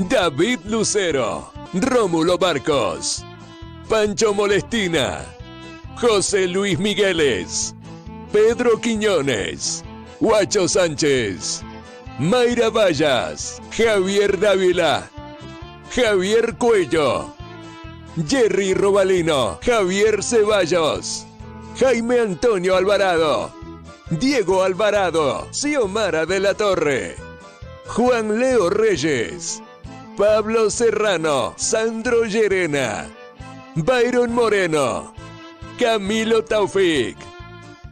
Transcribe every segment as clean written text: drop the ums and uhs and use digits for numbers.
David Lucero, Rómulo Barcos, Pancho Molestina, José Luis Migueles, Pedro Quiñones, Huacho Sánchez, Mayra Vallas, Javier Dávila, Javier Cuello, Jerry Robalino, Javier Ceballos, Jaime Antonio Alvarado, Diego Alvarado, Xiomara de la Torre, Juan Leo Reyes, Pablo Serrano, Sandro Llerena, Byron Moreno, Camilo Taufik,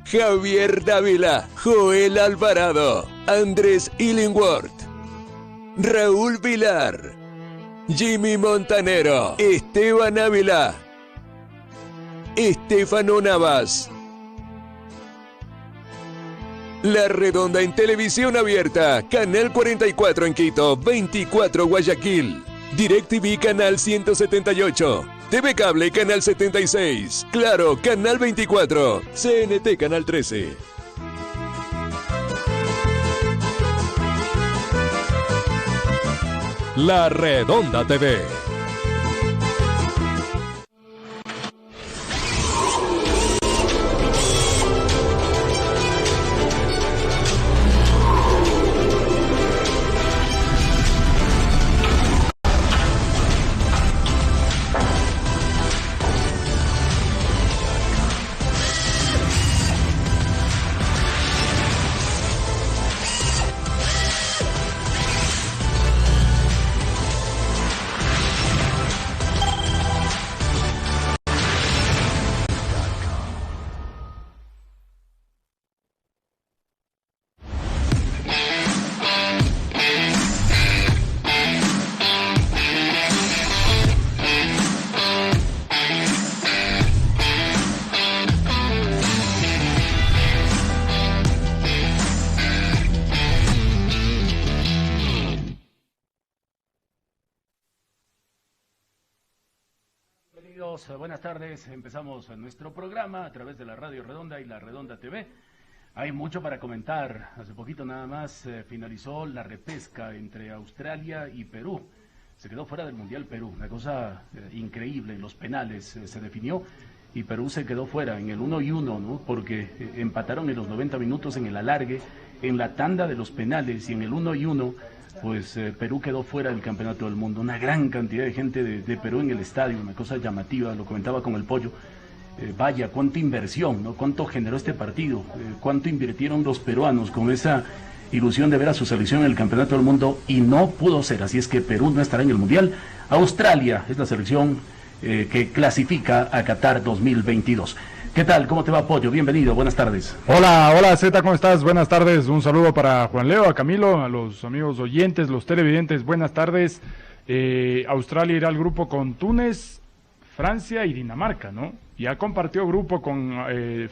Javier Dávila, Joel Alvarado, Andrés Illingworth, Raúl Vilar, Jimmy Montanero, Esteban Ávila, Estefano Navas. La Redonda en televisión abierta, Canal 44 en Quito, 24 Guayaquil, DirecTV Canal 178, TV Cable Canal 76, Claro Canal 24, CNT Canal 13. La Redonda TV. Buenas tardes, empezamos nuestro programa a través de la Radio Redonda y la Redonda TV. Hay mucho para comentar. Hace poquito nada más finalizó la repesca entre Australia y Perú. Se quedó fuera del Mundial Perú, una cosa increíble. En los penales se definió y Perú se quedó fuera en el 1-1, ¿no? Porque empataron en los 90 minutos en el alargue, en la tanda de los penales y en el 1-1. Pues Perú quedó fuera del Campeonato del Mundo. Una gran cantidad de gente de Perú en el estadio, una cosa llamativa, lo comentaba con el Pollo. Vaya, cuánta inversión, ¿no? Cuánto generó este partido, cuánto invirtieron los peruanos con esa ilusión de ver a su selección en el Campeonato del Mundo y no pudo ser, así es que Perú no estará en el Mundial. Australia es la selección que clasifica a Qatar 2022. ¿Qué tal? ¿Cómo te va, Pollo? Bienvenido, buenas tardes. Hola Zeta, ¿cómo estás? Buenas tardes, un saludo para Juan Leo, a Camilo, a los amigos oyentes, los televidentes, buenas tardes. Australia irá al grupo con Túnez, Francia y Dinamarca, ¿no? Ya compartió grupo con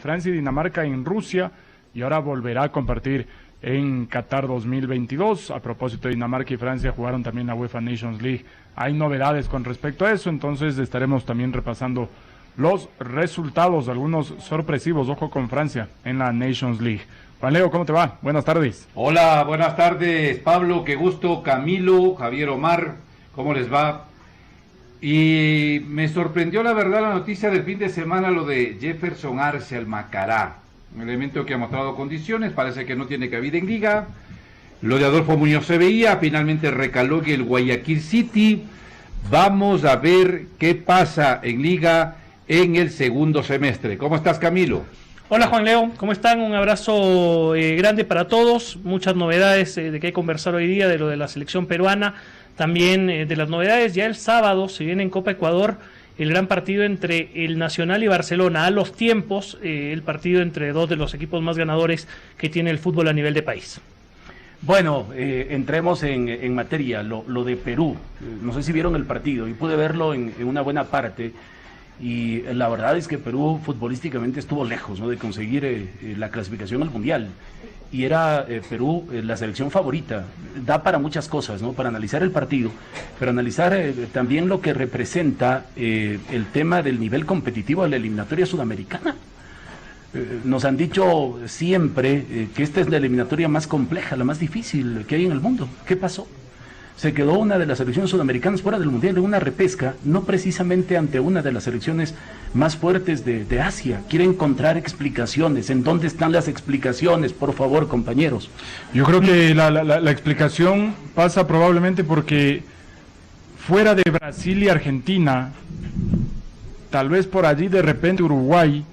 Francia y Dinamarca en Rusia y ahora volverá a compartir en Qatar 2022. A propósito, Dinamarca y Francia jugaron también la UEFA Nations League. Hay novedades con respecto a eso, entonces estaremos también repasando los resultados, algunos sorpresivos, ojo con Francia en la Nations League. Juan Leo, ¿cómo te va? Buenas tardes. Hola, buenas tardes, Pablo, qué gusto, Camilo, Javier Omar, ¿cómo les va? Y me sorprendió la verdad la noticia del fin de semana, lo de Jefferson Arce al Macará, un elemento que ha mostrado condiciones, parece que no tiene cabida en liga. Lo de Adolfo Muñoz se veía, finalmente recaló que el Guayaquil City. Vamos a ver qué pasa en liga en el segundo semestre. ¿Cómo estás, Camilo? Hola, Juan Leo, ¿cómo están? Un abrazo grande para todos, muchas novedades de que conversar hoy día, de lo de la selección peruana, también de las novedades. Ya el sábado se viene en Copa Ecuador el gran partido entre el Nacional y Barcelona, a los tiempos, el partido entre dos de los equipos más ganadores que tiene el fútbol a nivel de país. Bueno, entremos en materia, lo de Perú. No sé si vieron el partido y pude verlo en una buena parte. Y la verdad es que Perú futbolísticamente estuvo lejos, ¿no?, de conseguir la clasificación al Mundial. Y era Perú la selección favorita. Da para muchas cosas, ¿no?, para analizar el partido, pero analizar también lo que representa el tema del nivel competitivo de la eliminatoria sudamericana. Nos han dicho siempre que esta es la eliminatoria más compleja, la más difícil que hay en el mundo. ¿Qué pasó? se quedó una de las selecciones sudamericanas fuera del Mundial de una repesca, no precisamente ante una de las selecciones más fuertes de Asia. Quiere encontrar explicaciones. ¿En dónde están las explicaciones? Por favor, compañeros. Yo creo que la explicación pasa probablemente porque fuera de Brasil y Argentina, tal vez por allí de repente Uruguay.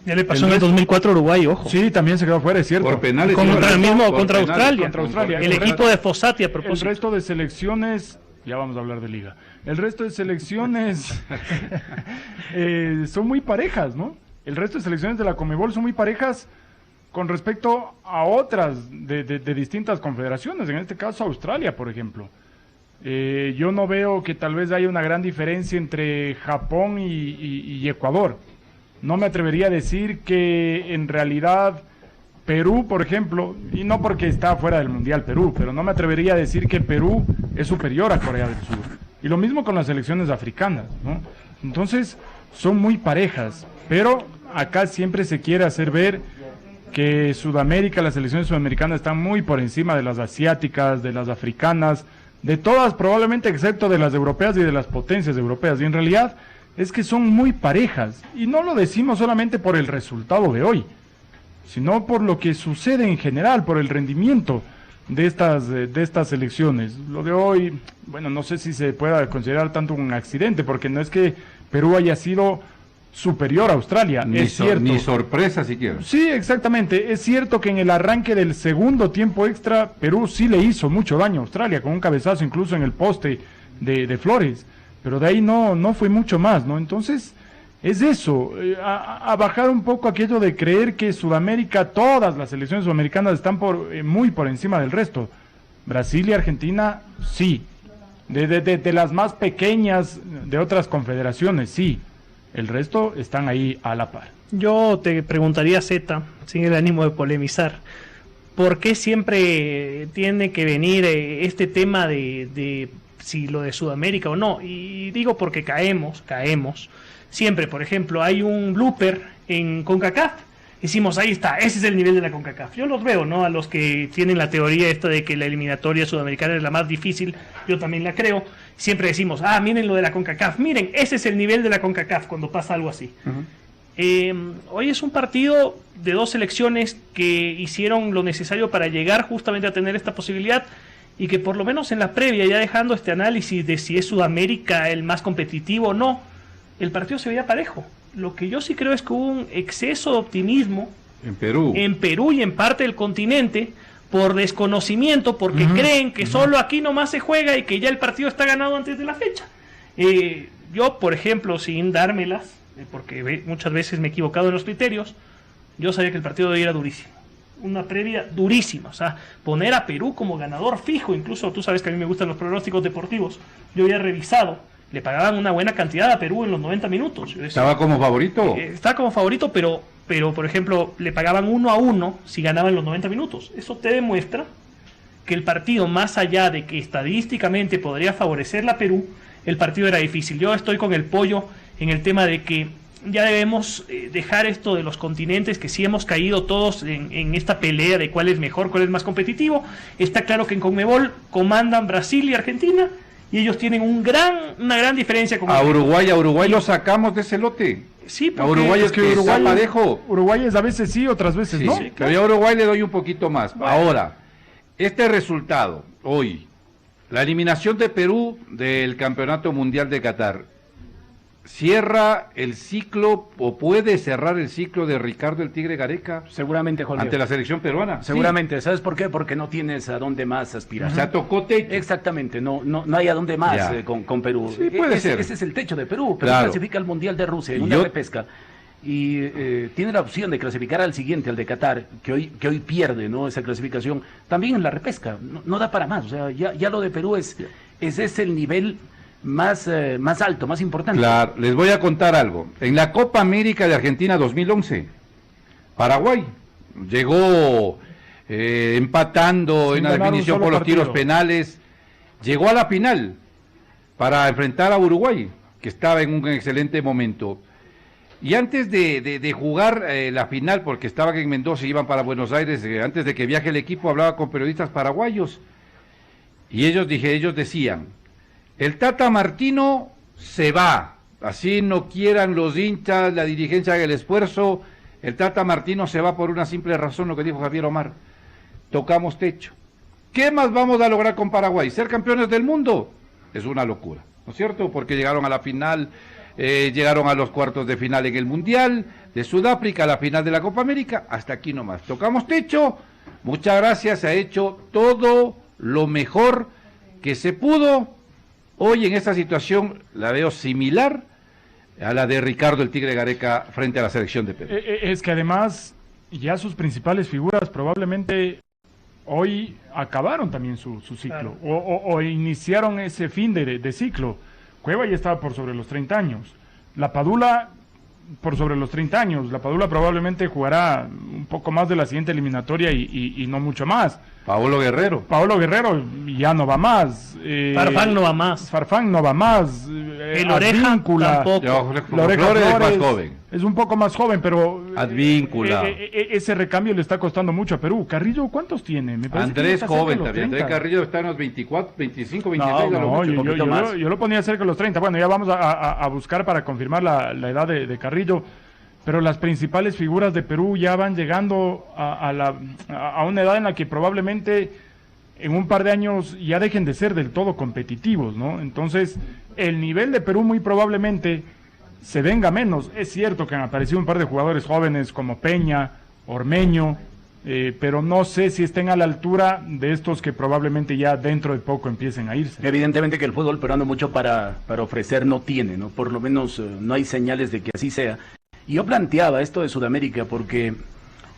Ya le pasó en el 2004 Uruguay, ojo. Sí, también se quedó fuera, es cierto. Por penales. Contra el mismo, por contra penales, Australia. contra Australia. El equipo de Fossati, a El propósito. resto de selecciones, ya vamos a hablar de liga. El resto de selecciones son muy parejas, ¿no? El resto de selecciones de la Conmebol son muy parejas con respecto a otras de distintas confederaciones, en este caso Australia, por ejemplo. Yo no veo que tal vez haya una gran diferencia entre Japón y Ecuador. No me atrevería a decir que en realidad Perú, por ejemplo, y no porque está fuera del Mundial Perú, pero no me atrevería a decir que Perú es superior a Corea del Sur. Y lo mismo con las selecciones africanas, ¿no? Entonces, son muy parejas, pero acá siempre se quiere hacer ver que Sudamérica, las selecciones sudamericanas están muy por encima de las asiáticas, de las africanas, de todas probablemente excepto de las europeas y de las potencias europeas. Y en realidad es que son muy parejas. Y no lo decimos solamente por el resultado de hoy, sino por lo que sucede en general, por el rendimiento de estas selecciones. Lo de hoy, bueno, no sé si se pueda considerar tanto un accidente, porque no es que Perú haya sido superior a Australia, es cierto. Ni sorpresa siquiera. Sí, exactamente. Es cierto que en el arranque del segundo tiempo extra, Perú sí le hizo mucho daño a Australia, con un cabezazo incluso en el poste de Flores, pero de ahí no fue mucho más, ¿no? Entonces, es eso, a bajar un poco aquello de creer que Sudamérica, todas las selecciones sudamericanas están muy por encima del resto. Brasil y Argentina, sí. De las más pequeñas de otras confederaciones, sí. El resto están ahí a la par. Yo te preguntaría, Zeta, sin el ánimo de polemizar, ¿por qué siempre tiene que venir este tema de si lo de Sudamérica o no? Y digo porque caemos. Siempre, por ejemplo, hay un blooper en CONCACAF. Decimos, ahí está, ese es el nivel de la CONCACAF. Yo los veo, ¿no? A los que tienen la teoría esta de que la eliminatoria sudamericana es la más difícil, yo también la creo. Siempre decimos, miren lo de la CONCACAF, miren, ese es el nivel de la CONCACAF cuando pasa algo así. Hoy es un partido de dos selecciones que hicieron lo necesario para llegar justamente a tener esta posibilidad y que por lo menos en la previa, ya dejando este análisis de si es Sudamérica el más competitivo o no, el partido se veía parejo. Lo que yo sí creo es que hubo un exceso de optimismo en Perú y en parte del continente por desconocimiento, porque creen que solo aquí nomás se juega y que ya el partido está ganado antes de la fecha. Yo, por ejemplo, sin dármelas, porque muchas veces me he equivocado en los criterios, yo sabía que el partido de hoy era durísimo. Una previa durísima, o sea, poner a Perú como ganador fijo, incluso tú sabes que a mí me gustan los pronósticos deportivos, yo había revisado, le pagaban una buena cantidad a Perú en los 90 minutos. Yo decía, ¿estaba como favorito? Está como favorito, pero por ejemplo, le pagaban 1-1 si ganaba en los 90 minutos. Eso te demuestra que el partido, más allá de que estadísticamente podría favorecerla a Perú, el partido era difícil. Yo estoy con el pollo en el tema de que ya debemos dejar esto de los continentes, que sí hemos caído todos en esta pelea de cuál es mejor, cuál es más competitivo. Está claro que en CONMEBOL comandan Brasil y Argentina, y ellos tienen una gran diferencia con Uruguay lo sacamos de ese lote. Sí, a Uruguay es que Uruguay es a veces sí, otras veces no. Sí, pero yo a Uruguay le doy un poquito más. Bueno. Ahora, este resultado hoy, la eliminación de Perú del Campeonato Mundial de Qatar, ¿cierra el ciclo o puede cerrar el ciclo de Ricardo el Tigre Gareca? Seguramente, Jorge. Ante la selección peruana. Seguramente. Sí. ¿Sabes por qué? Porque no tienes a dónde más aspirar. O sea, tocó techo. Exactamente. No hay a dónde más con Perú. Sí, puede ser. Ese es el techo de Perú. Perú clasifica al Mundial de Rusia en una repesca. Y tiene la opción de clasificar al siguiente, al de Qatar, que hoy pierde, ¿no? Esa clasificación. También en la repesca. No da para más. O sea, ya lo de Perú es el nivel más alto, más importante. Claro, les voy a contar algo. En la Copa América de Argentina 2011, Paraguay llegó empatando en la definición por los tiros penales, llegó a la final para enfrentar a Uruguay, que estaba en un excelente momento. Y antes de jugar la final, porque estaban en Mendoza y iban para Buenos Aires, antes de que viaje el equipo, hablaba con periodistas paraguayos. y ellos decían, el Tata Martino se va, así no quieran los hinchas, la dirigencia haga el esfuerzo, el Tata Martino se va por una simple razón, lo que dijo Javier Omar, tocamos techo. ¿Qué más vamos a lograr con Paraguay? ¿Ser campeones del mundo? Es una locura, ¿no es cierto? Porque llegaron a la final, llegaron a los cuartos de final en el Mundial de Sudáfrica, a la final de la Copa América, hasta aquí nomás. Tocamos techo, muchas gracias, se ha hecho todo lo mejor que se pudo. Hoy en esta situación la veo similar a la de Ricardo el Tigre Gareca frente a la selección de Perú. Es que además ya sus principales figuras probablemente hoy acabaron también su ciclo, claro. o iniciaron ese fin de ciclo. Cueva ya estaba por sobre los 30 años, La Padula por sobre los 30 años, La Padula probablemente jugará un poco más de la siguiente eliminatoria y no mucho más. Paolo Guerrero ya no va más. Farfán no va más. Farfán no va más. El Oreja tampoco. La Oreja Flores es más joven. Es un poco más joven, pero Advíncula. Ese recambio le está costando mucho a Perú. Carrillo, ¿cuántos tiene? Me parece Andrés joven también. Andrés Carrillo está en los 24, 25, 26. Yo lo ponía cerca de los 30. Bueno, ya vamos a buscar para confirmar la edad de Carrillo. Pero las principales figuras de Perú ya van llegando a una edad en la que probablemente en un par de años ya dejen de ser del todo competitivos, ¿no? Entonces, el nivel de Perú muy probablemente se venga menos. Es cierto que han aparecido un par de jugadores jóvenes como Peña, Ormeño, pero no sé si estén a la altura de estos que probablemente ya dentro de poco empiecen a irse. Evidentemente que el fútbol peruano mucho para ofrecer no tiene, ¿no? Por lo menos no hay señales de que así sea. Y yo planteaba esto de Sudamérica porque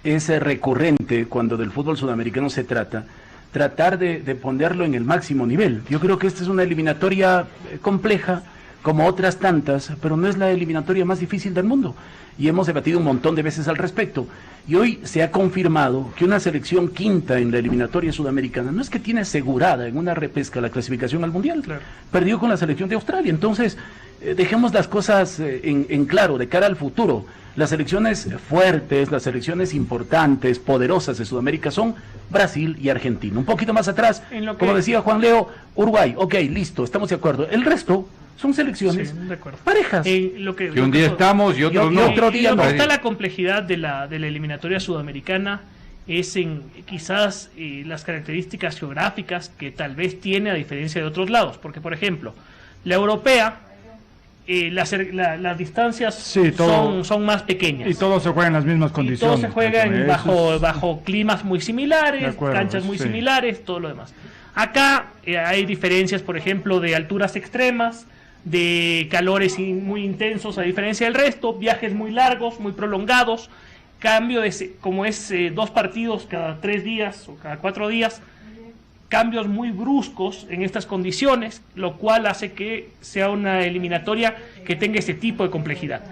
es recurrente cuando del fútbol sudamericano se trata, tratar de ponerlo en el máximo nivel. Yo creo que esta es una eliminatoria compleja, como otras tantas, pero no es la eliminatoria más difícil del mundo. Y hemos debatido un montón de veces al respecto. Y hoy se ha confirmado que una selección quinta en la eliminatoria sudamericana no es que tiene asegurada en una repesca la clasificación al Mundial. Claro. Perdió con la selección de Australia. Entonces, dejemos las cosas en claro, de cara al futuro. Las selecciones fuertes, las selecciones importantes, poderosas de Sudamérica son Brasil y Argentina. Un poquito más atrás, como decía Juan Leo, Uruguay. Ok, listo, estamos de acuerdo. El resto son selecciones parejas. Que un día estamos y otro no. Otro día no. Está la complejidad de la eliminatoria sudamericana es en quizás las características geográficas que tal vez tiene a diferencia de otros lados. Porque, por ejemplo, la europea, las distancias son más pequeñas. Y todo se juega en las mismas condiciones. Y todo se juega bajo climas muy similares, canchas muy similares, todo lo demás. Acá hay diferencias, por ejemplo, de alturas extremas, de calores muy intensos a diferencia del resto, viajes muy largos, muy prolongados, cambio como es 2 partidos cada 3 días o cada 4 días, cambios muy bruscos en estas condiciones, lo cual hace que sea una eliminatoria que tenga ese tipo de complejidad.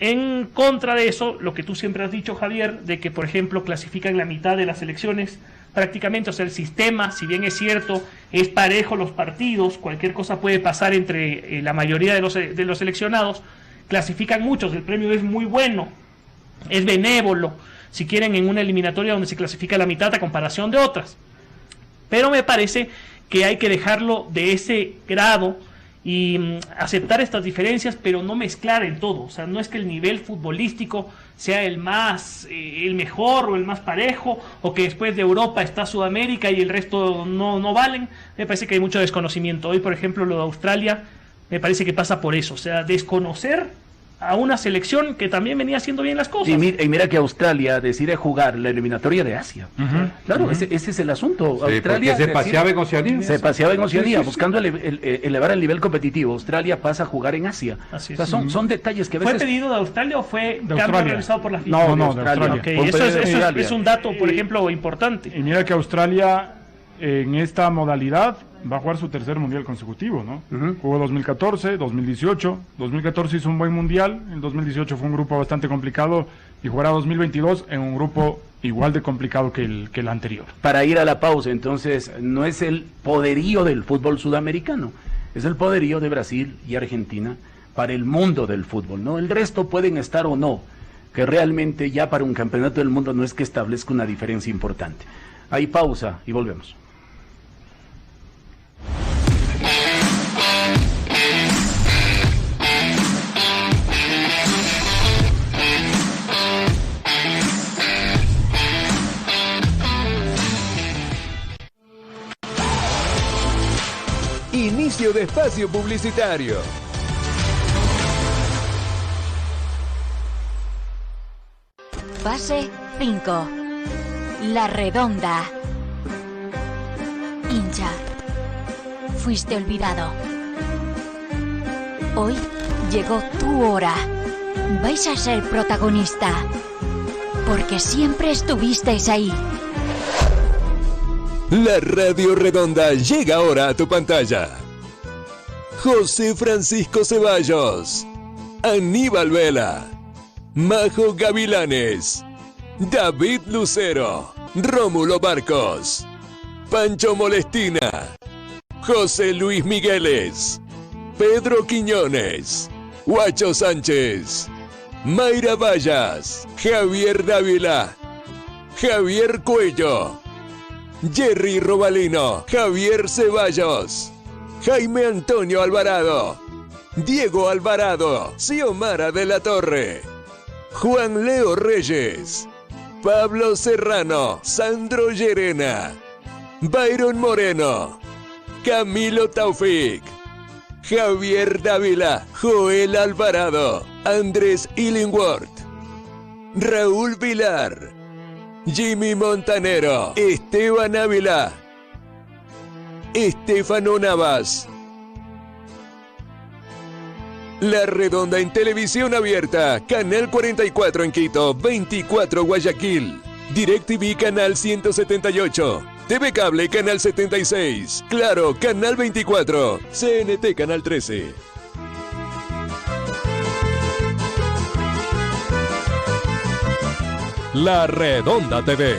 En contra de eso, lo que tú siempre has dicho, Javier, de que, por ejemplo, clasifican la mitad de las selecciones prácticamente, o sea, el sistema, si bien es cierto, es parejo los partidos, cualquier cosa puede pasar entre la mayoría de los seleccionados, clasifican muchos, el premio es muy bueno, es benévolo, si quieren, en una eliminatoria donde se clasifica la mitad a comparación de otras. Pero me parece que hay que dejarlo de ese grado y aceptar estas diferencias, pero no mezclar en todo. O sea, no es que el nivel futbolístico sea el mejor o el más parejo, o que después de Europa está Sudamérica y el resto no valen. Me parece que hay mucho desconocimiento. Hoy, por ejemplo, lo de Australia, me parece que pasa por eso. O sea, desconocer a una selección que también venía haciendo bien las cosas. Y mira que Australia decide jugar la eliminatoria de Asia. Claro, ese es el asunto. Sí, Australia se paseaba en Oceanía. Se paseaba en Oceanía, buscando elevar el nivel competitivo. Australia pasa a jugar en Asia. Así es. O sea, son detalles que a veces... ¿Fue pedido de Australia o fue cambio realizado por la FIFA? No, de Australia. Okay. Eso es un dato, por ejemplo, importante. Y mira que Australia en esta modalidad va a jugar su tercer mundial consecutivo, ¿no? Jugó 2014, 2018, 2014 hizo un buen mundial, en 2018 fue un grupo bastante complicado y jugará 2022 en un grupo igual de complicado que el anterior. Para ir a la pausa, entonces, no es el poderío del fútbol sudamericano, es el poderío de Brasil y Argentina para el mundo del fútbol, ¿no? El resto pueden estar o no, que realmente ya para un campeonato del mundo no es que establezca una diferencia importante. Hay pausa y volvemos. Inicio de espacio publicitario. Fase 5. La Redonda. Hincha. Fuiste olvidado. Hoy llegó tu hora. Vais a ser protagonista. Porque siempre estuvisteis ahí. La Radio Redonda llega ahora a tu pantalla. José Francisco Ceballos, Aníbal Vela, Majo Gavilanes, David Lucero, Rómulo Barcos, Pancho Molestina, José Luis Migueles, Pedro Quiñones, Huacho Sánchez, Mayra Vallas, Javier Dávila, Javier Cuello, Jerry Robalino, Javier Ceballos, Jaime Antonio Alvarado, Diego Alvarado, Xiomara de la Torre, Juan Leo Reyes, Pablo Serrano, Sandro Llerena, Byron Moreno, Camilo Taufik, Javier Dávila, Joel Alvarado, Andrés Illingworth, Raúl Vilar, Jimmy Montanero, Esteban Ávila, Estefano Navas. La Redonda en televisión abierta, Canal 44 en Quito, 24 Guayaquil, DirecTV Canal 178, TV Cable Canal 76, Claro Canal 24, CNT Canal 13. La Redonda TV.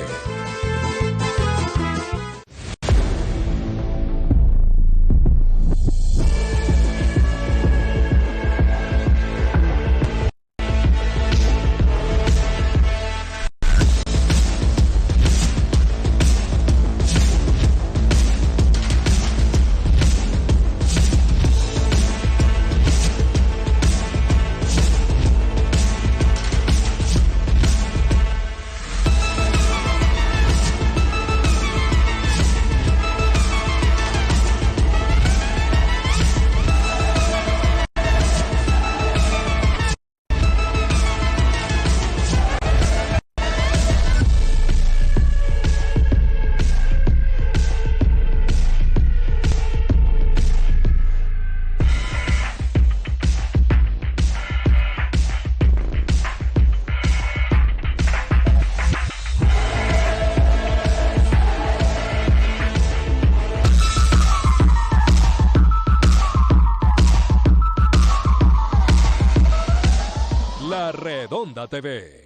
La Redonda TV.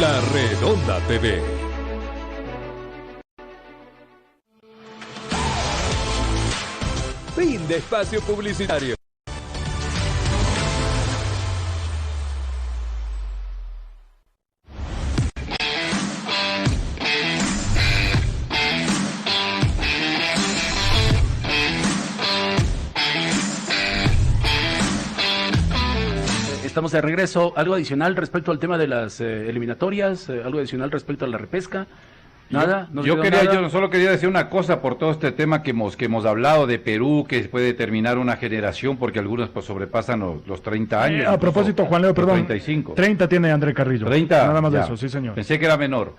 La Redonda TV. Fin de espacio publicitario. Estamos de regreso. ¿Algo adicional respecto al tema de las eliminatorias? ¿Algo adicional respecto a la repesca? Nada. Yo solo quería decir una cosa por todo este tema que hemos hablado de Perú, que puede terminar una generación, porque algunos pues sobrepasan los 30 años. A propósito, Juan Leo, perdón. 35. 30 tiene André Carrillo. 30. Nada más ya. de eso, sí, señor. Pensé que era menor.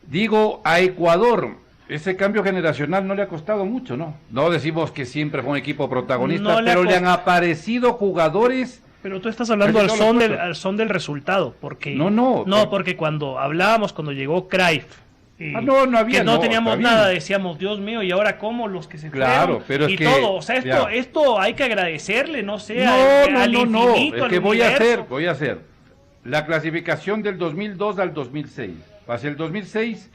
Digo, a Ecuador, ese cambio generacional no le ha costado mucho, ¿no? No decimos que siempre fue un equipo protagonista, pero le han aparecido jugadores. Pero tú estás hablando al son del resultado, porque No, porque cuando llegó Cruyff, no había, que no teníamos nada, decíamos, Dios mío, y ahora cómo los que se fueron, pero es y que, todo, o sea, esto hay que agradecerle, no sé, al no, infinito, es al que voy a hacer la clasificación del 2002 al 2006. Hacia el 2006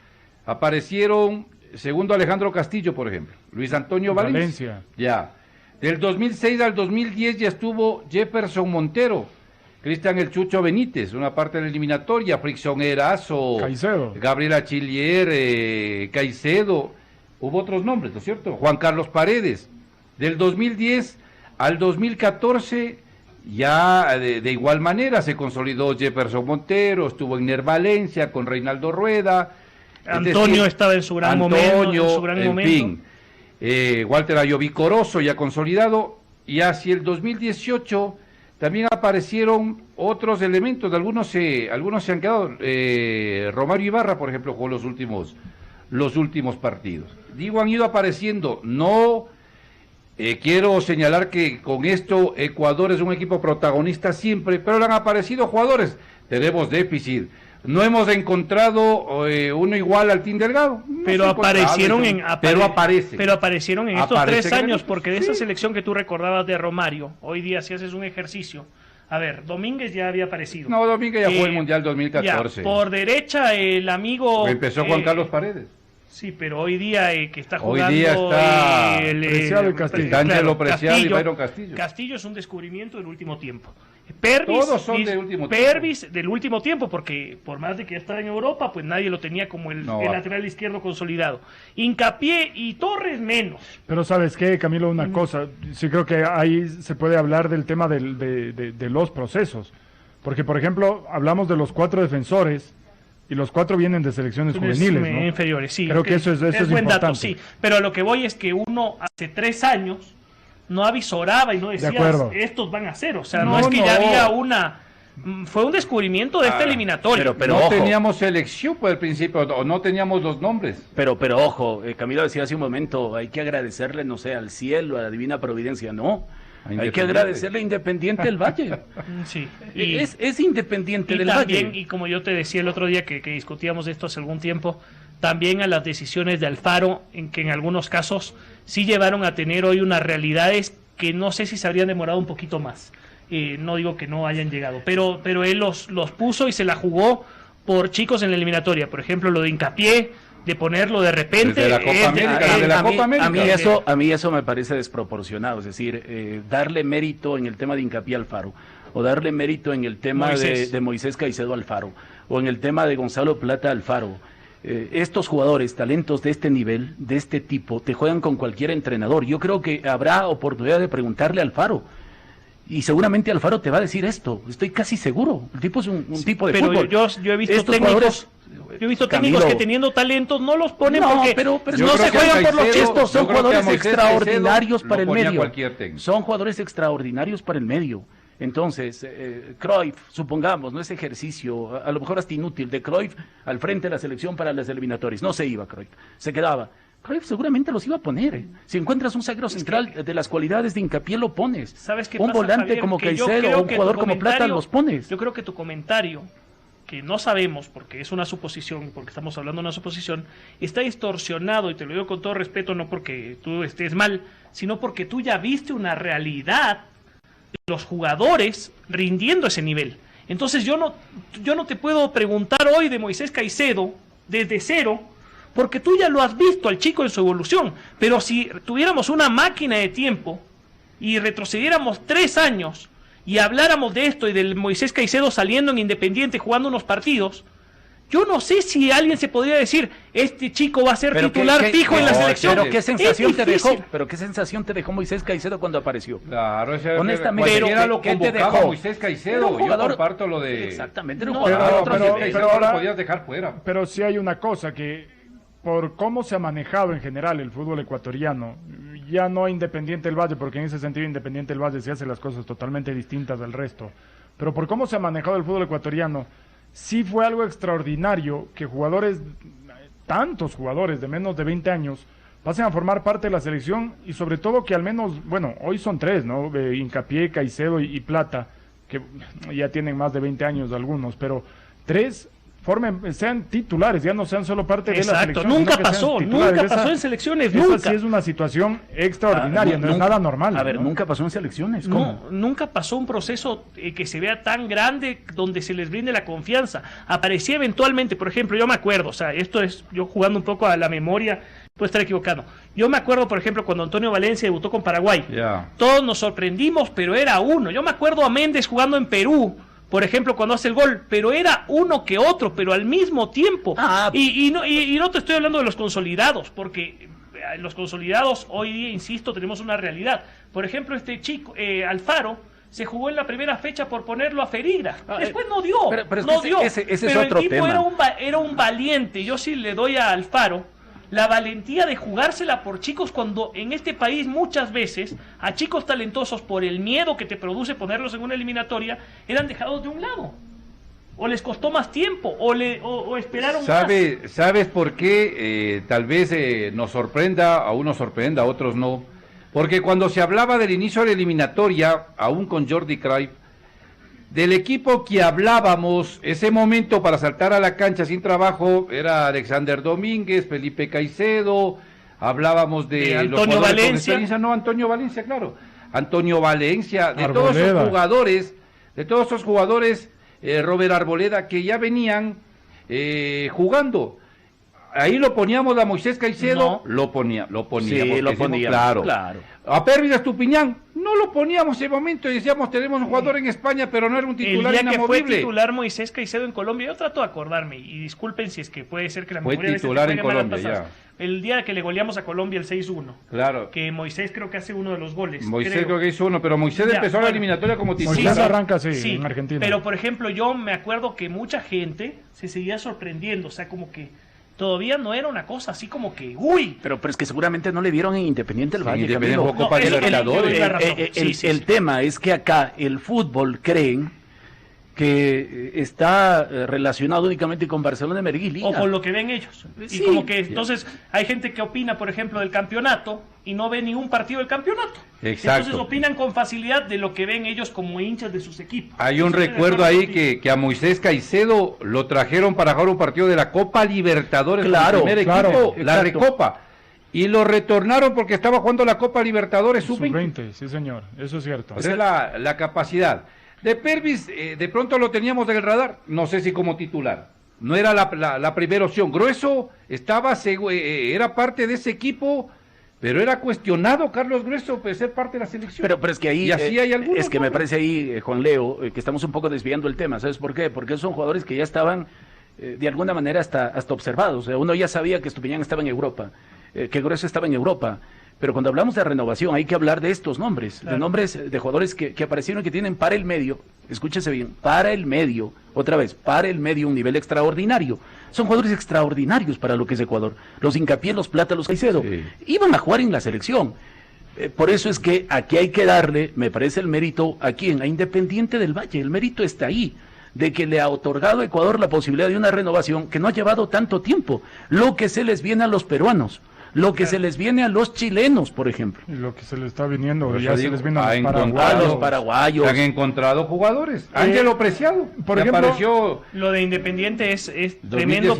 aparecieron segundo Alejandro Castillo, por ejemplo, Luis Antonio Valencia. Ya. Del 2006 al 2010 ya estuvo Jefferson Montero, Cristian El Chucho Benítez, una parte de la eliminatoria, Frickson Erazo, Caicedo, Gabriela Chillier, Caicedo, hubo otros nombres, ¿no es cierto? Juan Carlos Paredes. Del 2010 al 2014 ya de igual manera se consolidó Jefferson Montero, estuvo Iner Valencia con Reinaldo Rueda. Antonio estaba en su gran momento. Fin. Walter Ayoví Corozo ya consolidado, y hacia el 2018 también aparecieron otros elementos, algunos se han quedado. Romario Ibarra, por ejemplo, jugó los últimos partidos. Digo, han ido apareciendo, no quiero señalar que con esto Ecuador es un equipo protagonista siempre, pero le han aparecido jugadores. Tenemos déficit. No hemos encontrado uno igual al Team Delgado. Pero aparecieron pero aparecieron en estos 3 años, porque de esa selección que tú recordabas de Romario, hoy día si haces un ejercicio, a ver, Domínguez ya había aparecido. No, Domínguez ya jugó el Mundial 2014. Ya, por derecha el amigo... Empezó Juan Carlos Paredes. Sí, pero hoy día que está jugando... Hoy día está Preciado y Castillo. Ángelo Preciado y Byron Castillo. Castillo es un descubrimiento del último tiempo. Pervis, todos son del último tiempo. Pervis del último tiempo, porque por más de que ya estaba en Europa, pues nadie lo tenía como el lateral izquierdo consolidado. Hincapié y Torres menos. Pero ¿sabes qué, Camilo? Una cosa, sí creo que ahí se puede hablar del tema de los procesos. Porque, por ejemplo, hablamos de los 4 defensores y los 4 vienen de selecciones juveniles, ¿no? Inferiores, sí. Creo que eso es buen importante. dato, sí. Pero a lo que voy es que uno hace 3 años no avisoraba y no decía, estos van a hacer, o sea, no es que ya había fue un descubrimiento de esta eliminatoria. Pero no teníamos selección por el principio, o no teníamos los nombres. Pero ojo, Camilo decía hace un momento, hay que agradecerle, no sé, al cielo, a la divina providencia, no. Hay que agradecerle a Independiente del Valle. Sí. Es Independiente del también, Valle. Y como yo te decía el otro día que discutíamos de esto hace algún tiempo, también a las decisiones de Alfaro, en que en algunos casos sí llevaron a tener hoy unas realidades que no sé si se habrían demorado un poquito más. No digo que no hayan llegado, pero él los puso y se la jugó por chicos en la eliminatoria. Por ejemplo, lo de Hincapié, de ponerlo de repente. Desde la Copa América. A mí eso me parece desproporcionado, es decir, darle mérito en el tema de Hincapié Alfaro, o darle mérito en el tema de Moisés Caicedo Alfaro, o en el tema de Gonzalo Plata Alfaro. Estos jugadores, talentos de este nivel, de este tipo, te juegan con cualquier entrenador. Yo creo que habrá oportunidad de preguntarle a Alfaro. Y seguramente Alfaro te va a decir esto. Estoy casi seguro. El tipo es un tipo de fútbol. Yo he visto técnicos. Yo he visto técnicos que teniendo talentos no los ponen porque pero no se juegan por los gestos. Son jugadores extraordinarios para el medio. Son jugadores extraordinarios para el medio. Entonces, Cruyff, supongamos, no es ejercicio, a lo mejor hasta inútil, de Cruyff al frente de la selección para las eliminatorias. No se iba Cruyff, se quedaba. Cruyff seguramente los iba a poner. Si encuentras un zaguero central de las cualidades de Hincapié, lo pones. ¿Sabes qué un pasa, volante Javier? como Que Caicedo o un jugador como Plata, los pones. Yo creo que tu comentario, que no sabemos, porque es una suposición, porque estamos hablando de una suposición, está distorsionado, y te lo digo con todo respeto, no porque tú estés mal, sino porque tú ya viste una realidad de los jugadores rindiendo ese nivel. Entonces yo no te puedo preguntar hoy de Moisés Caicedo desde cero, porque tú ya lo has visto al chico en su evolución. Pero si tuviéramos una máquina de tiempo y retrocediéramos 3 años y habláramos de esto y del Moisés Caicedo saliendo en Independiente jugando unos partidos, yo no sé si alguien se podría decir, este chico va a ser titular fijo en la selección. Pero qué sensación te dejó Moisés Caicedo cuando apareció. Claro, honestamente, pero lo convocaba Moisés Caicedo. Yo comparto lo de... Exactamente. Pero ahora podías dejar fuera. Pero sí hay una cosa que por cómo se ha manejado en general el fútbol ecuatoriano, ya no Independiente del Valle, porque en ese sentido Independiente del Valle se hace las cosas totalmente distintas del resto, pero por cómo se ha manejado el fútbol ecuatoriano, sí fue algo extraordinario que tantos jugadores de menos de 20 años, pasen a formar parte de la selección y sobre todo que al menos, bueno, hoy son 3, ¿no? Hincapié, Caicedo y Plata, que ya tienen más de 20 años algunos, pero 3 sean titulares, ya no sean solo parte de la selección. Nunca pasó en selecciones, nunca. Esa sí es una situación extraordinaria, no es nada normal. A ver, ¿no? nunca pasó en selecciones, ¿cómo? Nunca pasó un proceso que se vea tan grande donde se les brinde la confianza. Aparecía eventualmente, por ejemplo, yo me acuerdo, o sea, esto es yo jugando un poco a la memoria, puedo estar equivocado. Yo me acuerdo, por ejemplo, cuando Antonio Valencia debutó con Paraguay. Todos nos sorprendimos, pero era uno. Yo me acuerdo a Méndez jugando en Perú, por ejemplo, cuando hace el gol, pero era uno que otro, pero al mismo tiempo. Y no te estoy hablando de los consolidados, porque los consolidados hoy día, insisto, tenemos una realidad. Por ejemplo, este chico, Alfaro, se jugó en la primera fecha por ponerlo a Ferigra. Después no dio, ese es pero otro el tipo tema. era un valiente. Yo sí le doy a Alfaro la valentía de jugársela por chicos, cuando en este país muchas veces a chicos talentosos, por el miedo que te produce ponerlos en una eliminatoria, eran dejados de un lado, o les costó más tiempo, o esperaron más. ¿Sabes por qué? Tal vez nos sorprenda, a unos sorprenda, a otros no, porque cuando se hablaba del inicio de la eliminatoria, aún con Jordi Cruyff, del equipo que hablábamos, ese momento para saltar a la cancha sin trabajo, era Alexander Domínguez, Felipe Caicedo, hablábamos de Antonio Valencia. Antonio Valencia, claro. Antonio Valencia, de Arboleda. todos esos jugadores, Robert Arboleda, que ya venían jugando. Ahí lo poníamos a Moisés Caicedo, lo poníamos, claro. A Pervis Estupiñán, no lo poníamos en ese momento y decíamos, tenemos un jugador en España, pero no era un titular inamovible. El día que fue titular Moisés Caicedo en Colombia, yo trato de acordarme, y disculpen si es que puede ser que la memoria fue titular en Colombia, ya. El día que le goleamos a Colombia el 6-1. Claro. Que Moisés creo que hace uno de los goles. Creo que hizo uno, pero Moisés empezó la eliminatoria como titular. Moisés arranca, sí, en Argentina. Pero, por ejemplo, yo me acuerdo que mucha gente se seguía sorprendiendo, o sea, como que todavía no era una cosa así como que, uy. Pero es que seguramente no le vieron en Independiente del Valle. El tema es que acá el fútbol creen que está relacionado únicamente con Barcelona, Medellín y Liga. O con lo que ven ellos. Sí, y como que entonces hay gente que opina, por ejemplo, del campeonato y no ve ningún partido del campeonato. Exacto. Entonces opinan con facilidad de lo que ven ellos como hinchas de sus equipos. Hay un recuerdo ahí que a Moisés Caicedo lo trajeron para jugar un partido de la Copa Libertadores. Claro, con el primer equipo, la Recopa. Y lo retornaron porque estaba jugando la Copa Libertadores Sub-20. Sí, señor, eso es cierto. Esa es la capacidad. De Pervis, de pronto lo teníamos en el radar, no sé si como titular. No era la primera opción. Grueso era parte de ese equipo, pero era cuestionado Carlos Grueso de ser parte de la selección. Pero es que ahí, y así hay algunos, es que me parece ahí, Juan Leo, que estamos un poco desviando el tema. ¿Sabes por qué? Porque son jugadores que ya estaban de alguna manera hasta observados. O sea, uno ya sabía que Estupiñán estaba en Europa, que Grueso estaba en Europa. Pero cuando hablamos de renovación hay que hablar de estos nombres, claro. De nombres de jugadores que aparecieron y que tienen para el medio, escúchese bien, para el medio un nivel extraordinario. Son jugadores extraordinarios para lo que es Ecuador. Los Hincapié, los Plata, los Caicedo, iban a jugar en la selección. Por eso es que aquí hay que darle, me parece, el mérito a Independiente del Valle. El mérito está ahí, de que le ha otorgado a Ecuador la posibilidad de una renovación que no ha llevado tanto tiempo. Lo que se les viene a los peruanos, lo que se les viene a los chilenos, por ejemplo. Y lo que se les está viniendo, pues ya se les viene a los paraguayos. Se han encontrado jugadores. Ángelo Preciado, por ejemplo, apareció. Lo de Independiente es tremendo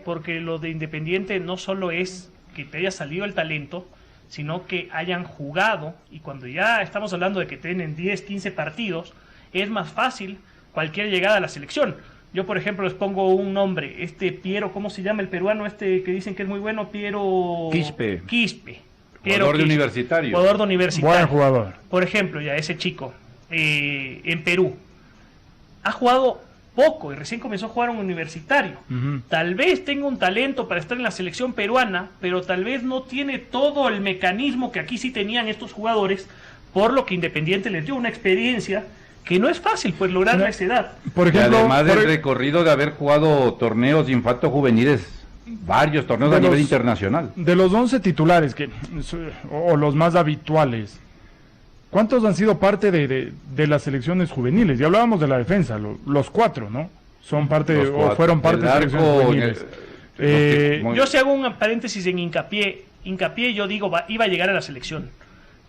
porque lo de Independiente no solo es que te haya salido el talento, sino que hayan jugado, y cuando ya estamos hablando de que tienen 10, 15 partidos, es más fácil cualquier llegada a la selección. Yo, por ejemplo, les pongo un nombre, Piero, ¿cómo se llama el peruano que dicen que es muy bueno? Piero Quispe. Jugador de Universitario. Jugador de Universitario. Buen jugador. Por ejemplo, ya ese chico, en Perú, ha jugado poco y recién comenzó a jugar en Universitario. Tal vez tenga un talento para estar en la selección peruana, pero tal vez no tiene todo el mecanismo que aquí sí tenían estos jugadores, por lo que Independiente les dio una experiencia que no es fácil pues lograr a esa edad. Por ejemplo, y además del recorrido de haber jugado torneos de infantos juveniles Varios torneos a nivel internacional. De los 11 titulares, o los más habituales, ¿cuántos han sido parte de las selecciones juveniles? Ya hablábamos de la defensa, los 4, ¿no? Son parte, o fueron parte de selecciones juveniles. Yo si hago un paréntesis en Hincapié yo digo, iba a llegar a la selección,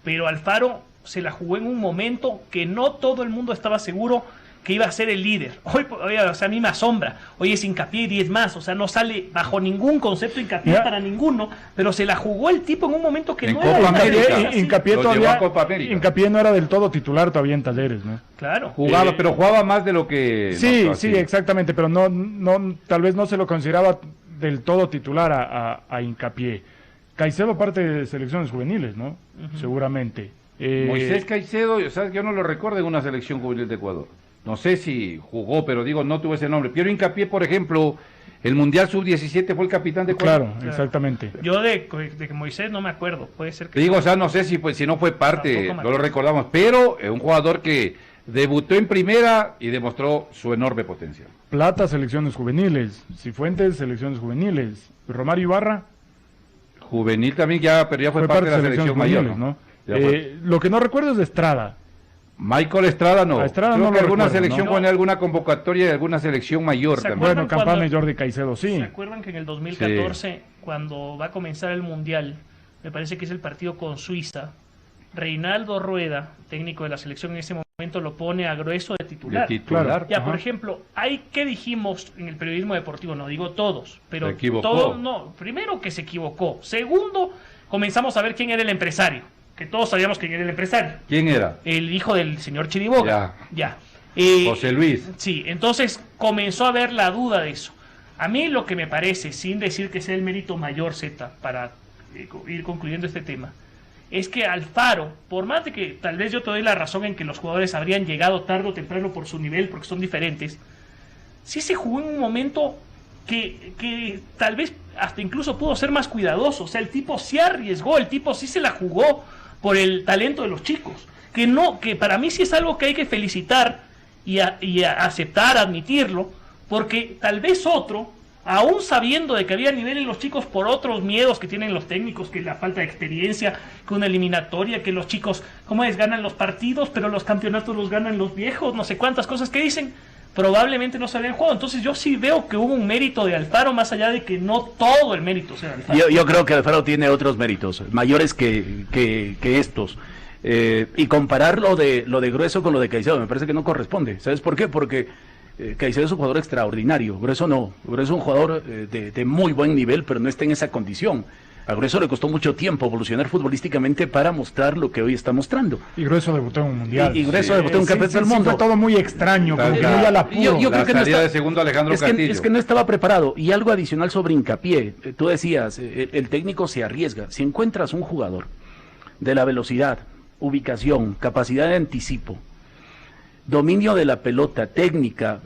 pero Alfaro se la jugó en un momento que no todo el mundo estaba seguro que iba a ser el líder. Hoy, o sea, a mí me asombra. Hoy es Hincapié y 10 más. O sea, no sale bajo ningún concepto Hincapié para ninguno, pero se la jugó el tipo en un momento que no era. Hincapié no era del todo titular todavía en Talleres, ¿no? Claro. Pero jugaba más de lo que... Sí, exactamente, pero no, tal vez no se lo consideraba del todo titular a Hincapié. Caicedo parte de selecciones juveniles, ¿no? Seguramente. Moisés Caicedo, ¿sabes? Yo no lo recuerdo en una selección juvenil de Ecuador. No sé si jugó, pero digo, no tuvo ese nombre. Piero Hincapié, por ejemplo, el Mundial Sub-17 fue el capitán de Ecuador. Claro, exactamente. Yo de Moisés no me acuerdo, puede ser que... Digo, o sea, no sé si no fue parte, no lo recordamos, pero un jugador que debutó en primera y demostró su enorme potencial. Plata, selecciones juveniles. Cifuentes, selecciones juveniles. Romario Ibarra. Juvenil también, pero ya fue parte de la selección mayor, ¿no? Lo que no recuerdo es de Estrada. Michael Estrada no. Estrada creo no que alguna recuerdo, selección pone alguna convocatoria de alguna selección mayor también. Bueno, Campana y Jordi Caicedo, sí. ¿Se acuerdan que en el 2014, cuando va a comenzar el Mundial, me parece que es el partido con Suiza, Reinaldo Rueda, técnico de la selección en ese momento, lo pone a Grueso de titular? Claro. Ya, por ejemplo, ¿qué dijimos en el periodismo deportivo? No digo todos, pero se equivocó. Todos no. Primero que se equivocó. Segundo, comenzamos a ver quién era el empresario. Que todos sabíamos quién era el empresario. ¿Quién era? El hijo del señor Chiriboga. Ya. José Luis. Sí, entonces comenzó a haber la duda de eso. A mí lo que me parece, sin decir que sea el mérito mayor, Z, para ir concluyendo este tema, es que Alfaro, por más de que tal vez yo te doy la razón en que los jugadores habrían llegado tarde o temprano por su nivel, porque son diferentes, sí se jugó en un momento que tal vez hasta incluso pudo ser más cuidadoso. O sea, el tipo sí arriesgó, el tipo sí se la jugó por el talento de los chicos, que para mí sí es algo que hay que felicitar y aceptar, admitirlo, porque tal vez otro, aún sabiendo de que había nivel en los chicos por otros miedos que tienen los técnicos, que la falta de experiencia, que una eliminatoria, que los chicos, ganan los partidos, pero los campeonatos los ganan los viejos, no sé cuántas cosas que dicen, probablemente no se habían jugado. Entonces yo sí veo que hubo un mérito de Alfaro, más allá de que no todo el mérito sea de Alfaro. Yo creo que Alfaro tiene otros méritos, mayores que estos. Y comparar lo de Grueso con lo de Caicedo me parece que no corresponde. ¿Sabes por qué? Porque Caicedo es un jugador extraordinario, Grueso no. Grueso es un jugador de muy buen nivel, pero no está en esa condición. A Grueso le costó mucho tiempo evolucionar futbolísticamente para mostrar lo que hoy está mostrando. Y Grueso debutó en un mundial. Y Grueso debutó en un campeonato del mundo. Fue todo muy extraño, como que muy al apuro. Yo creo que no está, de segundo Alejandro Castillo. Es que no estaba preparado. Y algo adicional sobre Hincapié. Tú decías, el técnico se arriesga. Si encuentras un jugador de la velocidad, ubicación, capacidad de anticipo, dominio de la pelota, técnica,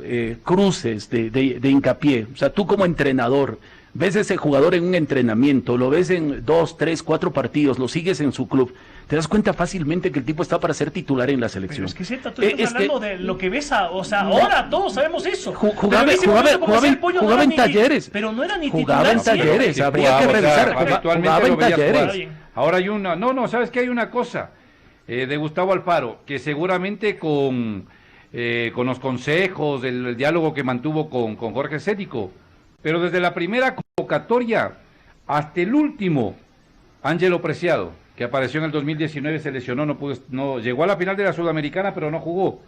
cruces de Hincapié, o sea, tú como entrenador ves ese jugador en un entrenamiento, lo ves en 2, 3, 4 partidos, lo sigues en su club, te das cuenta fácilmente que el tipo está para ser titular en la selección. Pero es que tú estás hablando de lo que ves, ahora todos sabemos eso. Jugaba en Talleres. Pero no era ni titular. Jugaba en Talleres, habría que revisar. Jugaba en Talleres. Ahora hay ¿sabes qué? Hay una cosa de Gustavo Alfaro, que seguramente con los consejos, el diálogo que mantuvo con Jorge Cético, pero desde la primera convocatoria hasta el último, Ángelo Preciado, que apareció en el 2019, se lesionó, no llegó a la final de la Sudamericana, pero no jugó.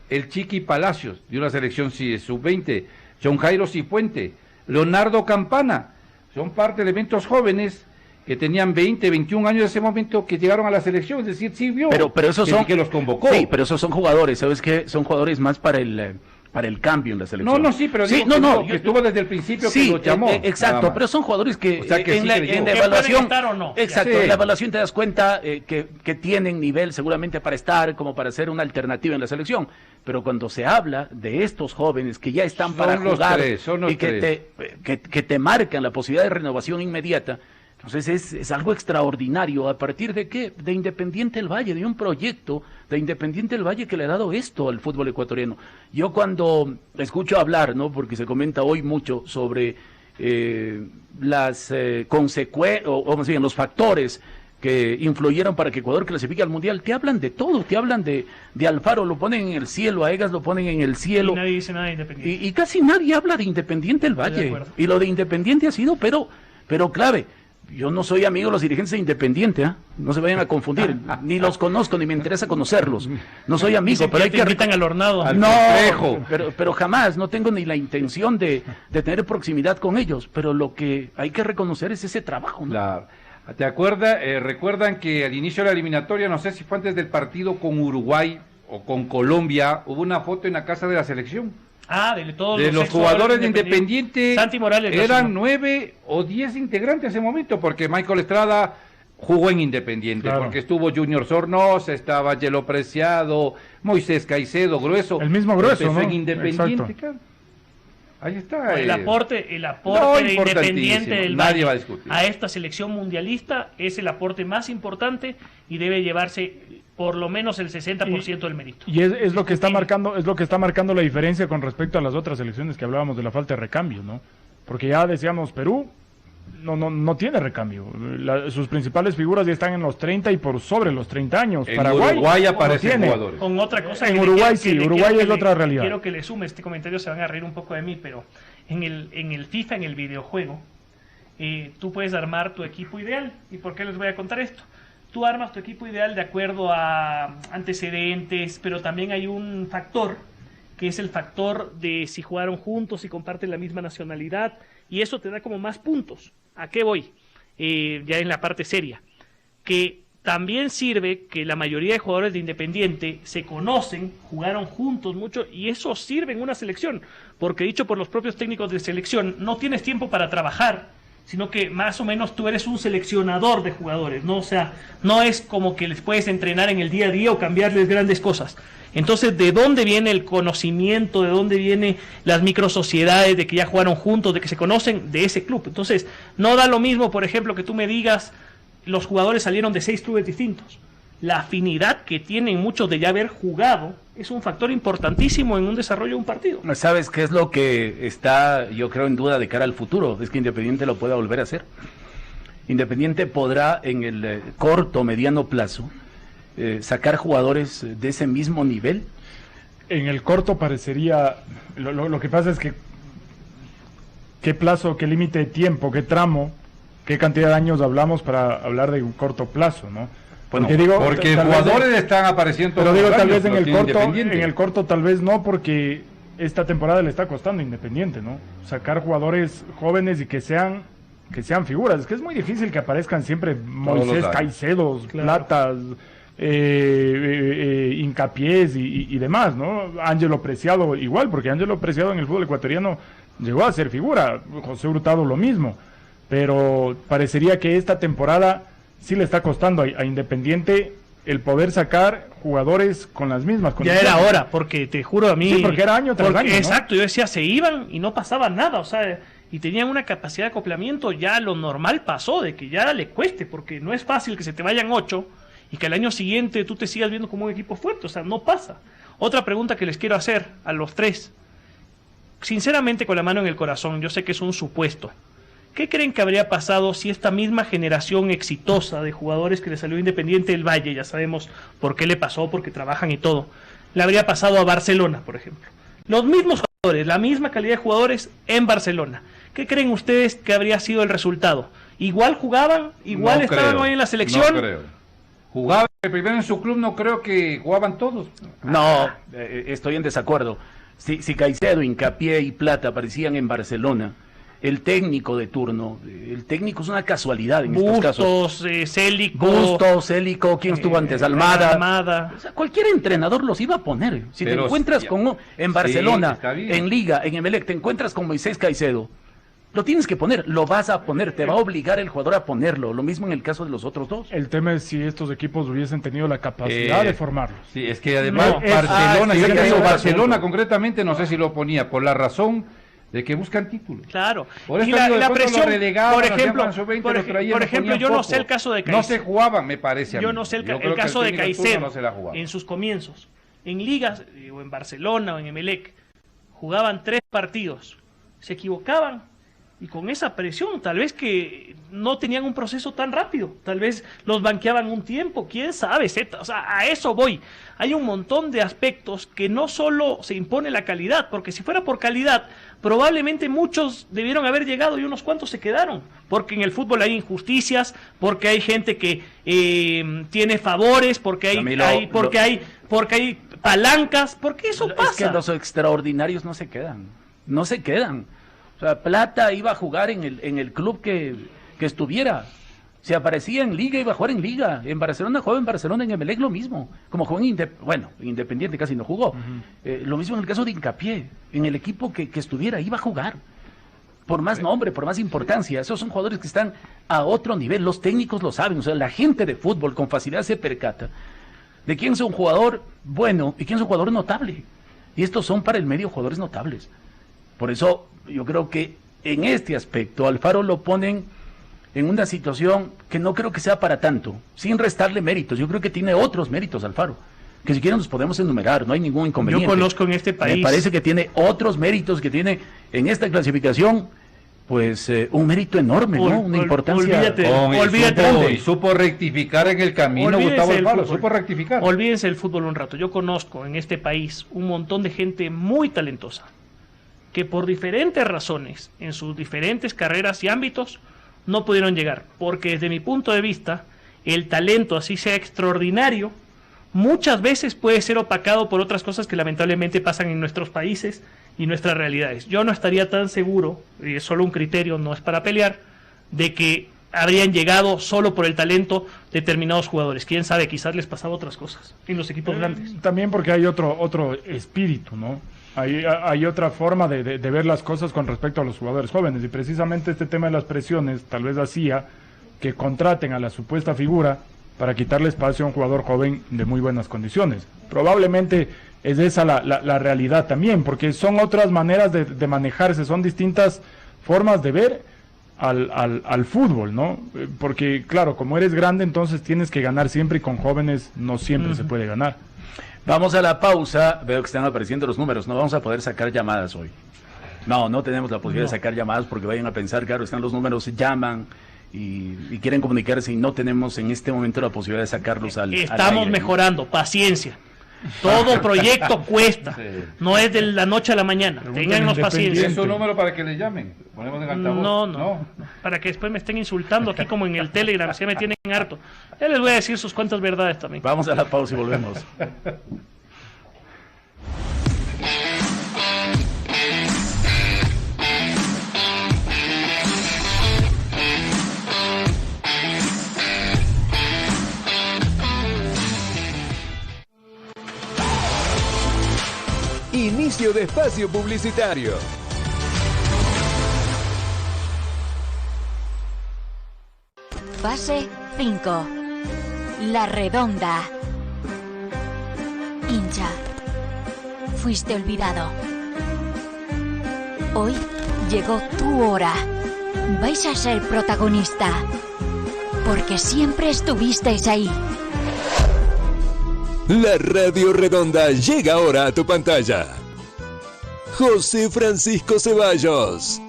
El Chiqui Palacios, de una selección sub-20, John Jairo Cifuente, Leonardo Campana, son parte de elementos jóvenes que tenían 20, 21 años en ese momento, que llegaron a la selección, es decir, sí vio pero esos son, que los convocó. Sí, pero esos son jugadores, ¿sabes qué? Son jugadores más para el cambio en la selección. Sí, pero sí, que estuvo desde el principio, que lo llamó. Exacto, pero son jugadores que, en la evaluación, en la evaluación te das cuenta que tienen nivel seguramente para estar, como para ser una alternativa en la selección, pero cuando se habla de estos jóvenes que ya están para jugar y que te marcan la posibilidad de renovación inmediata, entonces es algo extraordinario. ¿A partir de qué? De Independiente del Valle, de un proyecto de Independiente del Valle que le ha dado esto al fútbol ecuatoriano. Yo cuando escucho hablar, ¿no? Porque se comenta hoy mucho sobre las los factores que influyeron para que Ecuador clasifique al Mundial, te hablan de todo, te hablan de Alfaro, lo ponen en el cielo, a Egas lo ponen en el cielo. Y nadie dice nada de Independiente. Y casi nadie habla de Independiente del Valle. Y lo de Independiente ha sido, pero clave. Yo no soy amigo de los dirigentes de Independiente, ¿eh? No se vayan a confundir, ni los conozco, ni me interesa conocerlos. No soy amigo, pero hay que... invitan al Hornado. No, pero jamás, no tengo ni la intención de tener proximidad con ellos, pero lo que hay que reconocer es ese trabajo, ¿no? ¿Te acuerdas? Recuerdan que al inicio de la eliminatoria, no sé si fue antes del partido con Uruguay o con Colombia, hubo una foto en la casa de la selección. De todos los jugadores de Independiente. Santi Morales eran 9 o 10 integrantes en ese momento, porque Michael Estrada jugó en Independiente, claro. Porque estuvo Junior Sornosa, estaba Angelo Preciado, Moisés Caicedo, Grueso. El mismo Grueso, ¿no? En Independiente, claro. Ahí está. El aporte de Independiente del Valle a esta selección mundialista es el aporte más importante y debe llevarse por lo menos el 60% del mérito. Y es lo que está marcando la diferencia con respecto a las otras selecciones que hablábamos de la falta de recambio, ¿no? Porque ya decíamos, Perú no tiene recambio. Sus principales figuras ya están en los 30 y por sobre los 30 años. En Uruguay aparecen jugadores. Con otra cosa. En Uruguay sí, Uruguay es otra realidad. Quiero que le sume este comentario, se van a reír un poco de mí, pero en el FIFA, en el videojuego, tú puedes armar tu equipo ideal. ¿Y por qué les voy a contar esto? Tú armas tu equipo ideal de acuerdo a antecedentes, pero también hay un factor, que es el factor de si jugaron juntos, si comparten la misma nacionalidad, y eso te da como más puntos. ¿A qué voy? Ya en la parte seria. Que también sirve que la mayoría de jugadores de Independiente se conocen, jugaron juntos mucho, y eso sirve en una selección, porque dicho por los propios técnicos de selección, no tienes tiempo para trabajar, sino que más o menos tú eres un seleccionador de jugadores, ¿no? O sea, no es como que les puedes entrenar en el día a día o cambiarles grandes cosas. Entonces, ¿de dónde viene el conocimiento? ¿De dónde vienen las microsociedades de que ya jugaron juntos, de que se conocen? De ese club. Entonces, no da lo mismo, por ejemplo, que tú me digas, los jugadores salieron de 6 clubes distintos. La afinidad que tienen muchos de ya haber jugado es un factor importantísimo en un desarrollo de un partido. ¿Sabes qué es lo que está, yo creo, en duda de cara al futuro? Es que Independiente lo pueda volver a hacer. Independiente podrá en el corto, mediano plazo sacar jugadores de ese mismo nivel. En el corto parecería, lo que pasa es que qué plazo, qué límite de tiempo, qué tramo, qué cantidad de años hablamos para hablar de un corto plazo, ¿no? Bueno, porque jugadores están apareciendo. Pero digo, tal vez en el corto tal vez no, porque esta temporada le está costando Independiente, ¿no? Sacar jugadores jóvenes y que sean figuras. Es que es muy difícil que aparezcan siempre Moisés Caicedos, claro. Platas, Hincapiés y demás, ¿no? Ángelo Preciado igual, porque Ángelo Preciado en el fútbol ecuatoriano llegó a ser figura, José Hurtado lo mismo, pero parecería que esta temporada sí le está costando a Independiente el poder sacar jugadores con las mismas condiciones. Ya era hora, porque te juro a mí... Sí, porque era año tras año, ¿no? Exacto, yo decía, se iban y no pasaba nada, o sea, y tenían una capacidad de acoplamiento, ya lo normal pasó, de que ya le cueste, porque no es fácil que se te vayan 8 y que al año siguiente tú te sigas viendo como un equipo fuerte, o sea, no pasa. Otra pregunta que les quiero hacer a los tres, sinceramente con la mano en el corazón, yo sé que es un supuesto, ¿qué creen que habría pasado si esta misma generación exitosa de jugadores que le salió Independiente del Valle, ya sabemos por qué le pasó, porque trabajan y todo, le habría pasado a Barcelona, por ejemplo? Los mismos jugadores, la misma calidad de jugadores en Barcelona. ¿Qué creen ustedes que habría sido el resultado? ¿Igual jugaban? ¿Igual estaban hoy en la selección? No creo. Jugaban, primero en su club no creo que jugaban todos. No, estoy en desacuerdo. Si Caicedo, Hincapié y Plata aparecían en Barcelona, el técnico de turno, el técnico es una casualidad en estos casos. Bustos, Célico, ¿quién estuvo antes? Almada. O sea, cualquier entrenador los iba a poner. Si te encuentras en Barcelona, en Liga, en Emelec, te encuentras con Moisés Caicedo, lo tienes que poner, lo vas a poner, te va a obligar el jugador a ponerlo. Lo mismo en el caso de los otros dos. El tema es si estos equipos hubiesen tenido la capacidad de formarlos. Sí, es que además Barcelona concretamente, no sé si lo ponía, por la razón de que buscan títulos. Claro. Por eso la presión, por ejemplo, yo no sé el caso de Caicedo. No se jugaban, me parece a mí. Yo no sé el caso de Caicedo en sus comienzos. En ligas, o en Barcelona o en Emelec, jugaban 3 partidos. Se equivocaban Y con esa presión, tal vez que no tenían un proceso tan rápido, tal vez los banqueaban un tiempo, quién sabe, Zeta. O sea, a eso voy. Hay un montón de aspectos que no solo se impone la calidad, porque si fuera por calidad, probablemente muchos debieron haber llegado y unos cuantos se quedaron, porque en el fútbol hay injusticias, porque hay gente que tiene favores, porque hay palancas, porque eso pasa. Es que los extraordinarios no se quedan. O sea, Plata iba a jugar en el club que estuviera. Si aparecía en Liga, iba a jugar en Liga. En Barcelona jugaba en Barcelona, en Emelec lo mismo. Como jugó en Independiente casi no jugó. Lo mismo en el caso de Hincapié. En el equipo que estuviera, iba a jugar. Por más nombre, por más importancia. Esos son jugadores que están a otro nivel. Los técnicos lo saben. O sea, la gente de fútbol con facilidad se percata de quién es un jugador bueno y quién es un jugador notable. Y estos son para el medio jugadores notables. Por eso yo creo que en este aspecto Alfaro lo ponen en una situación que no creo que sea para tanto, sin restarle méritos. Yo creo que tiene otros méritos Alfaro, que si quieren los podemos enumerar, no hay ningún inconveniente. Yo conozco en este país. Me parece que tiene otros méritos, que tiene en esta clasificación, pues un mérito enorme, ¿no? Una importancia. Olvídate. Y supo rectificar en el camino, Gustavo Alfaro, supo rectificar. Olvídense del fútbol un rato. Yo conozco en este país un montón de gente muy talentosa, que por diferentes razones, en sus diferentes carreras y ámbitos, no pudieron llegar. Porque desde mi punto de vista, el talento, así sea extraordinario, muchas veces puede ser opacado por otras cosas que lamentablemente pasan en nuestros países y nuestras realidades. Yo no estaría tan seguro, y es solo un criterio, no es para pelear, de que habrían llegado solo por el talento determinados jugadores. Quién sabe, quizás les pasaba otras cosas en los equipos grandes. También porque hay otro espíritu, ¿no? Hay otra forma de ver las cosas con respecto a los jugadores jóvenes, y precisamente este tema de las presiones tal vez hacía que contraten a la supuesta figura para quitarle espacio a un jugador joven de muy buenas condiciones. Probablemente es esa la realidad también, porque son otras maneras de manejarse, son distintas formas de ver al fútbol, ¿no? Porque claro, como eres grande, entonces tienes que ganar siempre, y con jóvenes no siempre se puede ganar. Vamos a la pausa. Veo que están apareciendo los números. No vamos a poder sacar llamadas hoy. No tenemos la posibilidad de sacar llamadas, porque vayan a pensar, claro, están los números, llaman y quieren comunicarse, y no tenemos en este momento la posibilidad de sacarlos al Estamos mejorando, paciencia. Todo proyecto cuesta, no es de la noche a la mañana. Téngannos paciencia. ¿Es un número para que le llamen? Ponemos en altavoz. No, para que después me estén insultando aquí como en el Telegram, así me tienen harto. Ya les voy a decir sus cuantas verdades también. Vamos a la pausa y volvemos. Inicio de espacio publicitario. Fase 5. La Redonda. Hincha, fuiste olvidado. Hoy llegó tu hora. Vais a ser protagonista, porque siempre estuvisteis ahí. La Radio Redonda llega ahora a tu pantalla. José Francisco Ceballos,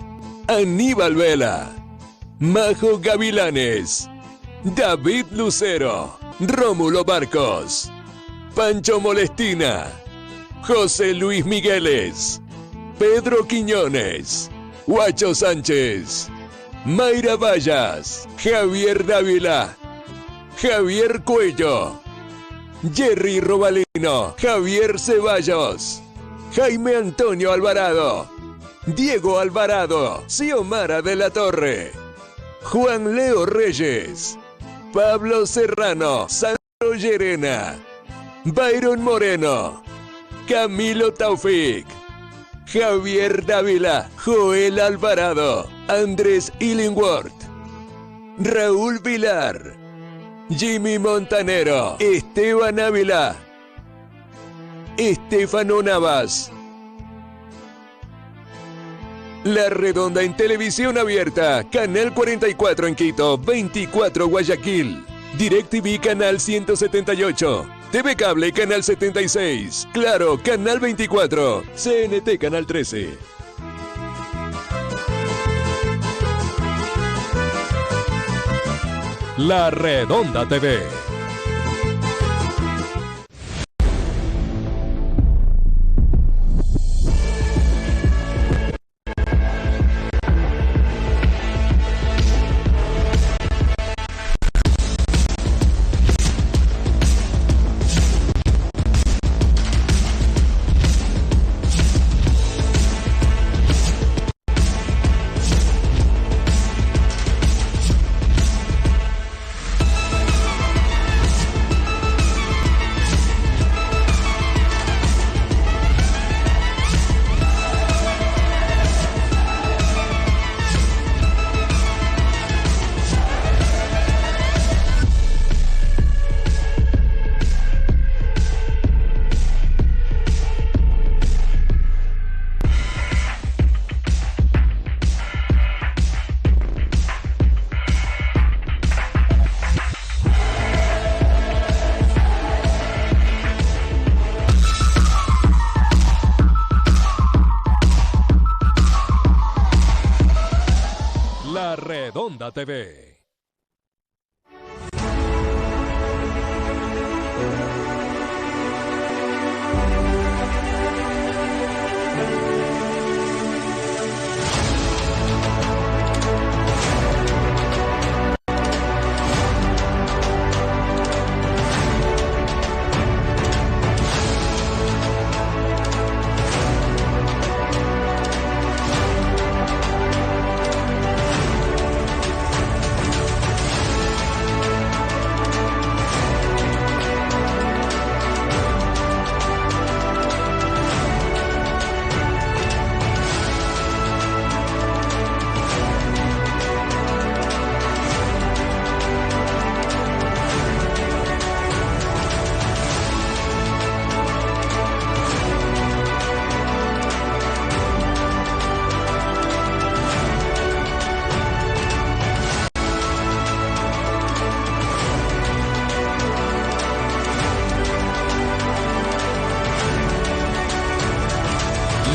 Aníbal Vela, Majo Gavilanes, David Lucero, Rómulo Barcos, Pancho Molestina, José Luis Migueles, Pedro Quiñones, Huacho Sánchez, Mayra Vallas, Javier Dávila, Javier Cuello, Jerry Robalino, Javier Ceballos, Jaime Antonio Alvarado, Diego Alvarado, Xiomara de la Torre, Juan Leo Reyes, Pablo Serrano, Sandro Llerena, Byron Moreno, Camilo Taufik, Javier Dávila, Joel Alvarado, Andrés Illingworth, Raúl Vilar, Jimmy Montanero, Esteban Ávila, Estefano Navas. La Redonda en televisión abierta, Canal 44 en Quito, 24 Guayaquil, DirecTV Canal 178, TV Cable Canal 76, Claro Canal 24, CNT Canal 13. La Redonda TV. La Redonda TV.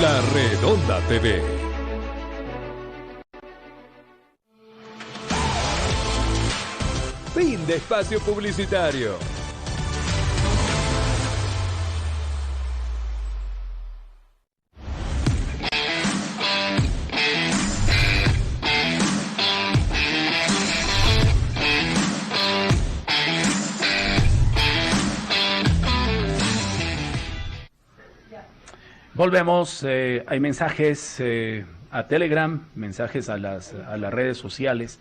La Redonda TV. Fin de espacio publicitario. Volvemos, hay mensajes a Telegram, mensajes a las redes sociales.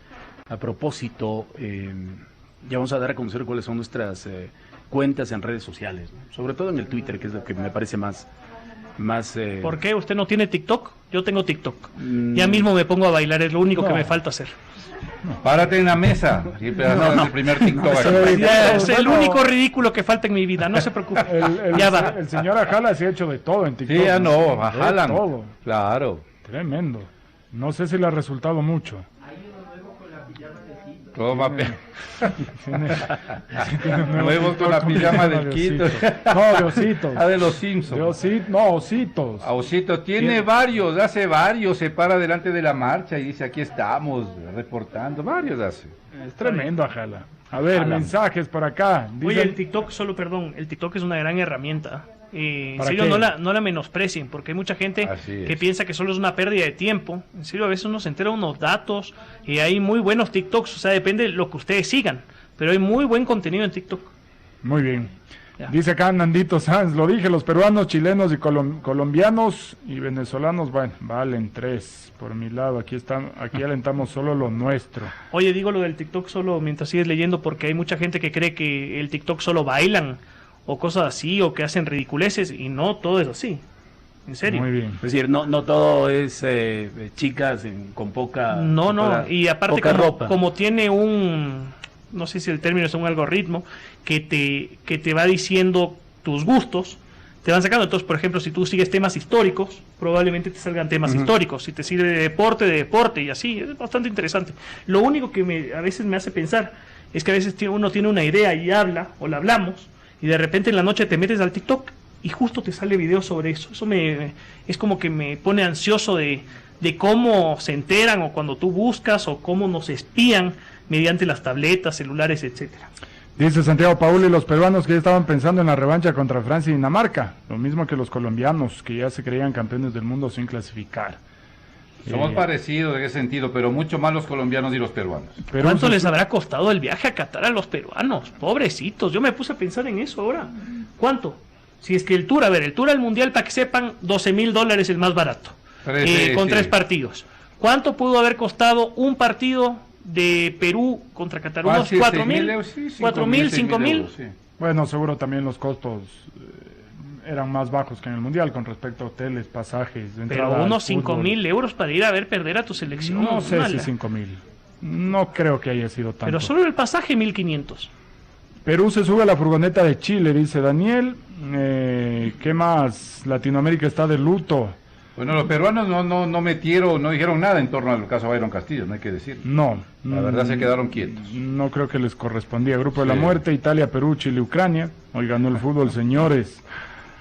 A propósito, ya vamos a dar a conocer cuáles son nuestras cuentas en redes sociales, ¿no? Sobre todo en el Twitter, que es lo que me parece más ¿Por qué? ¿Usted no tiene TikTok? Yo tengo TikTok. Ya mismo me pongo a bailar, es lo único que me falta hacer. Párate en la mesa. Siempre el primer TikTok. Es el único ridículo que falta en mi vida, no se preocupe. Ya va. El señor Ajala se ha hecho de todo en TikTok. Sí, ya no, Ajala. Todo. Claro. Tremendo. No sé si le ha resultado mucho. Nuevos con la pijama del Quito. No, de ositos. Ah, de los Simpsons. Ositos. A Osito tiene varios, hace varios, se para delante de la marcha y dice, aquí estamos, reportando, varios hace. Es tremendo, Ajala. A ver, mensajes por acá. Oye, el TikTok, el TikTok es una gran herramienta. En serio, qué? no la menosprecien, porque hay mucha gente que piensa que solo es una pérdida de tiempo. En serio, a veces uno se entera de unos datos y hay muy buenos TikToks, o sea, depende de lo que ustedes sigan, pero hay muy buen contenido en TikTok. Muy bien. Ya. Dice acá Nandito Sanz, lo dije, los peruanos, chilenos y colombianos y venezolanos, bueno, valen 3 por mi lado, aquí alentamos solo lo nuestro. Oye, digo lo del TikTok solo mientras sigues leyendo, porque hay mucha gente que cree que el TikTok solo bailan o cosas así, o que hacen ridiculeces, y no todo es así, en serio. Muy bien. Es decir, no todo es chicas con poca y aparte ropa. como tiene no sé si el término es un algoritmo que te va diciendo tus gustos, te van sacando. Entonces, por ejemplo, si tú sigues temas históricos, probablemente te salgan temas históricos. Si te sirve de deporte, y así, es bastante interesante. Lo único que a veces me hace pensar es que a veces uno tiene una idea y habla, o la hablamos, y de repente en la noche te metes al TikTok y justo te sale video sobre eso. Eso es como que me pone ansioso de cómo se enteran, o cuando tú buscas, o cómo nos espían mediante las tabletas, celulares, etcétera. Dice Santiago Paul, y los peruanos que ya estaban pensando en la revancha contra Francia y Dinamarca, lo mismo que los colombianos que ya se creían campeones del mundo sin clasificar. Somos parecidos en ese sentido, pero mucho más los colombianos y los peruanos. ¿Cuánto les habrá costado el viaje a Qatar a los peruanos? Pobrecitos, yo me puse a pensar en eso ahora. ¿Cuánto? Si es que el tour al mundial, para que sepan, $12,000 el más barato, con 3 partidos. ¿Cuánto pudo haber costado un partido de Perú contra Qatar? Unos 4,000, 4,000, 5,000. Sí. Bueno, seguro también los costos eran más bajos que en el mundial con respecto a hoteles, pasajes, entrada. Pero unos 5,000 euros para ir a ver perder a tu selección. No sé si 5,000. No creo que haya sido tanto. Pero solo el pasaje 1,500. Perú se sube a la furgoneta de Chile, dice Daniel. ¿Qué más? Latinoamérica está de luto. Bueno, los peruanos no dijeron nada en torno al caso Byron Castillo, no hay que decir. No. La verdad se quedaron quietos. No creo que les correspondía. Grupo de la muerte, Italia, Perú, Chile, Ucrania. Hoy ganó el fútbol, señores.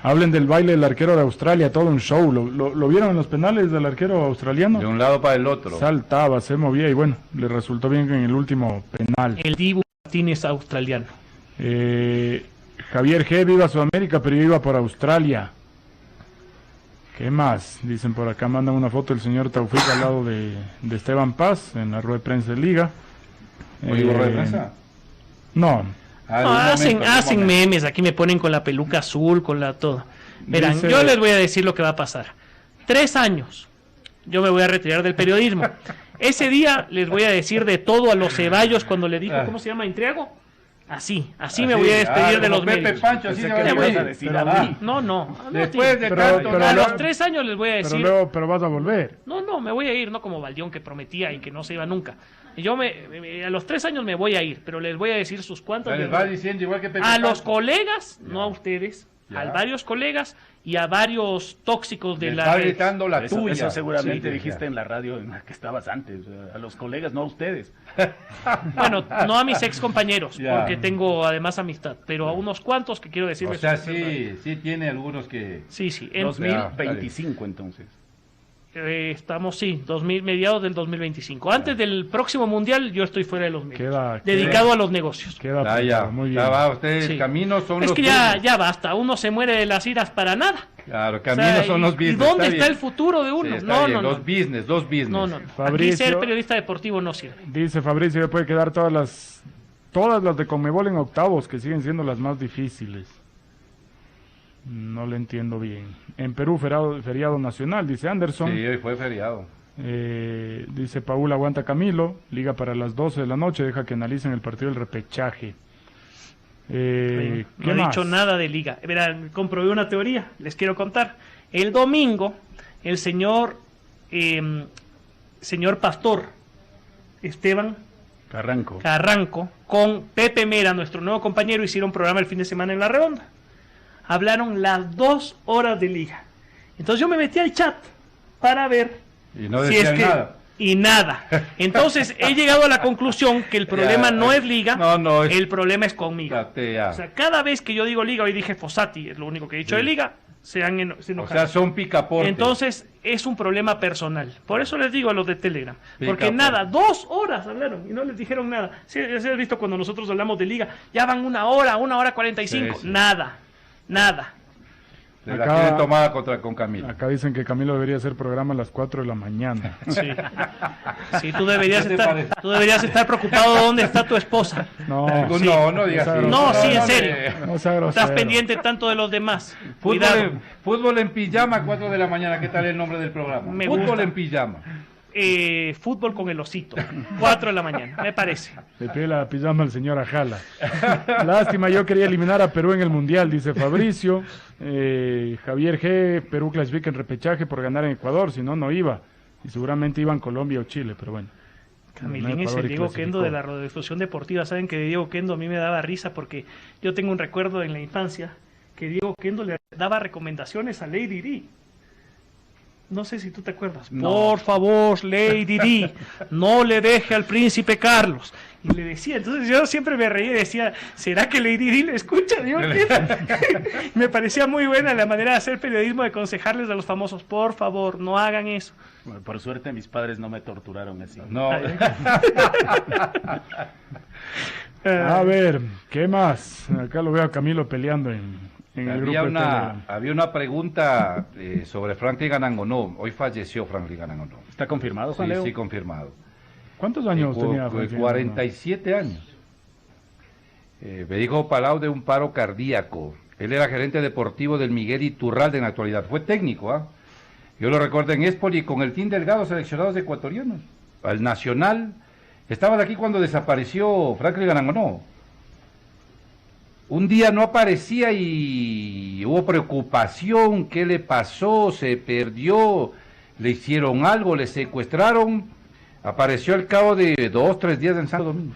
Hablen del baile del arquero de Australia, todo un show. ¿Lo vieron en los penales del arquero australiano? De un lado para el otro. Saltaba, se movía y bueno, le resultó bien en el último penal. El Dibu Martínez australiano. Javier G. viva Sudamérica, pero yo iba por Australia. ¿Qué más? Dicen por acá, mandan una foto del señor Taufik al lado de Esteban Paz en la rueda de prensa de Liga. ¿Oye, rueda de prensa? No. Hacen memes, aquí me ponen con la peluca azul, con la todo. Verán, yo les voy a decir lo que va a pasar. 3 años, yo me voy a retirar del periodismo. Ese día les voy a decir de todo a los Ceballos cuando le dijo, ¿cómo se llama? ¿Intriago? Así me voy a despedir de los Pepe medios. Pancho, así le voy a decir. No. Después de a los 3 años les voy a decir. Pero vas a volver. No, me voy a ir, no como Valdión que prometía y que no se iba nunca. Yo a los 3 años me voy a ir, pero les voy a decir sus cuantas. Les va diciendo igual que Pepe a Pancho. los colegas, no a ustedes, a varios colegas y a varios tóxicos de la red. Gritando la tuya. Eso seguramente dijiste en la radio en la que estabas antes. A los colegas, no a ustedes. Bueno, no a mis ex compañeros, porque tengo además amistad, pero a unos cuantos que quiero decirles. O sea, sí tiene algunos que... Sí. 2025 entonces. Estamos, mediados del 2025. Antes del próximo mundial, yo estoy fuera de los medios. Dedicado a los negocios. Muy bien. Ya va usted, el camino son los... Es que ya basta, uno se muere de las iras para nada. Claro, camino son los business. ¿Y dónde está el futuro de uno? Sí, no. Los business. No. Aquí ser periodista deportivo no sirve. Dice Fabricio, puede quedar todas las de Conmebol en octavos, que siguen siendo las más difíciles. No le entiendo bien. En Perú, feriado nacional, dice Anderson. Sí, hoy fue feriado. Dice Paul, aguanta Camilo. Liga para las 12 de la noche, deja que analicen el partido del repechaje. No he dicho nada de Liga. Verán, comprobé una teoría, les quiero contar. El domingo, el señor pastor Esteban Carranco, con Pepe Mera, nuestro nuevo compañero, hicieron programa el fin de semana en La Redonda. Hablaron las 2 horas de Liga. Entonces yo me metí al chat para ver y no decían nada. Y nada. Entonces he llegado a la conclusión que el problema no es Liga, el problema es conmigo. O sea, cada vez que yo digo Liga, hoy dije Fossati, es lo único que he dicho de Liga, se enojan. O sea, son picaportes. Entonces es un problema personal. Por eso les digo a los de Telegram. Porque nada, 2 horas hablaron y no les dijeron nada. Si has visto cuando nosotros hablamos de Liga, ya van 1 hora, 1 hora 45, nada. Se la quieren tomar con Camilo. Acá dicen que Camilo debería hacer programa a las 4 de la mañana. Sí, tú deberías estar preocupado de dónde está tu esposa. No digas así. No, sí, en serio. No estás pendiente tanto de los demás. Fútbol en pijama, 4 de la mañana. ¿Qué tal el nombre del programa? Fútbol en pijama. Fútbol con el osito, 4 de la mañana, me parece. Le pide la pijama al señor Ajala. Lástima, yo quería eliminar a Perú en el Mundial, dice Fabricio. Javier G, Perú clasifica en repechaje por ganar en Ecuador, si no, no iba. Y seguramente iban Colombia o Chile, pero bueno. Camilín es el Diego Kendo de la radiodifusión deportiva. Saben que de Diego Kendo a mí me daba risa porque yo tengo un recuerdo en la infancia que Diego Kendo le daba recomendaciones a Lady Di. No sé si tú te acuerdas. No. Por favor, Lady Di, no le deje al príncipe Carlos, Y le decía, entonces yo siempre me reía y decía, ¿será que Lady Di le escucha? Digo, ¿qué? Me parecía muy buena la manera de hacer periodismo, de aconsejarles a los famosos, por favor, no hagan eso. Bueno, por suerte mis padres no me torturaron así. No. A ver, ¿qué más? Acá lo veo a Camilo peleando en el grupo de Telegram. Había una pregunta sobre Franklin Anangonó. Hoy falleció Franklin Anangonó. ¿Está confirmado, Juan Sí, Leo? sí, confirmado. ¿Cuántos años tenía Franklin? 47 años. Me dijo Palau de un paro cardíaco. Él era gerente deportivo del Miguel Iturralde en la actualidad. Fue técnico, ¿ah? Yo lo recuerdo en Espoli con el Team Delgado, seleccionados ecuatorianos. Al Nacional. Estabas aquí cuando desapareció Franklin Anangonó. Un día no aparecía y hubo preocupación. ¿Qué le pasó? ¿Se perdió? ¿Le hicieron algo? ¿Le secuestraron? Apareció al cabo de 2 o 3 días en Santo Domingo.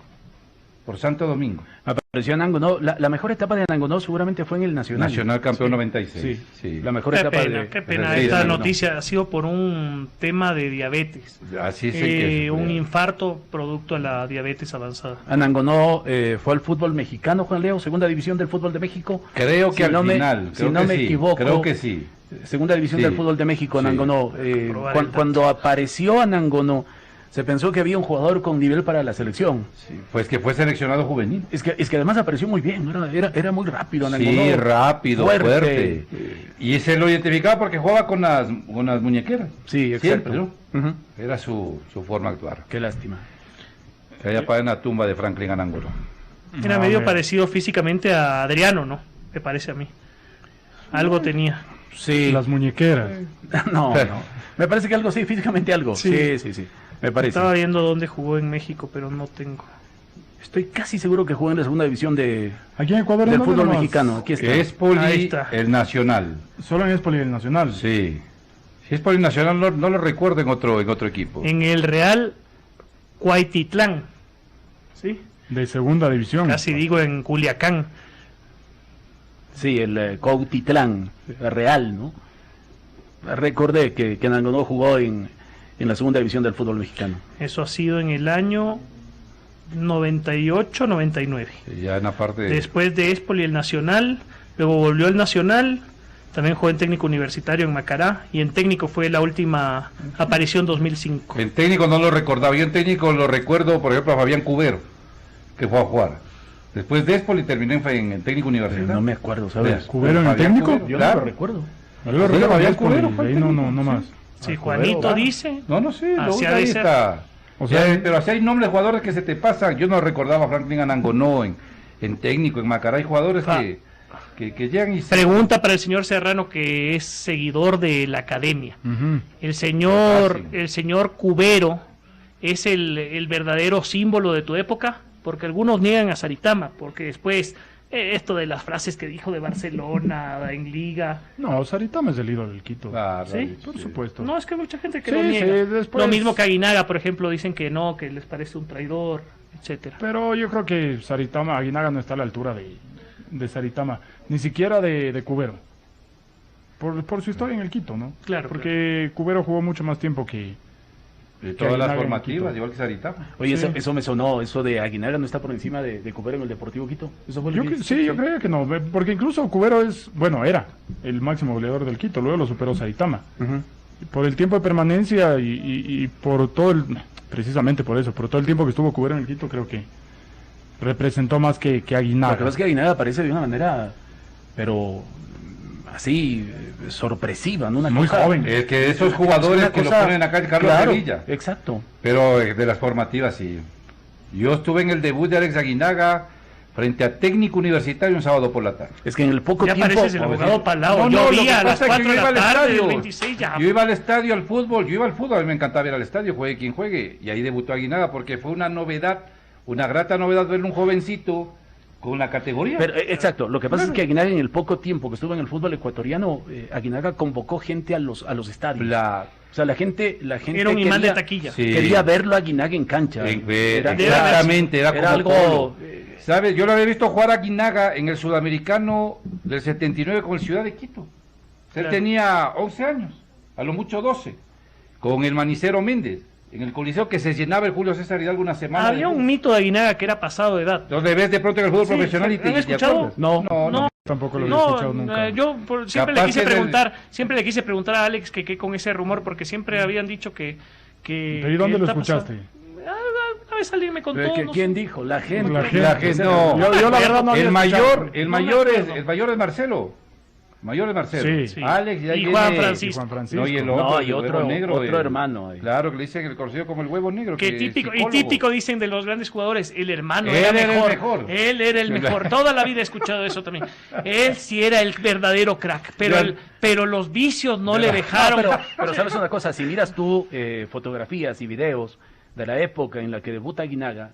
Por Santo Domingo. Apareció Anangonó. La mejor etapa de Anangonó seguramente fue en el Nacional. Nacional campeón 96. Sí. La mejor Qué etapa pena, qué pena. Sí, Esta no. noticia ha sido por un tema de diabetes. Así es el que Un infarto producto de la diabetes avanzada. Anangonó fue al fútbol mexicano, Juan Leo, segunda división del fútbol de México. Creo que Si al no me- final. si Creo no que me sí, equivoco, creo que sí. Segunda división Sí. del fútbol de México, Sí. Anangonó. Probar el dato. Cuando apareció Anangonó, se pensó que había un jugador con nivel para la selección. Sí, pues que fue seleccionado juvenil. Es que además apareció muy bien, era muy rápido Anangonó. Sí, rápido, fuerte. Eh, Y se lo identificaba porque jugaba con las muñequeras. Sí, exacto. Siempre, ¿no? Ujú. Era su forma de actuar. Qué lástima. Allá para en la tumba de Franklin Anangonó. Era A medio ver. parecido físicamente a Adriano, ¿no? Me parece a mí. Algo tenía. Sí. Las muñequeras. No. Me parece que algo sí, físicamente algo. Sí. Sí. Me parece. Estaba viendo dónde jugó en México, pero no tengo. Estoy casi seguro que jugó en la segunda división Aquí en Ecuador del ¿en dónde fútbol nomás? mexicano. Aquí está. Que es Poli, Ahí está. el Nacional. Solo en Espoli el Nacional. Sí. Si es Poli Nacional, no lo recuerdo en otro equipo. En el Real Cuautitlán. ¿Sí? De segunda división. Casi digo en Culiacán. Sí, el Cuautitlán Real, ¿no? Recordé que Anangonó jugó en la segunda división del fútbol mexicano. Eso ha sido en el año 98-99. Ya en la parte de... Después de Espoli el Nacional, luego volvió al Nacional, también jugó en técnico universitario en Macará, y en técnico fue la última aparición 2005. En técnico no lo recordaba. Yo en técnico lo recuerdo, por ejemplo, a Fabián Cubero, que fue a jugar. Después de Espoli terminó en técnico universitario. No me acuerdo, ¿sabes? ¿Cubero en el Fabián técnico? Cubero, Yo claro. no lo recuerdo. Yo lo Sí, recuerdo Fabián en Espoli, Cubero fue de ahí el no técnico, más. Sí, Juanito dice. No sé, Así lo ha de ahí ser. está. O sea, Pero así hay nombres de jugadores que se te pasan. Yo no recordaba a Franklin Anangonó en técnico, en Macará. Hay jugadores Ah. que llegan y se... Pregunta para el señor Serrano, que es seguidor de la academia. ujú. El señor, Fácil. el señor Cubero es el verdadero símbolo de tu época, porque algunos niegan a Saritama, porque después esto de las frases que dijo de Barcelona en Liga, No, Saritama es el ídolo del Quito. Claro, ¿Sí? Por supuesto. no, es que hay mucha gente que Sí, lo niega. sí, después- Lo mismo que Aguinaga, por ejemplo, dicen que no, que les parece un traidor, etcétera. Pero yo creo que Saritama, Aguinaga no está a la altura de Saritama, ni siquiera de Cubero. Por su historia en el Quito, ¿no? Claro, Porque Cubero jugó mucho más tiempo que... De todas las Aguinaga en formativas, Quito. igual que Saritama. Oye, Sí. eso me sonó, eso de Aguinaga no está por encima de Cubero en el Deportivo Quito. Eso fue lo Yo que sí, yo creo que no, porque incluso Cubero era el máximo goleador del Quito, luego lo superó Saritama. Ujú. Por el tiempo de permanencia y por todo precisamente por eso, por todo el tiempo que estuvo Cubero en el Quito, creo que representó más que Lo que Aguinaga. pasa es que Aguinaga aparece de una manera, pero así, sorpresiva, ¿no? Una Muy cosa- joven. Es que esos es jugadores una que cosa- lo ponen acá, Carlos claro, Sevilla. Exacto. Pero de las formativas, sí. Yo estuve en el debut de Alex Aguinaga frente a Técnico Universitario un sábado por la tarde. Es que en el poco Ya tiempo... pareces el abogado Palau. No, Yo no, lo vi que a las pasa es que 4 de yo iba la al tarde del estadio. 26 ya. Yo iba al estadio, al fútbol, a mí me encantaba ir al estadio, juegue quien juegue, y ahí debutó Aguinaga porque fue una novedad, una grata novedad ver un jovencito con la categoría. Pero, exacto, lo que pasa es que Aguinaga en el poco tiempo que estuvo en el fútbol ecuatoriano, Aguinaga convocó gente a los estadios. O sea, la gente Era un imán de taquilla. Sí. quería verlo a Aguinaga en cancha. Exactamente, era como algo... Polo. ¿Sabes? Yo lo había visto jugar a Aguinaga en el Sudamericano del 79 con el Ciudad de Quito. Él Claro. tenía 11 años, a lo mucho 12, con el Manicero Méndez. en el Coliseo que se llenaba el Julio César Hidalgo una semana. Había un mito de Aguinaga que era pasado de edad. Entonces ves de pronto en el fútbol profesional y te ¿han escuchado? acuerdas. No. Tampoco lo había escuchado nunca. Yo siempre Capaz le quise que preguntar, siempre le quise preguntar a Alex que con ese rumor, porque siempre habían dicho que ¿Pero y dónde lo escuchaste? Una vez alguien me contó. ¿Quién dijo? La gente. La gente. No. Yo la verdad no había El escuchado. mayor es Marcelo. Mayor es Marcelo. Sí. Alex y ahí Y viene- Juan Francisco. Juan Francisco. No, y el No, otro, y el otro, huevo negro, otro hermano. Claro, que le dicen el conocido como el huevo negro. Que es típico, y psicólogo. típico dicen de los grandes jugadores, el hermano Él era era el mejor. mejor. Él era el mejor. Toda la vida he escuchado eso también. Él sí era el verdadero crack, pero los vicios no le dejaron. Pero sabes una cosa, si miras tú fotografías y videos de la época en la que debuta Aguinaga,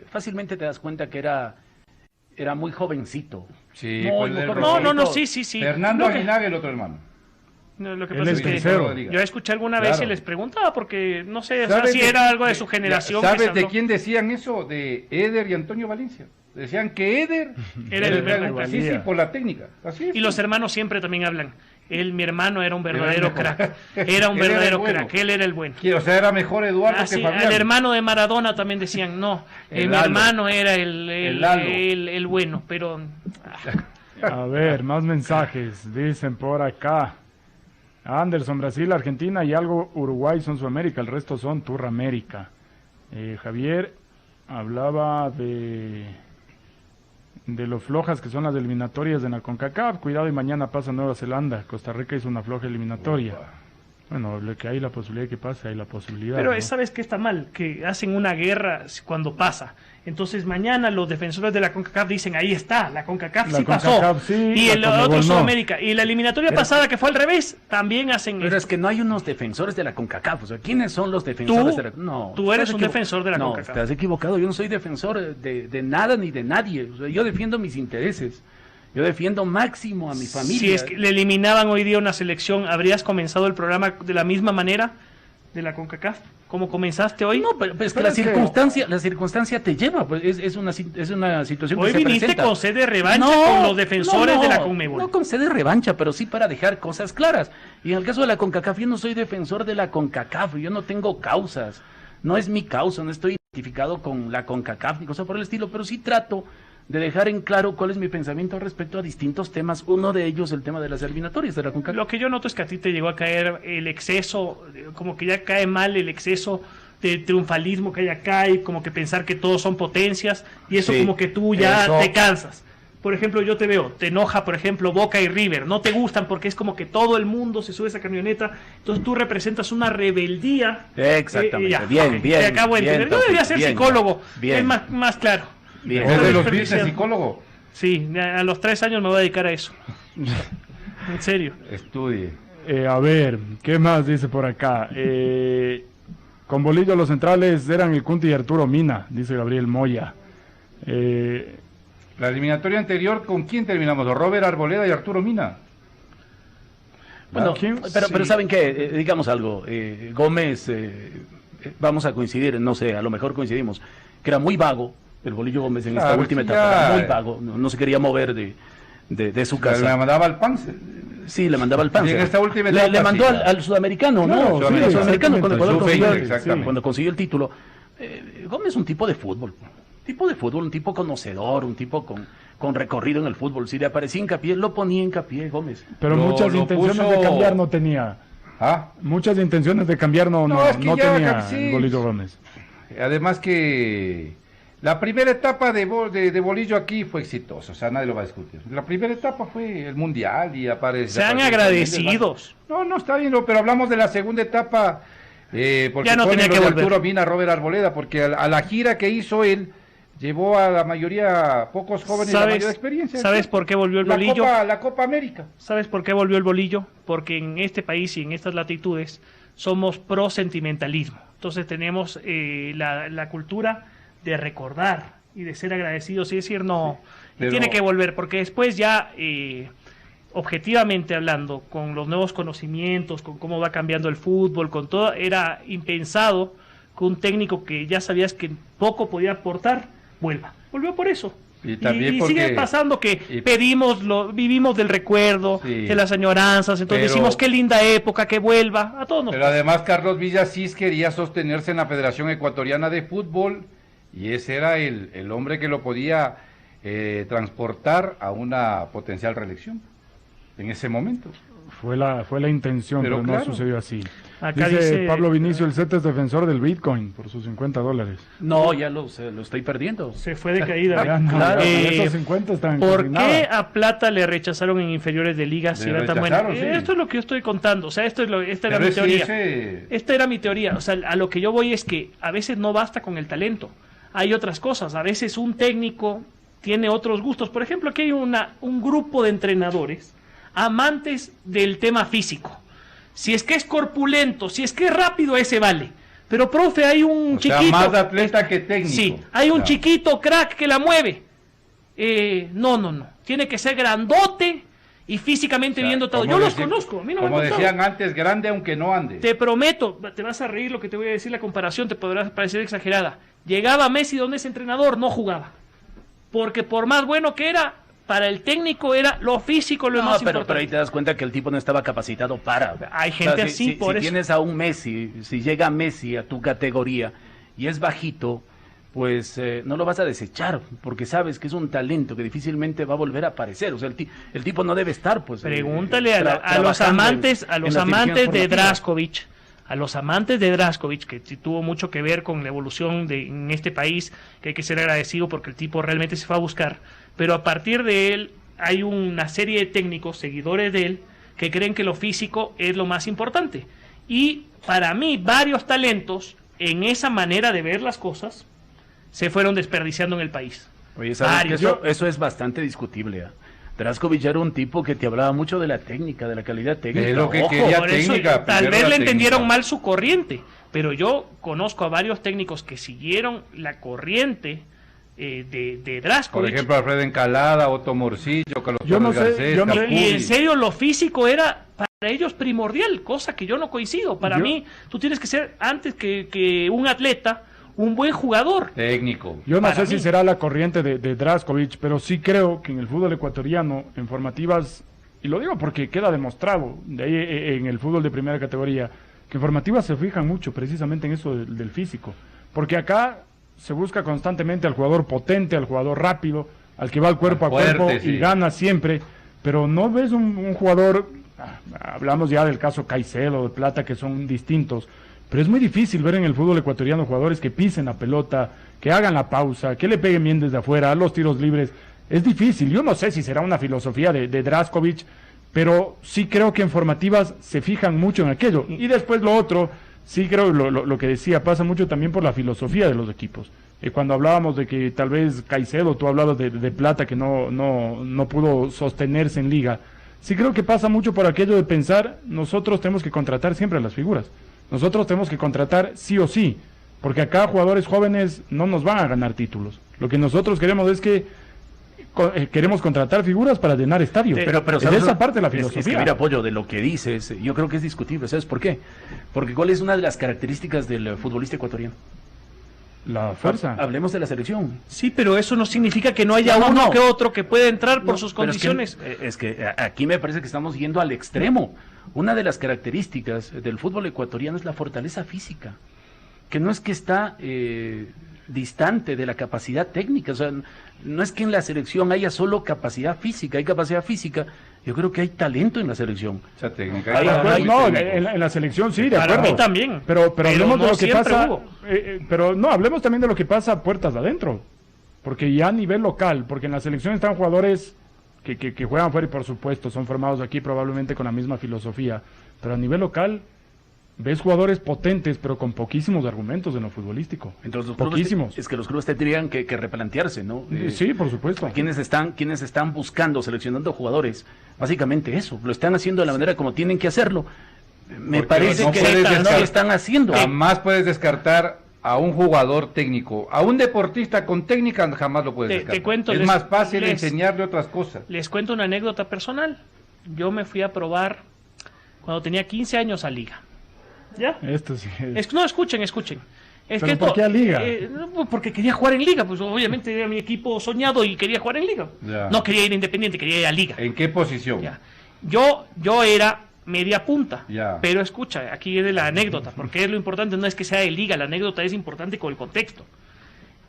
fácilmente te das cuenta que era muy jovencito. Sí, Muy, pues muy el joven. No, sí. Fernando Lo que- Aguinaga, el otro hermano. No, lo que Él pasa es es que tercero. yo escuché alguna vez Claro. y les preguntaba porque no sé, o sea, ¿Sabes si de- era algo de su generación. que se ¿Sabes de habló. quién decían eso? De Eder y Antonio Valencia. Decían que Eder Era el verdadero. Sí, por la técnica. Así es. Y los hermanos siempre también hablan. Mi hermano era un verdadero mejor. crack. Era un Él era el verdadero bueno. crack. Él era el bueno. O sea, era mejor Eduardo Así, que Fabián. al hermano de Maradona también decían, no, El mi Lalo. hermano era El Lalo. el bueno, pero A ver, más mensajes. Dicen por acá. Anderson, Brasil, Argentina y algo Uruguay son Sudamérica, el resto son Turramérica. Javier hablaba de lo flojas que son las eliminatorias de la CONCACAF. Cuidado y mañana pasa Nueva Zelanda. Costa Rica hizo una floja eliminatoria. Bueno, lo que hay la posibilidad de que pase, hay la posibilidad. pero ¿no? ¿sabes qué está mal? Que hacen una guerra cuando pasa. Entonces mañana los defensores de la CONCACAF dicen, ahí está, la CONCACAF La sí CONCACAF pasó. sí, Y la el Conmebol otro no. Sudamérica. Y la eliminatoria pasada que fue al revés, también hacen Pero esto. es que no hay unos defensores de la CONCACAF. O sea, ¿quiénes son los defensores de la No, tú eres estás un defensor de la No, CONCACAF. estás equivocado. Yo no soy defensor de nada ni de nadie. O sea, yo defiendo mis intereses. Yo defiendo máximo a mi familia. Si es que le eliminaban hoy día una selección, ¿habrías comenzado el programa de la misma manera de la CONCACAF? ¿Cómo comenzaste hoy? No, pero es que Pero la circunstancia te lleva, pues es una situación Hoy que se viniste presenta. con sed de revancha con los defensores de la Conmebol. No con sed de revancha, pero sí para dejar cosas claras. Y en el caso de la CONCACAF, yo no soy defensor de la CONCACAF, yo no tengo causas. No es mi causa, no estoy identificado con la CONCACAF ni cosa por el estilo, pero sí trato de dejar en claro cuál es mi pensamiento respecto a distintos temas. Uno de ellos, el tema de las eliminatorias de la CONCACAF. Lo que yo noto es que a ti te llegó a caer el exceso, como que ya cae mal el exceso de triunfalismo que hay acá y como que pensar que todos son potencias y eso Sí, como que tú ya eso. te cansas. Por ejemplo, yo te veo, te enoja, por ejemplo, Boca y River, no te gustan porque es como que todo el mundo se sube a esa camioneta, entonces tú representas una rebeldía. Exactamente, Ya, bien, ok, bien. te acabo de bien, entender. Yo debería ser bien, psicólogo, bien. es más claro. Bien. Es de los Superficial. business psicólogo. Sí, a los 3 años me voy a dedicar a eso. En serio. Estudie. A ver, ¿qué más dice por acá? Con Bolillo los centrales eran el Cunti y Arturo Mina, dice Gabriel Moya. La eliminatoria anterior, ¿con quién terminamos? Robert Arboleda y Arturo Mina. Bueno, ¿Quién? pero Sí. ¿saben qué? Digamos algo. Gómez, vamos a coincidir, no sé, a lo mejor coincidimos, que era muy vago el Bolillo Gómez en esta Claro, última sí, etapa. ya. Era muy vago, no se quería mover de su Me casa. mandaba al Pance. Sí, le mandaba al Panzer. Y en esta última le etapa, mandó sí. al sudamericano, Claro, ¿no? sí, Al sudamericano, cuando Ecuador Sub-20, consiguió, exactamente. cuando consiguió el título. Gómez es un tipo de fútbol. Un tipo conocedor, un tipo con recorrido en el fútbol. Si le aparecía hincapié, lo ponía hincapié Gómez. Pero Lo- muchas lo intenciones puso- de cambiar no tenía. ¿Ah? Muchas intenciones de cambiar no es que ya, tenía sí. el Bolillo Gómez. Además que la primera etapa de Bolillo aquí fue exitosa, o sea, nadie lo va a discutir. La primera etapa fue el Mundial y aparece... Sean agradecidos. No, está bien, pero hablamos de la segunda etapa, porque Ya no pone tenía lo que de volver. Arturo Mina, Robert Arboleda, porque a la gira que hizo él, llevó a la mayoría, pocos jóvenes, la mayor experiencia. ¿Sabes por qué volvió el Bolillo? La Copa América. ¿Sabes por qué volvió el Bolillo? Porque en este país y en estas latitudes somos pro sentimentalismo. Entonces tenemos la cultura de recordar y de ser agradecidos y decir no, pero- tiene que volver, porque después ya, objetivamente hablando, con los nuevos conocimientos, con cómo va cambiando el fútbol, con todo, era impensado que un técnico que ya sabías que poco podía aportar, vuelva. Volvió por eso. Y también y porque... sigue pasando que vivimos del recuerdo, Sí. de las añoranzas, entonces decimos qué linda época, que vuelva, a todos nos Pero además Carlos Villasís quería sostenerse en la Federación Ecuatoriana de Fútbol y ese era el hombre que lo podía transportar a una potencial reelección en ese momento. Fue la intención, pero Claro. no sucedió así. Acá Dice Pablo Vinicio, el Z es defensor del Bitcoin por sus $50. No, ya lo estoy perdiendo. se fue de caída. Ya no, Claro. esos 50 están ¿Por casi qué nada. a Plata le rechazaron en inferiores de liga si Le era tan bueno? rechazaron, sí. Esto es lo que yo estoy contando, o sea, esta era Pero mi es que teoría. ese- Esta era mi teoría, o sea, a lo que yo voy es que a veces no basta con el talento, hay otras cosas, a veces un técnico tiene otros gustos. Por ejemplo, aquí hay un grupo de entrenadores amantes del tema físico. Si es que es corpulento, si es que es rápido, ese vale. Pero, profe, hay un O sea, chiquito. más atleta que técnico. Sí, hay un Claro. chiquito crack que la mueve. No. Tiene que ser grandote y físicamente O sea, bien dotado. como Yo los decía- conozco, a mí no me Como han contado. decían antes, grande aunque no ande. Te prometo, te vas a reír lo que te voy a decir, la comparación te podrá parecer exagerada. Llegaba Messi donde ese entrenador, no jugaba. Porque por más bueno que era, para el técnico era lo físico lo No, más pero importante. ahí te das cuenta que el tipo no estaba capacitado para. Hay gente así, por si eso. tienes a un Messi, si llega Messi a tu categoría y es bajito, pues no lo vas a desechar, porque sabes que es un talento que difícilmente va a volver a aparecer. O sea, el tipo no debe estar, pues. Pregúntale a los trabajando amantes, en a los las amantes divisiones de formativas. Drašković, a los amantes de Drašković, que sí tuvo mucho que ver con la evolución en este país, que hay que ser agradecido porque el tipo realmente se fue a buscar. Pero a partir de él hay una serie de técnicos, seguidores de él, que creen que lo físico es lo más importante. Y para mí, varios talentos en esa manera de ver las cosas se fueron desperdiciando en el país. Oye, ¿sabes Varios. que eso es bastante discutible? Drašković era un tipo que te hablaba mucho de la técnica, de la calidad técnica. Es lo que Ojo, quería Por eso, técnica. tal primero vez la le entendieron técnica. mal su corriente, pero yo conozco a varios técnicos que siguieron la corriente de Drašković. Por ejemplo, Alfredo Encalada, Otto Morcillo, Carlos Yo no Torres sé, Garcés, yo no- Capulli. Y en serio, lo físico era para ellos primordial, cosa que yo no coincido. Para Yo- mí, tú tienes que ser, antes que un atleta, un buen jugador. Técnico. Yo no Para sé si mí. será la corriente de Drašković, pero sí creo que en el fútbol ecuatoriano, en formativas, y lo digo porque queda demostrado de ahí, en el fútbol de primera categoría, que en formativas se fijan mucho precisamente en eso del físico. Porque acá se busca constantemente al jugador potente, al jugador rápido, al que va al cuerpo a Fuerte, cuerpo sí. y gana siempre, pero no ves un jugador, hablamos ya del caso Caicedo, de Plata, que son distintos, pero es muy difícil ver en el fútbol ecuatoriano jugadores que pisen la pelota, que hagan la pausa, que le peguen bien desde afuera, a los tiros libres. Es difícil. Yo no sé si será una filosofía de Drašković, pero sí creo que en formativas se fijan mucho en aquello. Y después lo otro, sí creo lo que decía, pasa mucho también por la filosofía de los equipos. Cuando hablábamos de que tal vez Caicedo, tú hablabas de Plata que no pudo sostenerse en liga, sí creo que pasa mucho por aquello de pensar, nosotros tenemos que contratar siempre a las figuras. Nosotros tenemos que contratar sí o sí, porque acá jugadores jóvenes no nos van a ganar títulos. Lo que nosotros queremos es que queremos contratar figuras para llenar estadios. Pero es ¿sabes? esa parte de la Es que filosofía. mira, Pollo, de lo que dices, yo creo que es discutible. ¿Sabes por qué? Porque ¿cuál es una de las características del futbolista ecuatoriano? La fuerza. Hablemos de la selección. Sí, pero eso no significa que no haya No, uno no. que otro que pueda entrar por No, sus pero condiciones. Es que aquí me parece que estamos yendo al extremo. Una de las características del fútbol ecuatoriano es la fortaleza física, que no es que está distante de la capacidad técnica. O sea, no es que en la selección haya solo capacidad física, hay capacidad física. Yo creo que hay talento en la selección. Esa técnica. Ahí, Hay ahí, muy No, técnicos. en la selección sí, de Para acuerdo. mí también. Pero hablemos no de lo que siempre pasa. hubo. Pero no, hablemos también de lo que pasa a puertas adentro. Porque ya a nivel local, porque en la selección están jugadores que juegan fuera y por supuesto son formados aquí probablemente con la misma filosofía. Pero a nivel local ves jugadores potentes pero con poquísimos argumentos en lo futbolístico. Entonces, los clubes poquísimos. es que los clubes tendrían que replantearse, ¿no? Sí, por supuesto. Quienes están buscando, seleccionando jugadores, básicamente eso, lo están haciendo de la manera como tienen que hacerlo. Me Porque parece no que puedes no lo descartar- están haciendo. Jamás puedes descartar a un jugador técnico. A un deportista con técnica jamás lo puedes Te descartar. cuento, es les- más fácil les- enseñarle otras cosas. Les cuento una anécdota personal. Yo me fui a probar cuando tenía 15 años a liga. ¿Ya? Esto sí. No, escuchen. ¿Pero por qué a Liga? Porque quería jugar en Liga, pues obviamente era mi equipo soñado y quería jugar en Liga. Ya. No quería ir a Independiente, quería ir a Liga. ¿En qué posición? Ya. Yo era media punta, Ya. pero escucha, aquí viene la anécdota, porque es lo importante, no es que sea de Liga, la anécdota es importante con el contexto.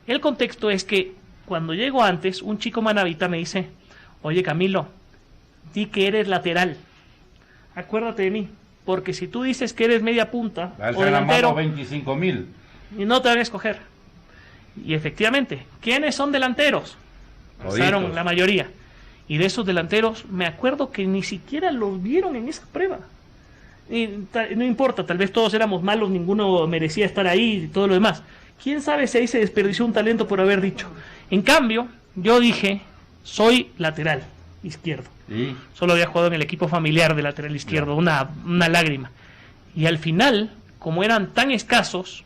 El contexto es que cuando llego antes, un chico manavita me dice, oye Camilo, di que eres lateral, acuérdate de mí, porque si tú dices que eres media punta o delantero, 25,000. y no te van a escoger. Y efectivamente, ¿quiénes son delanteros? Pasaron Toditos. la mayoría. Y de esos delanteros, me acuerdo que ni siquiera los vieron en esa prueba. Y no importa, tal vez todos éramos malos, ninguno merecía estar ahí y todo lo demás. ¿Quién sabe si ahí se desperdició un talento por haber dicho? En cambio, yo dije, soy lateral izquierdo. ¿Y? Solo había jugado en el equipo familiar de lateral izquierdo, una lágrima. Y al final, como eran tan escasos,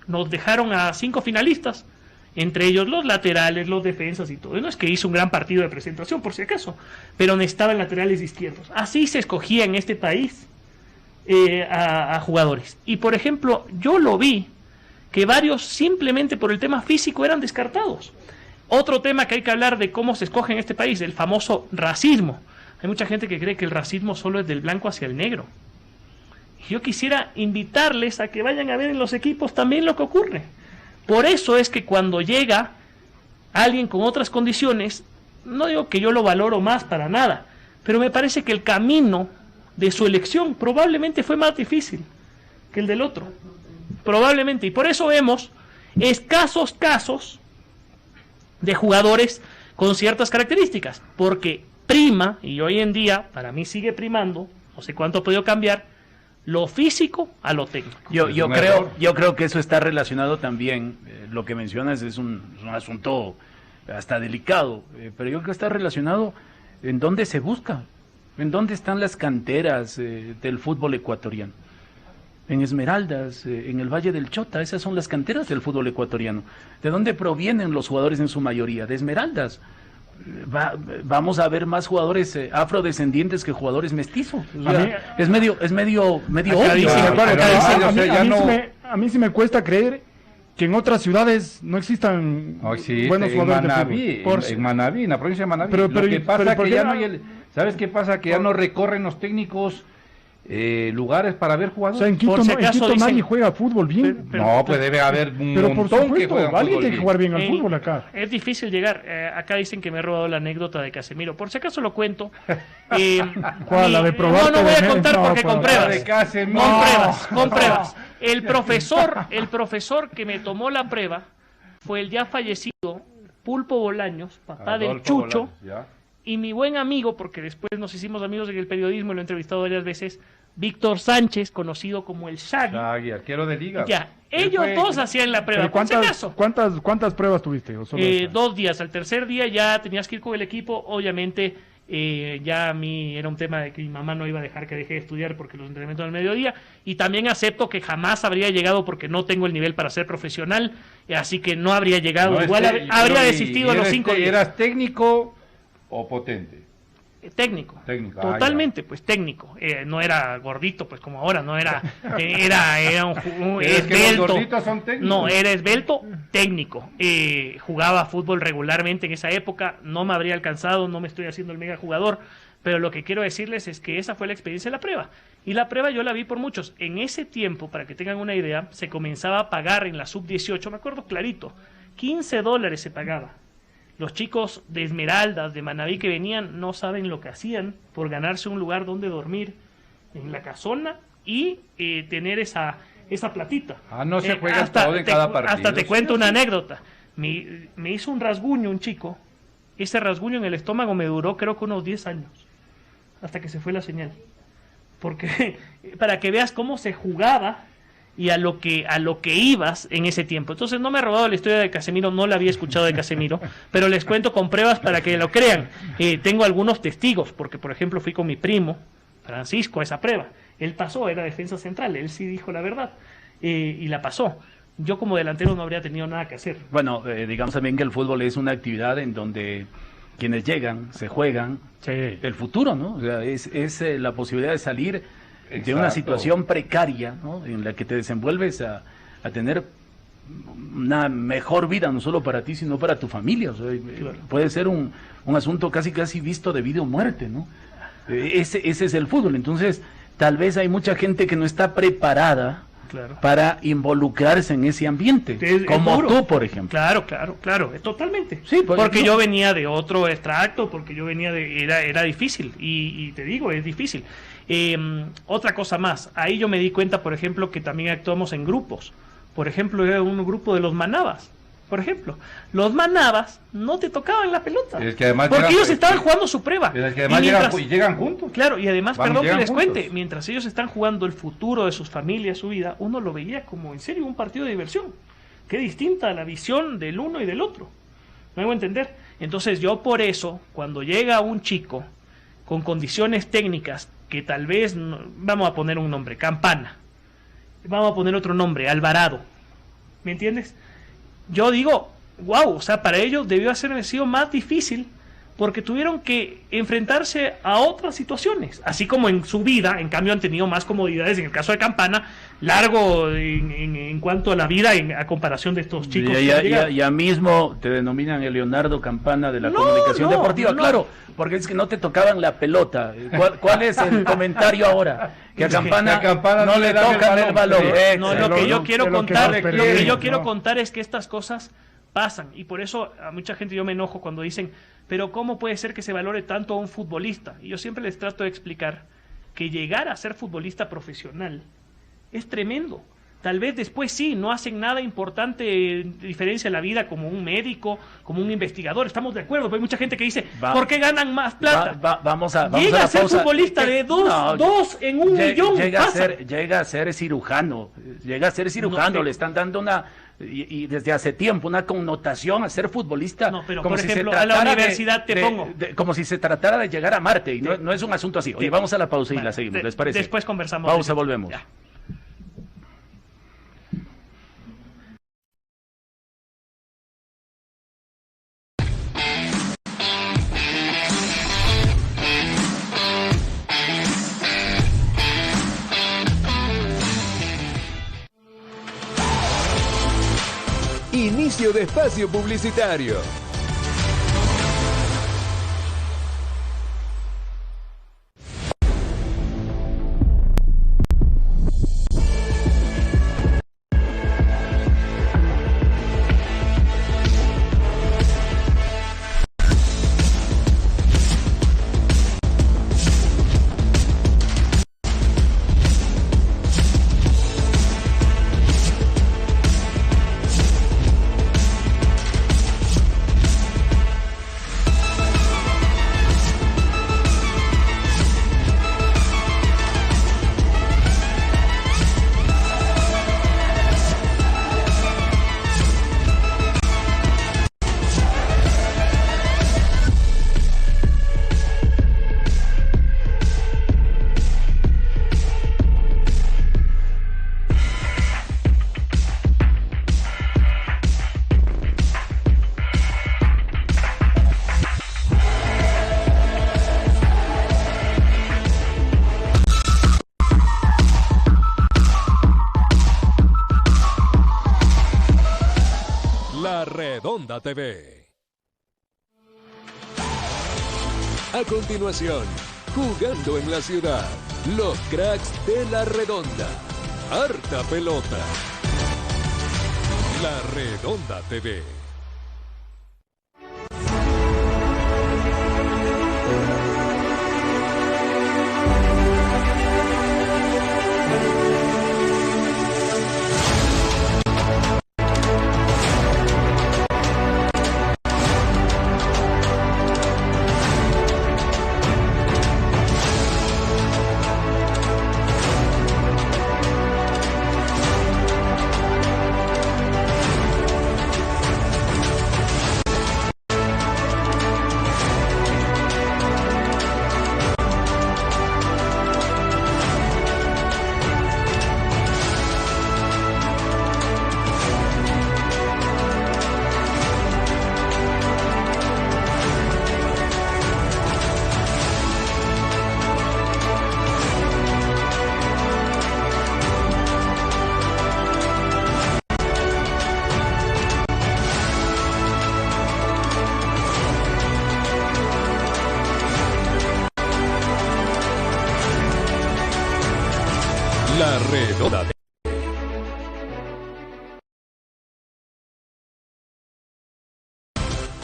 nos dejaron a 5 finalistas, entre ellos los laterales, los defensas y todo. No es que hizo un gran partido de presentación, por si acaso, pero necesitaban laterales izquierdos. Así se escogía en este país a jugadores. Y por ejemplo, yo lo vi que varios simplemente por el tema físico eran descartados. Otro tema que hay que hablar de cómo se escoge en este país, el famoso racismo. Hay mucha gente que cree que el racismo solo es del blanco hacia el negro. Yo quisiera invitarles a que vayan a ver en los equipos también lo que ocurre. Por eso es que cuando llega alguien con otras condiciones, no digo que yo lo valoro más para nada, pero me parece que el camino de su elección probablemente fue más difícil que el del otro. Probablemente. Y por eso vemos escasos casos de jugadores con ciertas características. Porque prima, y hoy en día para mí sigue primando, no sé cuánto ha podido cambiar, lo físico a lo técnico. Yo creo que eso está relacionado también, lo que mencionas es un asunto hasta delicado, pero yo creo que está relacionado en dónde se busca, en dónde están las canteras del fútbol ecuatoriano. En Esmeraldas, en el Valle del Chota, esas son las canteras del fútbol ecuatoriano. ¿De dónde provienen los jugadores en su mayoría? De Esmeraldas. Vamos a ver más jugadores afrodescendientes que jugadores mestizos. O sea, es medio obvio. A mí sí me cuesta creer que en otras ciudades no existan buenos jugadores de fútbol. En Manabí, en la provincia de Manabí. Pero, Lo que pasa es que ya no hay el... ¿Sabes qué pasa? Que ya no recorren los técnicos lugares para ver O jugadores. sea, en Quito, Por si acaso Quito nadie dicen- juega fútbol bien. No, pues debe haber un Pero por montón que supuesto, juegan alguien fútbol tiene que bien. jugar bien al fútbol acá. Es difícil llegar. Acá dicen que me he robado la anécdota de Casemiro. Por si acaso lo cuento. ¿Cuál? La de probarte no voy a de- contar no, porque con pues, pruebas. de Casemiro. Con pruebas. El profesor que me tomó la prueba fue el ya fallecido Pulpo Bolaños, papá del Adolfo Chucho, Bolaños, ya. y mi buen amigo, porque después nos hicimos amigos en el periodismo y lo he entrevistado varias veces, Víctor Sánchez, conocido como el Shaggy. Shaggy, arquero de liga. Ya, Él ellos fue- dos hacían la prueba. Pero Por si acaso. ¿cuántas pruebas tuviste? ¿O solo esa? 2 días. Al tercer día ya tenías que ir con el equipo. Obviamente, ya a mí era un tema de que mi mamá no iba a dejar que deje de estudiar porque los entrenamientos al mediodía. Y también acepto que jamás habría llegado porque no tengo el nivel para ser profesional. Así que no habría llegado. No, Igual habría desistido a los 5 días. ¿Eras técnico o potente? Técnico. Técnico, Totalmente, pues técnico. No era gordito, pues como ahora, no era. Era un Es que los esbelto. gorditos son técnicos. No, era esbelto, técnico. Jugaba fútbol regularmente en esa época. No me habría alcanzado, no me estoy haciendo el mega jugador. Pero lo que quiero decirles es que esa fue la experiencia de la prueba. Y la prueba yo la vi por muchos. En ese tiempo, para que tengan una idea, se comenzaba a pagar en la sub-18, me acuerdo clarito, $15 se pagaba. Los chicos de Esmeraldas, de Manabí que venían, no saben lo que hacían por ganarse un lugar donde dormir en la casona y tener esa platita. No se juega todo en cada partido. Hasta te cuento una anécdota. Me hizo un rasguño un chico. Ese rasguño en el estómago me duró creo que unos 10 años. Hasta que se fue la señal. Porque para que veas cómo se jugaba y a lo que ibas en ese tiempo. Entonces no me he robado la historia de Casemiro, no la había escuchado de Casemiro, pero les cuento con pruebas para que lo crean. Tengo algunos testigos, porque por ejemplo fui con mi primo, Francisco, a esa prueba. Él pasó, era defensa central, él sí dijo la verdad, y la pasó. Yo como delantero no habría tenido nada que hacer. Bueno, digamos también que el fútbol es una actividad en donde quienes llegan, se juegan el futuro, ¿no? O sea, es la posibilidad de salir de una situación precaria, ¿no? En la que te desenvuelves a tener una mejor vida, no solo para ti, sino para tu familia. O sea, puede ser un asunto casi visto de vida o muerte, ¿no? Ese es el fútbol. Entonces, tal vez hay mucha gente que no está preparada para involucrarse en ese ambiente, como tú, por ejemplo. Claro, totalmente. Sí, porque yo venía de otro extracto, porque yo venía era difícil, y te digo, es difícil. Otra cosa más, ahí yo me di cuenta, por ejemplo, que también actuamos en grupos. Por ejemplo, era un grupo de los Manabas. Por ejemplo, los Manabas no te tocaban la pelota. Es que además porque ellos estaban jugando su prueba. Es que además llegan juntos. Claro, y además, perdón que les cuente, juntos. mientras ellos están jugando el futuro de sus familias, su vida, uno lo veía como en serio un partido de diversión. Qué distinta la visión del uno y del otro. ¿Me hago entender? Entonces yo por eso, cuando llega un chico con condiciones técnicas que tal vez, vamos a poner un nombre, Campana, vamos a poner otro nombre, Alvarado, ¿me entiendes? Yo digo, wow, o sea, para ellos debió haber sido más difícil porque tuvieron que enfrentarse a otras situaciones, así como en su vida, en cambio han tenido más comodidades, en el caso de Campana, largo en cuanto a la vida a comparación de estos chicos. Ya mismo te denominan el Leonardo Campana de la comunicación deportiva, claro, porque es que no te tocaban la pelota. ¿Cuál es el comentario ahora? Que a Campana no le tocan el balón. Lo que yo quiero contar es que estas cosas pasan, y por eso a mucha gente yo me enojo cuando dicen, pero ¿cómo puede ser que se valore tanto a un futbolista? Y yo siempre les trato de explicar que llegar a ser futbolista profesional es tremendo. Tal vez después sí, no hacen nada importante diferencia en la vida como un médico, como un investigador, estamos de acuerdo, pero hay mucha gente que dice, ¿por qué ganan más plata? Vamos a llega a ser pausa. futbolista de dos en un millón. Llega a ser cirujano, le están dando y desde hace tiempo una connotación a ser futbolista. No, pero como por si ejemplo, se a la tratara universidad como si se tratara de llegar a Marte, y no es un asunto así. Oye, vamos a la pausa y la seguimos, ¿les parece? Después conversamos. Pausa, volvemos. Ya. Inicio de espacio publicitario. La Redonda TV. A continuación, jugando en la ciudad, los cracks de La Redonda. Harta pelota. La Redonda TV. Redonda.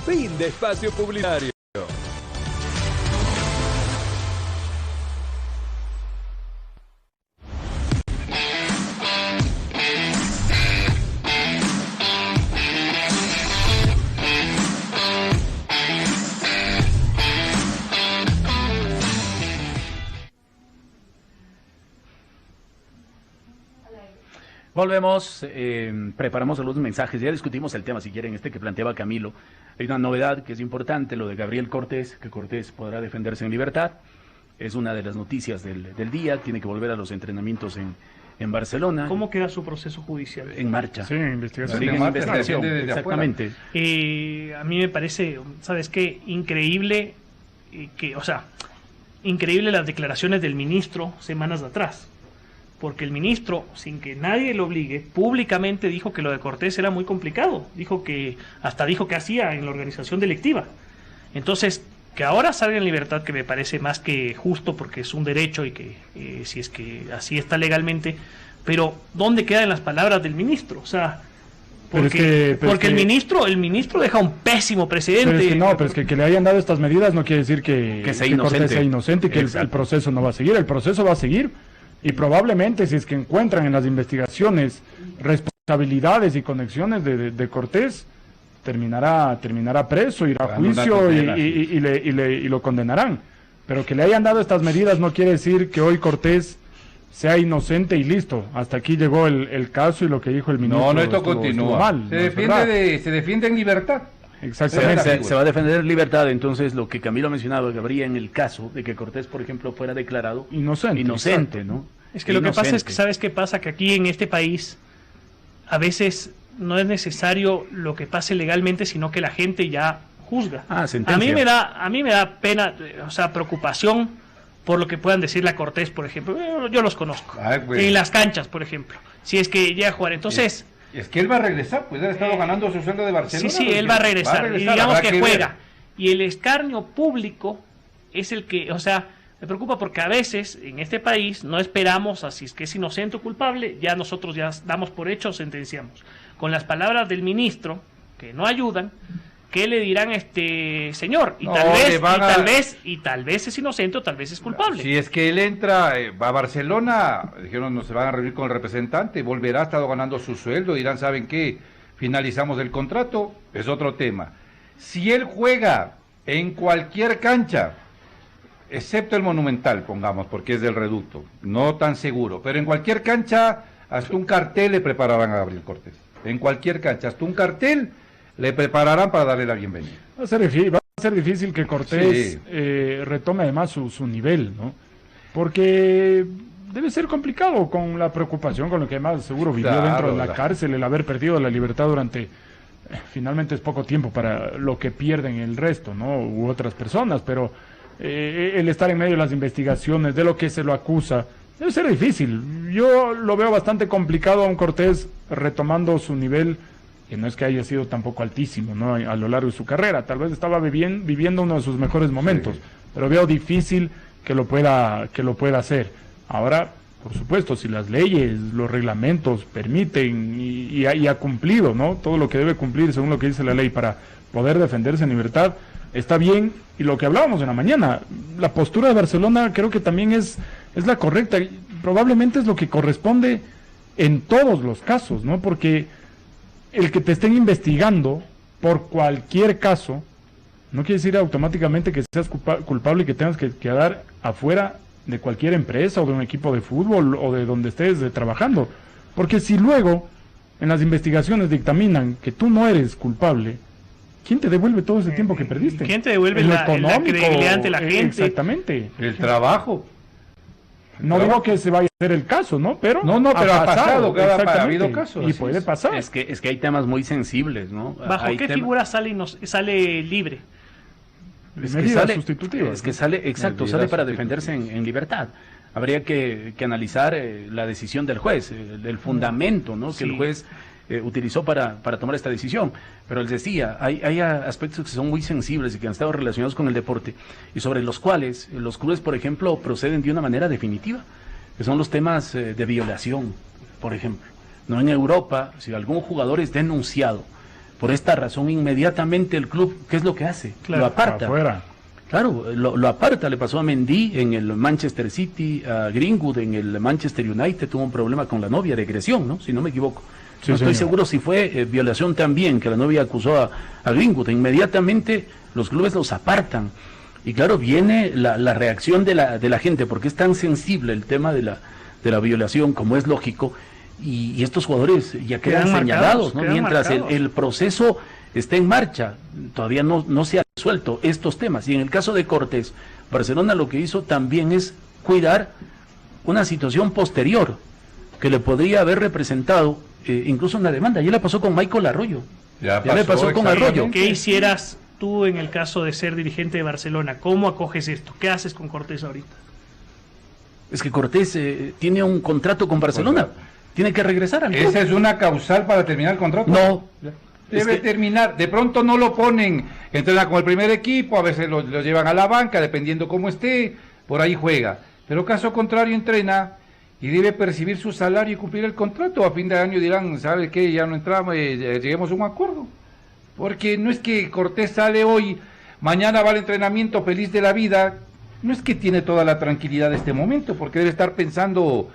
Fin de espacio publicitario. Volvemos, preparamos algunos mensajes, ya discutimos el tema, si quieren, que planteaba Camilo. Hay una novedad que es importante, lo de Gabriel Cortés, que Cortés podrá defenderse en libertad. Es una de las noticias del día, tiene que volver a los entrenamientos en Barcelona. ¿Cómo queda su proceso judicial? En marcha. Sí, investigación. Sigue en investigación, exactamente. A mí me parece, ¿sabes qué? Increíble, increíble las declaraciones del ministro semanas atrás. Porque el ministro, sin que nadie lo obligue, públicamente dijo que lo de Cortés era muy complicado. Dijo que hacía en la organización delictiva. Entonces, que ahora salga en libertad, que me parece más que justo, porque es un derecho y que si es que así está legalmente. Pero, ¿dónde quedan las palabras del ministro? O sea, porque el ministro deja un pésimo precedente. Pero es que le hayan dado estas medidas no quiere decir que Cortés sea inocente y que el proceso no va a seguir. El proceso va a seguir. Y probablemente, si es que encuentran en las investigaciones responsabilidades y conexiones de Cortés, terminará preso, irá a juicio y lo condenarán. Pero que le hayan dado estas medidas no quiere decir que hoy Cortés sea inocente y listo. Hasta aquí llegó el caso y lo que dijo el ministro. No, esto continúa. Mal, se defiende en libertad. Exactamente. Se va a defender en libertad. Entonces, lo que Camilo ha mencionado, que habría en el caso de que Cortés, por ejemplo, fuera declarado inocente, ¿no? Es que lo que pasa es que, ¿sabes qué pasa? Que aquí en este país, a veces no es necesario lo que pase legalmente, sino que la gente ya juzga. A mí me da pena, preocupación por lo que puedan decirle a Cortés, por ejemplo. Yo los conozco. En las canchas, por ejemplo. Si es que llega a jugar. Entonces... Es que él va a regresar, pues él ha estado ganando su sueldo de Barcelona. Sí, él va a regresar. Y digamos que juega. Y el escarnio público es el que, me preocupa porque a veces en este país no esperamos, así es que es inocente o culpable, ya nosotros ya damos por hecho o sentenciamos. Con las palabras del ministro, que no ayudan, ¿qué le dirán a este señor? Tal vez es inocente o tal vez es culpable. Si es que él entra, va a Barcelona, dijeron no se van a reunir con el representante, volverá, ha estado ganando su sueldo, dirán, ¿saben qué? Finalizamos el contrato, es otro tema. Si él juega en cualquier cancha, excepto el Monumental, pongamos, porque es del Reducto, no tan seguro, pero en cualquier cancha, hasta un cartel le prepararán a Gabriel Cortés. En cualquier cancha, hasta un cartel le prepararán para darle la bienvenida. Va a ser difícil que Cortés retome además su nivel, ¿no? Porque debe ser complicado con la preocupación, con lo que además seguro vivió dentro de la cárcel, el haber perdido la libertad durante... finalmente es poco tiempo para lo que pierden el resto, ¿no? U otras personas, pero el estar en medio de las investigaciones, de lo que se lo acusa, debe ser difícil. Yo lo veo bastante complicado a un Cortés retomando su nivel, que no es que haya sido tampoco altísimo, ¿no? A lo largo de su carrera, tal vez estaba viviendo uno de sus mejores momentos, pero veo difícil que lo pueda hacer. Ahora, por supuesto, si las leyes, los reglamentos permiten y ha cumplido, ¿no? Todo lo que debe cumplir según lo que dice la ley para poder defenderse en libertad, está bien. Y lo que hablábamos en la mañana, la postura de Barcelona creo que también es la correcta. Probablemente es lo que corresponde en todos los casos, ¿no? Porque el que te estén investigando por cualquier caso no quiere decir automáticamente que seas culpable y que tengas que quedar afuera de cualquier empresa o de un equipo de fútbol o de donde estés trabajando. Porque si luego en las investigaciones dictaminan que tú no eres culpable, ¿quién te devuelve todo ese tiempo que perdiste? ¿Quién te devuelve la credibilidad ante la gente? Exactamente. El trabajo. No digo que se vaya a hacer el caso, ¿no? Pero ha pasado, ha habido casos. Y puede pasar. Es que hay temas muy sensibles, ¿no? ¿Bajo qué figura sale libre? Medidas sustitutivas. Es que sale para defenderse en libertad. Habría que analizar la decisión del juez, el fundamento, ¿no? Que el juez utilizó para tomar esta decisión. Pero les decía, hay aspectos que son muy sensibles y que han estado relacionados con el deporte y sobre los cuales los clubes, por ejemplo, proceden de una manera definitiva. que son los temas de violación, por ejemplo. No, en Europa, si algún jugador es denunciado por esta razón, inmediatamente el club, ¿qué es lo que hace? Claro, lo aparta. afuera. Claro, lo aparta. Le pasó a Mendy en el Manchester City, a Greenwood en el Manchester United, tuvo un problema con la novia de agresión, ¿no? Si no me equivoco. Sí, no estoy señor. seguro si fue violación también, que la novia acusó a Greenwood. Inmediatamente los clubes los apartan. Y claro, viene la reacción de la gente, porque es tan sensible el tema de la violación, como es lógico, y estos jugadores ya quedan señalados, ¿no? quedan Mientras marcados. el proceso está en marcha, todavía no se ha resuelto estos temas. Y en el caso de Cortés, Barcelona lo que hizo también es cuidar una situación posterior que le podría haber representado incluso una demanda. Ya le pasó con Michael Arroyo. Ya le pasó con Arroyo. ¿Qué hicieras tú en el caso de ser dirigente de Barcelona? ¿Cómo acoges esto? ¿Qué haces con Cortés ahorita? Es que Cortés tiene un contrato con Barcelona. Tiene que regresar al club. ¿Esa es una causal para terminar el contrato? No. Debe terminar. De pronto no lo ponen, entrena con el primer equipo, a veces lo llevan a la banca, dependiendo cómo esté, por ahí juega. Pero caso contrario, entrena y debe percibir su salario y cumplir el contrato. A fin de año dirán, ¿sabe qué? Ya no entramos, lleguemos a un acuerdo. Porque no es que Cortés sale hoy, mañana va al entrenamiento feliz de la vida. No es que tiene toda la tranquilidad de este momento, porque debe estar pensando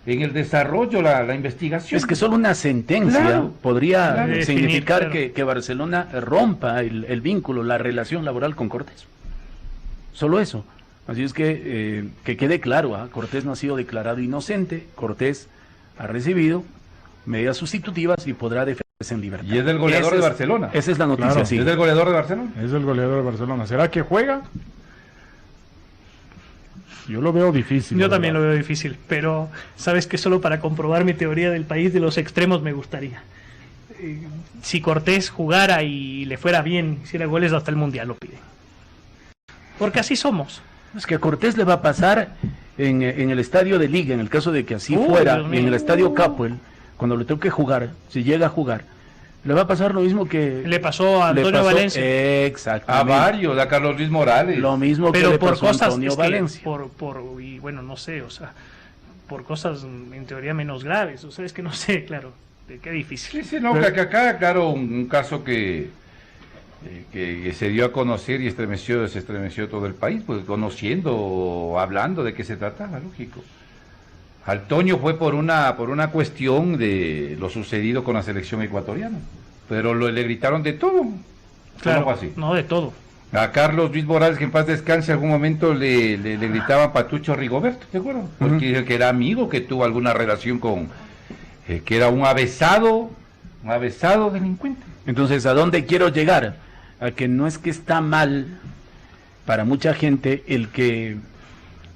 en el desarrollo, la investigación. Es que solo una sentencia podría significar definir, que Barcelona rompa el vínculo, la relación laboral con Cortés. Solo eso. Así es que quede claro, Cortés no ha sido declarado inocente, Cortés ha recibido medidas sustitutivas y podrá defenderse en libertad. Y es del goleador de Barcelona. Esa es la noticia, Claro. sí. ¿Es del goleador de Barcelona? Es el goleador de Barcelona. ¿Será que juega? Yo lo veo difícil. Yo también lo veo difícil, pero sabes que solo para comprobar mi teoría del país de los extremos me gustaría. Si Cortés jugara y le fuera bien, hiciera goles hasta el Mundial, lo piden. Porque así somos. Es que a Cortés le va a pasar en el estadio de Liga, en el caso de que así fuera, Dios mío. en el estadio Capuel, cuando le toque jugar, si llega a jugar, le va a pasar lo mismo que Le pasó a le Antonio pasó- Valencia. Exactamente. A varios, a Carlos Luis Morales. Lo mismo que Pero le por pasó a cosas, Antonio es que Valencia. y bueno, no sé, o sea, por cosas en teoría menos graves, o sea, es que no sé, claro, qué difícil. Sí, no, que acá, claro, un caso que se dio a conocer y se estremeció todo el país, pues conociendo, hablando de qué se trataba, lógico. Al Toño fue por una cuestión de lo sucedido con la selección ecuatoriana, pero le gritaron de todo. Claro, ¿Cómo fue así? no de todo. A Carlos Luis Morales, que en paz descanse, en algún momento le gritaban Patucho Rigoberto, ¿te acuerdas? Porque dijo que era amigo, que tuvo alguna relación con, que era un avesado delincuente. Entonces, ¿a dónde quiero llegar? A que no es que está mal para mucha gente el que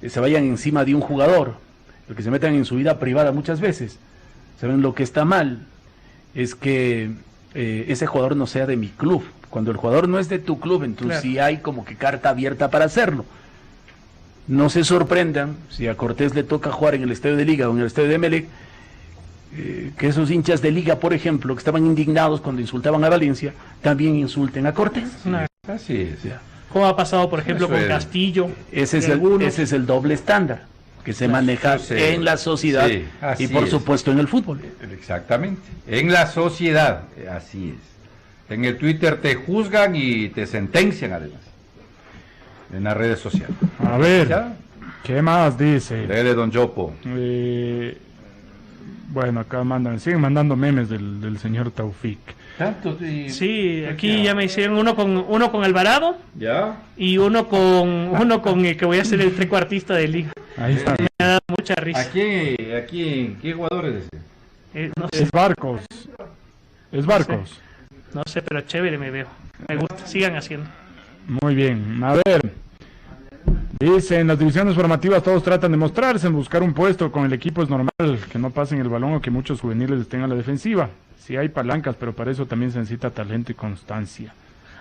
se vayan encima de un jugador, el que se metan en su vida privada muchas veces. ¿Saben? Lo que está mal es que ese jugador no sea de mi club. Cuando el jugador no es de tu club, entonces sí hay como que carta abierta para hacerlo. No se sorprendan si a Cortés le toca jugar en el estadio de Liga o en el estadio de Emelec, que esos hinchas de Liga, por ejemplo, que estaban indignados cuando insultaban a Valencia, también insulten a Cortés. Así es. ¿Cómo ha pasado, por ejemplo, Eso con es. Castillo? Ese es, de algunos? ese es el doble estándar que se maneja sí. en la sociedad Sí, así y por es. supuesto en el fútbol. Exactamente. En la sociedad, así es. En el Twitter te juzgan y te sentencian además. En las redes sociales. A ver, ¿Ya? ¿qué más dice? Dele, don Yopo. Bueno, acá siguen mandando memes del señor Taufik. Tanto Sí, aquí ya me hicieron uno con Alvarado ¿Ya? y uno con el que voy a ser el trecuartista de Liga. Ahí está. Me ha dado mucha risa. ¿A quién? ¿Qué jugador es ese? No sé, Es Barcos. Es Barcos. no sé, pero chévere me veo. Me gusta, sigan haciendo. Muy bien. A ver. Dice, en las divisiones formativas todos tratan de mostrarse, en buscar un puesto con el equipo es normal, que no pasen el balón o que muchos juveniles estén a la defensiva. Sí hay palancas, pero para eso también se necesita talento y constancia.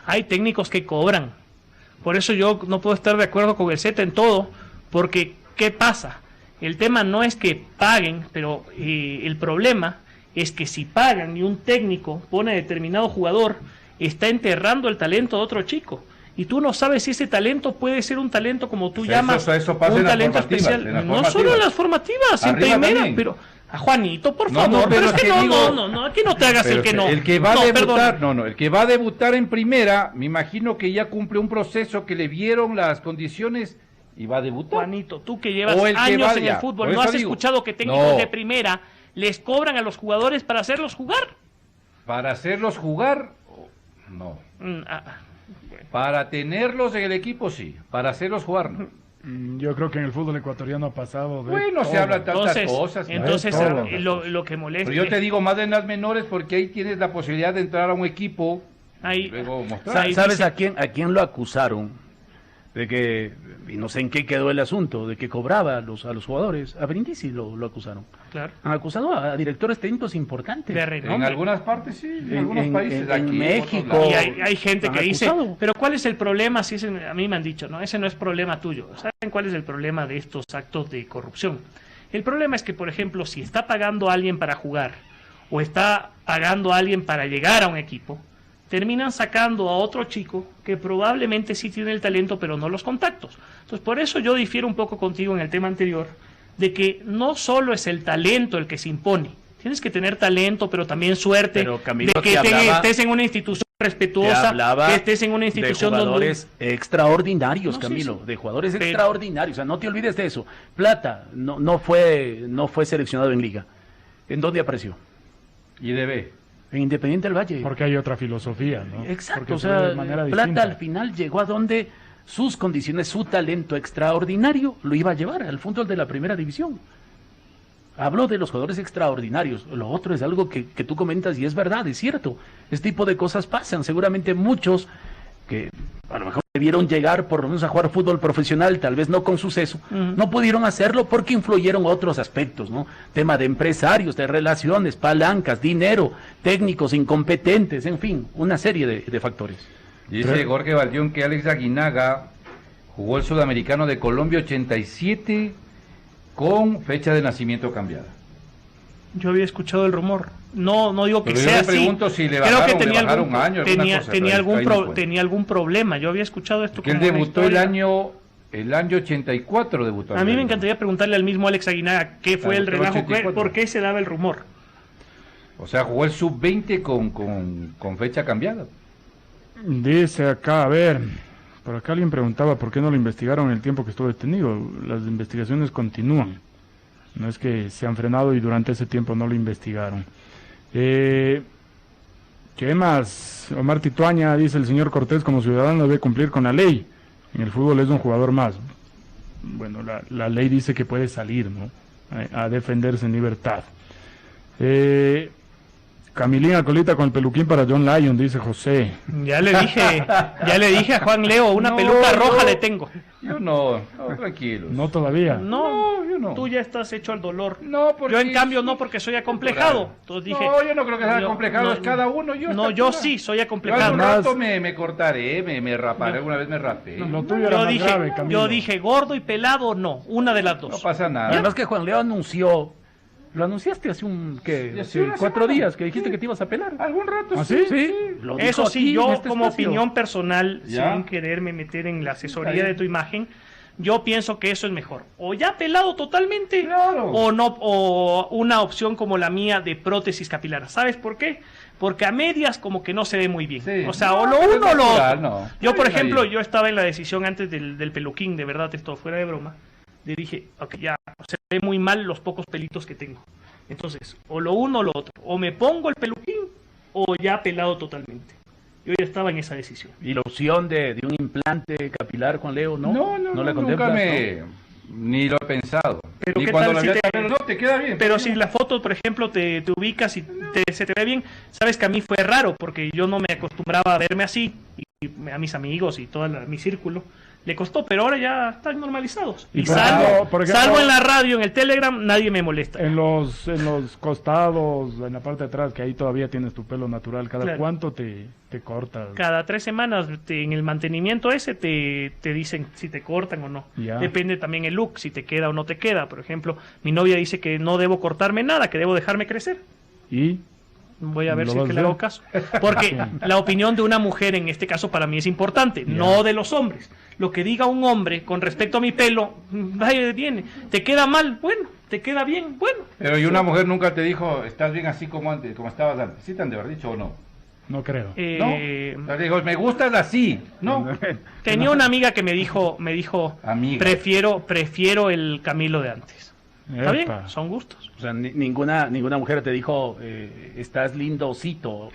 Hay técnicos que cobran. Por eso yo no puedo estar de acuerdo con el Z en todo, porque ¿qué pasa? El tema no es que paguen, pero el problema es que si pagan y un técnico pone a determinado jugador, está enterrando el talento de otro chico. y tú no sabes si ese talento puede ser un talento como tú Eso llamas, pasa un en las talento formativas, especial. en las No formativas. solo en las formativas, en Arriba primera, también. pero a Juanito, por No, favor, no, pero pero es que es que digo- no, aquí no te hagas Pero el que no. el que va a No, debutar, perdón. el que va a debutar en primera, me imagino que ya cumple un proceso que le vieron las condiciones y va a debutar. Juanito, tú que llevas O el que años en vaya, el fútbol, por ¿no eso has digo. escuchado que técnicos No. de primera les cobran a los jugadores para hacerlos jugar? Para hacerlos jugar, no. Para tenerlos en el equipo, sí. Para hacerlos jugar, no. Yo creo que en el fútbol ecuatoriano ha pasado de Bueno, se todo. habla tantas Entonces, cosas. ¿no? entonces todo. lo que molesta. Pero yo te digo más en las menores porque ahí tienes la posibilidad de entrar a un equipo ahí, y luego mostrar. ahí ¿Sabes dice- a quién lo acusaron? De que, y no sé en qué quedó el asunto, de que cobraba a los jugadores. A Brindisi lo acusaron. Claro. Han acusado a directores técnicos importantes. De En renombre. algunas partes sí, en algunos en- países. en aquí, en México. otros Y lados. hay gente Han que dice, acusado. pero ¿cuál es el problema? Si ese, a mí me han dicho, no, ese no es problema tuyo. ¿Saben cuál es el problema de estos actos de corrupción? El problema es que, por ejemplo, si está pagando a alguien para jugar o está pagando a alguien para llegar a un equipo, terminan sacando a otro chico que probablemente sí tiene el talento, pero no los contactos. Entonces, por eso yo difiero un poco contigo en el tema anterior, de que no solo es el talento el que se impone. Tienes que tener talento, pero también suerte, Pero, Camilo, de que te hablaba- estés en una institución Te respetuosa, hablaba que estés en una institución de donde... jugadores extraordinarios, No, sí, Camilo, sí. de jugadores Pero- extraordinarios. O sea, no te olvides de eso. Plata no fue seleccionado en liga. ¿En dónde apareció? Y debe. En Independiente del Valle. Porque hay otra filosofía, ¿no? Exacto, Porque o se ve sea, de manera Plata distinta. al final llegó a donde sus condiciones, su talento extraordinario lo iba a llevar al fútbol de la primera división. Hablo de los jugadores extraordinarios. Lo otro es algo que tú comentas y es verdad, es cierto. Este tipo de cosas pasan. Seguramente muchos que a lo mejor debieron llegar por lo menos a jugar fútbol profesional, tal vez no con suceso, no pudieron hacerlo porque influyeron otros aspectos, ¿no? Tema de empresarios, de relaciones, palancas, dinero, técnicos incompetentes, en fin, una serie de factores. Dice Jorge Valdión que Alex Aguinaga jugó el Sudamericano de Colombia 87 con fecha de nacimiento cambiada. Yo había escuchado el rumor. No digo que Pero yo sea le así. pregunto si le Creo bajaron, que tenía le bajaron algún, año, alguna tenía, cosa, tenía pero algún ahí no fue. tenía algún problema. Yo había escuchado esto Que él como una debutó el historia. año 84 debutó. A mí me encantaría preguntarle al mismo Alex Aguinaga qué fue Claro, el relajo, 84. por qué se daba el rumor. O sea, jugó el sub-20 con fecha cambiada. Dice acá, a ver, por acá alguien preguntaba por qué no lo investigaron en el tiempo que estuvo detenido. Las investigaciones continúan. No es que se han frenado y durante ese tiempo no lo investigaron. ¿Qué más? Omar Tituaña dice: el señor Cortés como ciudadano debe cumplir con la ley. En el fútbol es un jugador más. Bueno, la ley dice que puede salir, ¿no? A defenderse en libertad. Camilín colita con el peluquín para John Lyon, dice José. Ya le dije a Juan Leo, una No, peluca roja no. le tengo. Yo no, tranquilo. No todavía. No, yo no. tú ya estás hecho al dolor. No, porque Yo en cambio no, porque soy acomplejado. Entonces dije, no, yo no creo que sea yo- acomplejado, no, es cada uno. Yo, no, esta yo altura. sí soy Yo acomplejado. algún Más- rato me cortaré, me raparé, alguna vez me rapé. Lo tuyo era Yo más dije, grave, Camilo. yo dije gordo y pelado, no, una de las No dos. pasa nada. Además que Juan Leo anunció, lo anunciaste hace hace una 4 semana. días que dijiste Sí. que te ibas a pelar. Algún rato ¿Ah, sí? Sí, lo dijo Eso aquí sí, en yo este como espacio. opinión personal, Ya. sin quererme meter en la asesoría Está bien. de tu imagen, yo pienso que eso es mejor. O ya pelado totalmente, Claro. o no, o una opción como la mía de prótesis capilar. ¿Sabes por qué? Porque a medias como que no se ve muy bien. Sí. O sea, No, o lo pero es uno o lo natural, otro. no. Yo, por Está ejemplo, bien. yo estaba en la decisión antes del peluquín, de verdad, esto fuera de broma. Le dije, ok, ya, se ve muy mal los pocos pelitos que tengo. Entonces, o lo uno o lo otro. O me pongo el peluquín, o ya pelado totalmente. Yo ya estaba en esa decisión. Y la opción de un implante capilar, Juan Leo, ¿no? No, la nunca contemplas, ni lo he pensado. Pero Ni ¿qué cuando tal lo si había- te- Pero no, te queda bien. Pero si la foto, por ejemplo, te ubicas y se te ve bien, sabes que a mí fue raro porque yo no me acostumbraba a verme así y a mis amigos y todo mi círculo le costó, pero ahora ya están normalizados. Y Y por salvo, ejemplo- por ejemplo- salvo en la radio, en el Telegram, nadie me molesta. En los costados, en la parte de atrás, que ahí todavía tienes tu pelo natural, ¿cada Claro. cuánto te cortas? Cada 3 semanas en el mantenimiento ese te dicen si te cortan o no. Ya. Depende también el look, si te queda o no te queda. Por ejemplo, mi novia dice que no debo cortarme nada, que debo dejarme crecer. Y Voy a ver ¿Lo si es vas que a le hago ver? caso. Porque la opinión de una mujer en este caso para mí es importante, no de los hombres. Lo que diga un hombre con respecto a mi pelo, vaya, viene. ¿Te queda mal? Bueno. ¿Te queda bien? Bueno. Pero y una mujer nunca te dijo, estás bien así como antes, como estabas antes. ¿Sí te han de haber dicho o no? No creo. No. Te digo, me gustas así. No. Tenía una amiga que me dijo, Amiga. prefiero el Camilo de antes. Está bien, Epa. son gustos. O sea, ninguna mujer te dijo, estás lindocito.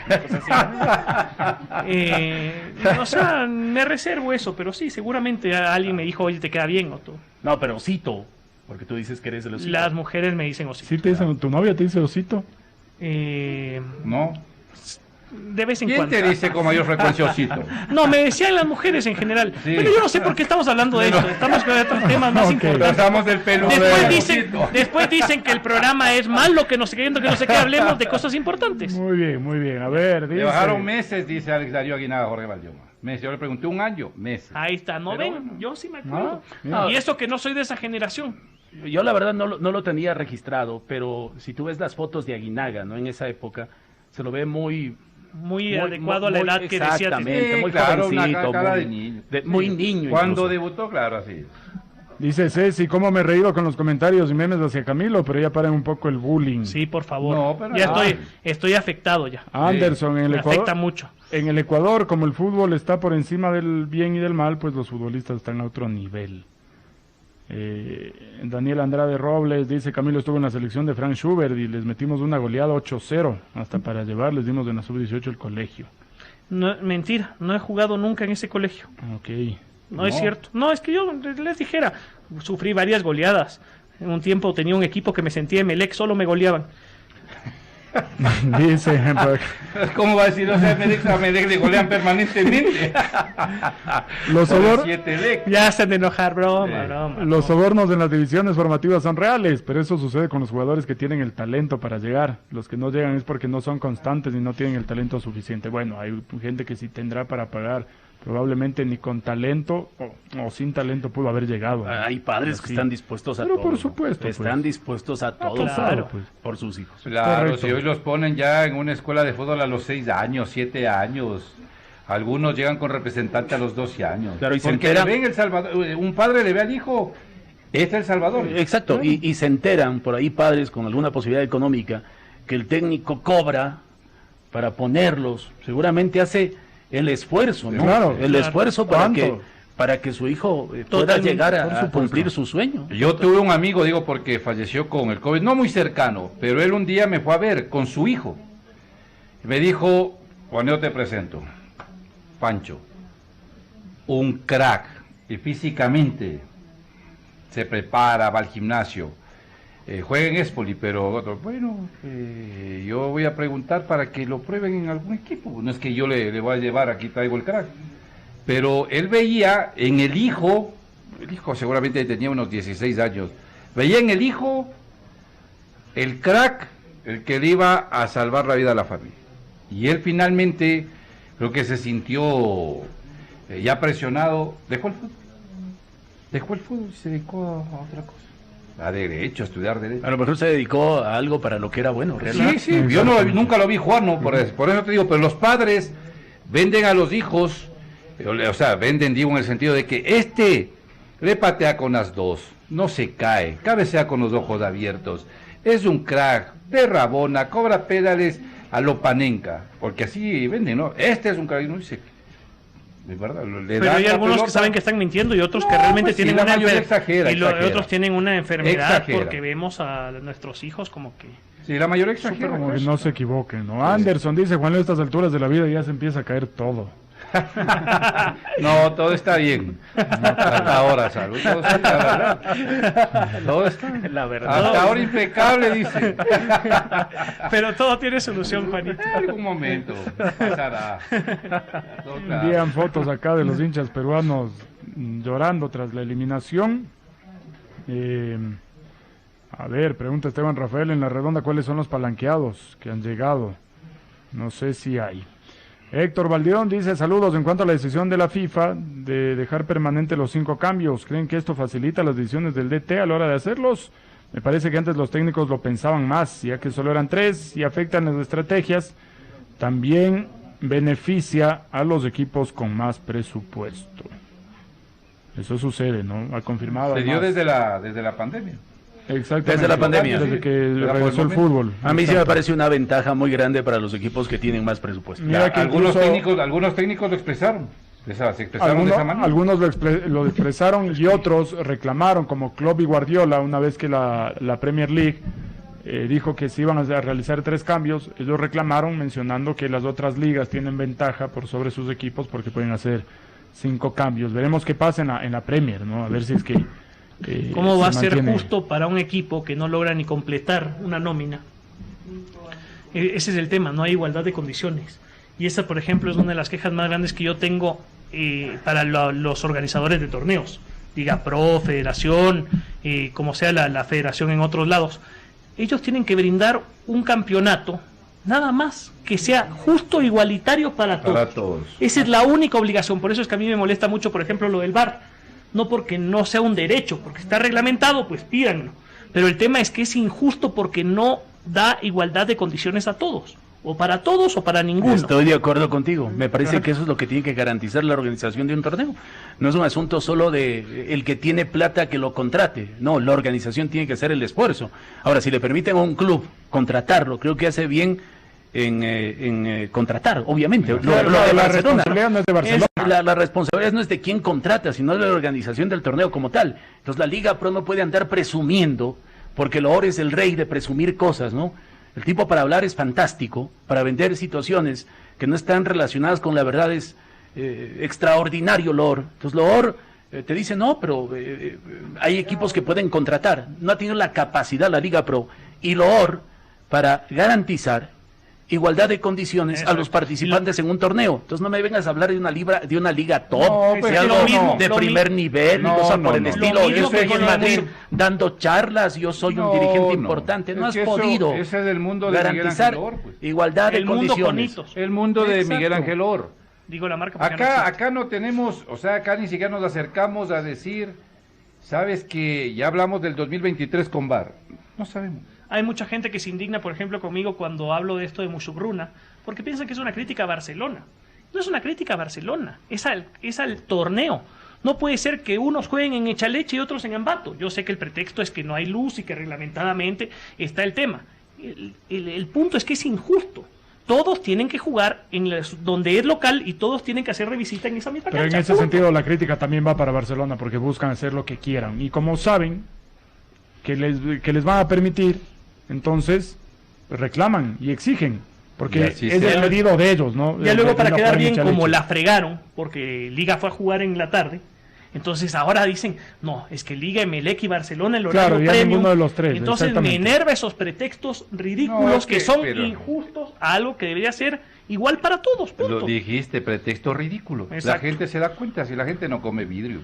O sea, me reservo eso, pero sí, seguramente alguien me dijo, oye, te queda bien o tú. No, pero osito, porque tú dices que eres el osito. Las mujeres me dicen osito. ¿Sí te dicen, tu novia te dice osito? No. De vez en ¿Quién cuando. te dice con mayor frecuencia osito? No, me decían las mujeres en general. Sí. Pero yo no sé por qué estamos hablando de esto. Estamos con otros temas más Ok. importantes. Tratamos del pelo Después dicen que el programa es malo, que no sé qué, hablemos de cosas importantes. Muy bien, muy bien. A ver, dice... Le bajaron meses, dice Alex Darío Aguinaga, Jorge Valdioma. Meses. Yo le pregunté un año, meses. Ahí está, ¿no Pero ven? bueno. Yo sí me acuerdo. mira. Y eso que no soy de esa generación. Yo la verdad no lo tenía registrado, pero si tú ves las fotos de Aguinaga, ¿no? En esa época, se lo ve muy adecuado a la edad que decía. exactamente, Sí, muy claro, una jovencito, cara muy, de niño. muy niño. Cuando incluso. debutó, claro, así. Dice Ceci, cómo me he reído con los comentarios y memes hacia Camilo, pero ya paren un poco el bullying. Sí, por favor. No, pero ya no. estoy afectado ya. Anderson, en el Me Ecuador, afecta mucho. en el Ecuador, como el fútbol está por encima del bien y del mal, pues los futbolistas están a otro nivel. Daniel Andrade Robles dice, Camilo estuvo en la selección de Frank Schubert y les metimos una goleada 8-0, hasta para llevar les dimos de la sub-18 el colegio. No, mentira, no he jugado nunca en ese colegio. Ok. No es cierto. No, es que yo les dijera, sufrí varias goleadas. En un tiempo tenía un equipo que me sentía Emelec, solo me goleaban. Dice, ¿Cómo va a decir? O sea, a Medec le golean permanentemente. los, Ya se han de enojar, broma, Sí. broma. los sobornos en las divisiones formativas son reales, pero eso sucede con los jugadores que tienen el talento para llegar. Los que no llegan es porque no son constantes y no tienen el talento suficiente. Bueno, hay gente que sí tendrá para pagar. Probablemente ni con talento o sin talento pudo haber llegado, ¿no? Hay padres que Sí. están dispuestos a Pero todo. por ¿no? supuesto, Están pues. dispuestos a todo claro, pues. por sus hijos. Claro, Correcto. si hoy los ponen ya en una escuela de fútbol a los 6 años, 7 años. Algunos llegan con representante a los 12 años. Claro, y se porque enteran- le ven El Salvador, un padre le ve al hijo, este es El Salvador. Exacto, y se enteran por ahí padres con alguna posibilidad económica que el técnico cobra para ponerlos, seguramente hace el esfuerzo, ¿no? Claro. El esfuerzo ¿Cuánto? para que su hijo pueda Totalmente, llegar por a supuesto. cumplir su sueño. Yo tuve un amigo, digo, porque falleció con el COVID, no muy cercano, pero él un día me fue a ver con su hijo. Me dijo, Juan, yo te presento, Pancho, un crack, y físicamente se prepara, va al gimnasio, juega en Espoli, pero otro, bueno, yo voy a preguntar para que lo prueben en algún equipo. No es que yo le voy a llevar, aquí traigo el crack. Pero él veía en el hijo seguramente tenía unos 16 años, veía en el hijo el crack, el que le iba a salvar la vida a la familia. Y él finalmente, creo que se sintió ya presionado, dejó el fútbol y se dedicó a otra cosa. A derecho, a estudiar derecho. A lo mejor se dedicó a algo para lo que era bueno, realmente. Sí, yo nunca lo vi jugar, ¿no? Por eso te digo, pero los padres venden a los hijos, o sea, venden, digo, en el sentido de que le patea con las dos, no se cae, cabecea con los ojos abiertos, es un crack, de rabona, cobra pedales a lo panenca, porque así venden, ¿no? Este es un crack, y no dice, de verdad, Pero hay algunos que saben que están mintiendo y otros que No, realmente pues sí, tienen la una mayoría enfermedad. exagera. Otros tienen una enfermedad Exagera. porque vemos a nuestros hijos como que... Sí, la mayoría exagera. Como que no se equivoquen, ¿no? Anderson dice, Juan, a estas alturas de la vida ya se empieza a caer todo. No, todo está bien. Hasta ahora, salud. Todo está, la verdad. Todo está. La verdad. Hasta ahora impecable, dice. Pero todo tiene solución, Juanito. En algún momento pasará. Toca. Envían fotos acá de los hinchas peruanos llorando tras la eliminación. A ver, pregunta Esteban Rafael en la redonda, ¿cuáles son los palanqueados que han llegado? No sé si hay. Héctor Valdeón dice, saludos, en cuanto a la decisión de la FIFA de dejar permanente los 5 cambios, ¿creen que esto facilita las decisiones del DT a la hora de hacerlos? Me parece que antes los técnicos lo pensaban más, ya que solo eran 3 y afectan las estrategias. También beneficia a los equipos con más presupuesto. Eso sucede, ¿no? Ha confirmado. Se dio además. desde la pandemia. Exactamente. Desde la pandemia. Desde que regresó el fútbol. A mí sí me Exacto. parece una ventaja muy grande para los equipos que tienen más presupuesto. Mira que Algunos incluso- técnicos lo expresaron. Se expresaron de esa manera. Algunos lo expresaron y otros reclamaron, como Klopp y Guardiola, una vez que la Premier League dijo que se iban a realizar 3 cambios. Ellos reclamaron mencionando que las otras ligas tienen ventaja por sobre sus equipos porque pueden hacer 5 cambios. Veremos qué pasa en la Premier, ¿no? A ver si es que ¿Cómo va a se ser mantiene. justo para un equipo que no logra ni completar una nómina? Ese es el tema, no hay igualdad de condiciones. Y esa, por ejemplo, es una de las quejas más grandes que yo tengo para los organizadores de torneos. Liga Pro, Federación, como sea la federación en otros lados. Ellos tienen que brindar un campeonato, nada más, que sea justo, igualitario para todos. Para todos. Esa es la única obligación. Por eso es que a mí me molesta mucho, por ejemplo, lo del VAR. No porque no sea un derecho, porque está reglamentado, pues pídanlo. Pero el tema es que es injusto porque no da igualdad de condiciones a todos. O para todos o para ninguno. Estoy de acuerdo contigo. Me parece que eso es lo que tiene que garantizar la organización de un torneo. No es un asunto solo de el que tiene plata que lo contrate. No, la organización tiene que hacer el esfuerzo. Ahora, si le permiten a un club contratarlo, creo que hace bien en contratar, obviamente. Claro, Lo de la Barcelona, responsabilidad no es de Barcelona. la responsabilidad no es de quién contrata, sino de la organización del torneo como tal. Entonces la Liga Pro no puede andar presumiendo, porque lo es el rey de presumir cosas, ¿no? El tipo para hablar es fantástico, para vender situaciones que no están relacionadas con la verdad es extraordinario, Loor. Entonces Loor te dice, no, pero hay equipos que pueden contratar. No ha tenido la capacidad la Liga Pro y Loor para garantizar igualdad de condiciones a los participantes en un torneo. Entonces no me vengas a hablar de una liga top, No, de pero algo lo mismo, de primer nivel, No, y cosas por no, el no. estilo. Lo Yo mismo que estoy con en lo Madrid de- dando charlas, yo soy un dirigente importante. No Es has que eso- podido ese es el mundo de Miguel garantizar Ángel Or, pues. igualdad de El mundo con condiciones. hitos. El mundo de Exacto. Miguel Ángel Or. Digo la marca porque no existe. Acá no tenemos, o sea, acá ni siquiera nos acercamos a decir, sabes que ya hablamos del 2023 con VAR. No sabemos. Hay mucha gente que se indigna, por ejemplo, conmigo cuando hablo de esto de Mushugruna, porque piensa que es una crítica a Barcelona. No es una crítica a Barcelona, es al torneo. No puede ser que unos jueguen en Echaleche y otros en Ambato. Yo sé que el pretexto es que no hay luz y que reglamentadamente está el tema. El punto es que es injusto. Todos tienen que jugar donde es local y todos tienen que hacer revisita en esa misma Pero en cancha. ese Punto. sentido la crítica también va para Barcelona porque buscan hacer lo que quieran. Y como saben que les van a permitir, entonces reclaman y exigen. Y Porque así es sea. el pedido de ellos, ¿no? Ya luego, para no quedar jugar en bien, Echaleche. como la fregaron, porque Liga fue a jugar en la tarde, entonces ahora dicen, no, es que Liga, Emelec y Barcelona, el horario Claro, ya premium. ninguno de los tres, Entonces me exactamente. enerva esos pretextos ridículos No, es que que- son pero- injustos a algo que debería ser igual para todos, punto. Lo dijiste, pretexto ridículo. La Exacto. gente se da cuenta si la gente no come vidrio.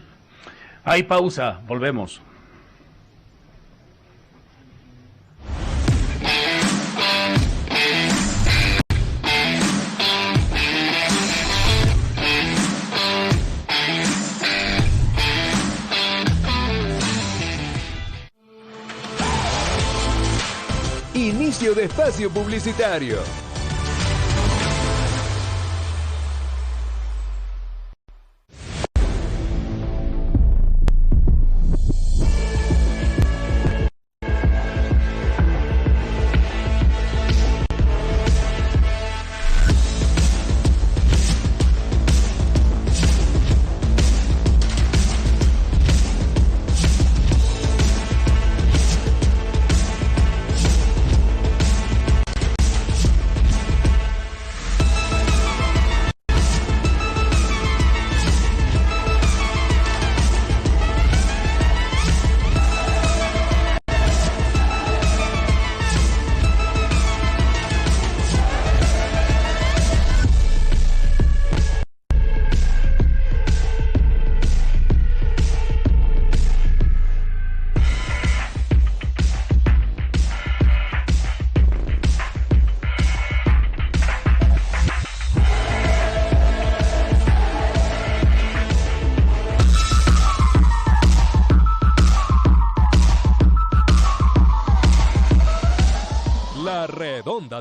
Hay pausa, volvemos. Inicio de espacio publicitario.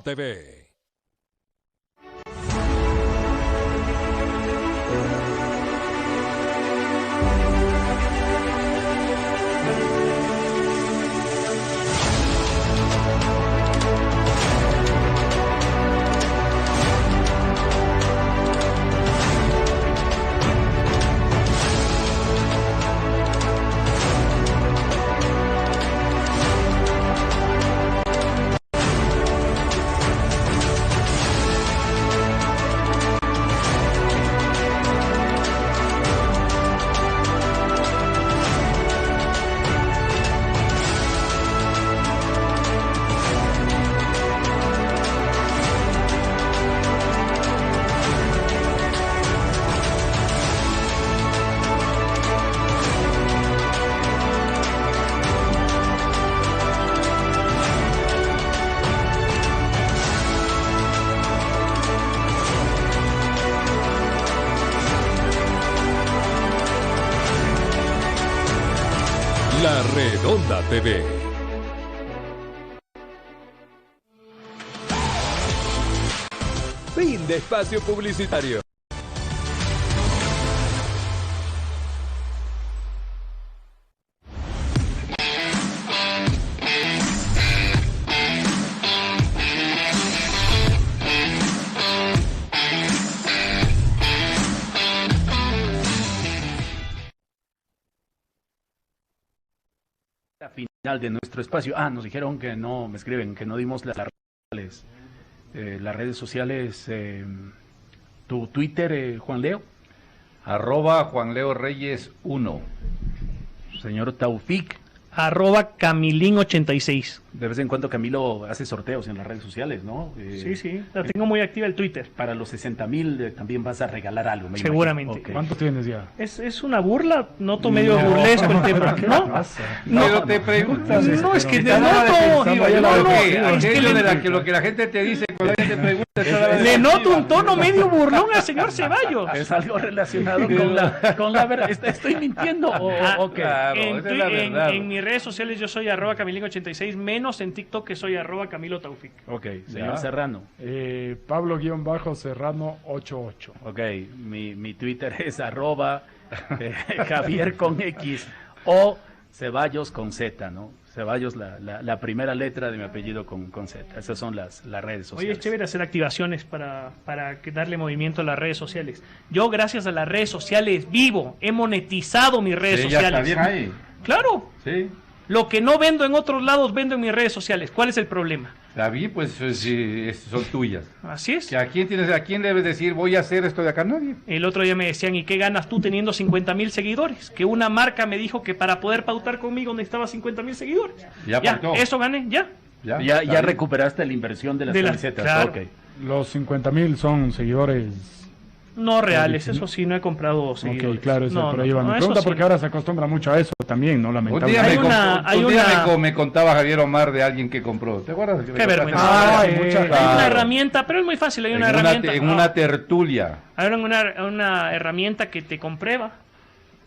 Redonda TV. La Redonda TV. Fin de espacio publicitario. La final de nuestro espacio. Nos dijeron que no, me escriben, que no dimos las redes sociales. Tu Twitter, Juan Leo. @Juan Leo Reyes 1. Señor Taufik. @Camilín86. De vez en cuando Camilo hace sorteos en las redes sociales, ¿no? Sí, la tengo muy activa el Twitter. Para los 60,000 también vas a regalar algo, me seguramente. Okay. ¿Cuánto tienes ya? Es una burla, noto medio burlesco el tema, ¿no? Pero te preguntas. No, es que Estás noto, aquello de lo que la gente te dice cuando alguien te pregunta. le noto un tono medio burlón al señor Ceballos. Es algo relacionado con la verdad. ¿Estoy mintiendo o qué? Claro, esa es la verdad. En mis redes sociales yo soy @Camilín86, menos en TikTok que soy @Camilo Taufik. Ok, señor Serrano. Pablo-Serrano88. Ok, mi Twitter es @Javier con X o Ceballos con Z, ¿no? Ceballos, la primera letra de mi apellido con Z. Esas son las redes sociales. Oye, es chévere hacer activaciones para darle movimiento a las redes sociales. Yo, gracias a las redes sociales, vivo, he monetizado mis redes sociales. Ya está bien ahí. Claro. Sí. Lo que no vendo en otros lados, vendo en mis redes sociales. ¿Cuál es el problema? Está bien, pues son tuyas. Así es. ¿A quién debes decir voy a hacer esto de acá? Nadie. El otro día me decían, ¿y qué ganas tú teniendo 50,000 seguidores? Que una marca me dijo que para poder pautar conmigo necesitaba 50,000 seguidores. Ya, eso gané, ya. Ya recuperaste la inversión de las camisetas. Claro. Okay. Los 50,000 son seguidores. No reales, eso sí, no he comprado seguidores. Ok, claro, eso por ahí va. Me eso pregunta sí. porque ahora se acostumbra mucho a eso también, ¿no? Un Lamentablemente. día me contaba Javier Omar de alguien que compró. ¿Te acuerdas? Qué vergüenza. Hay mucha Hay una herramienta, pero es muy fácil, hay una herramienta. En una tertulia. Hay una herramienta que te comprueba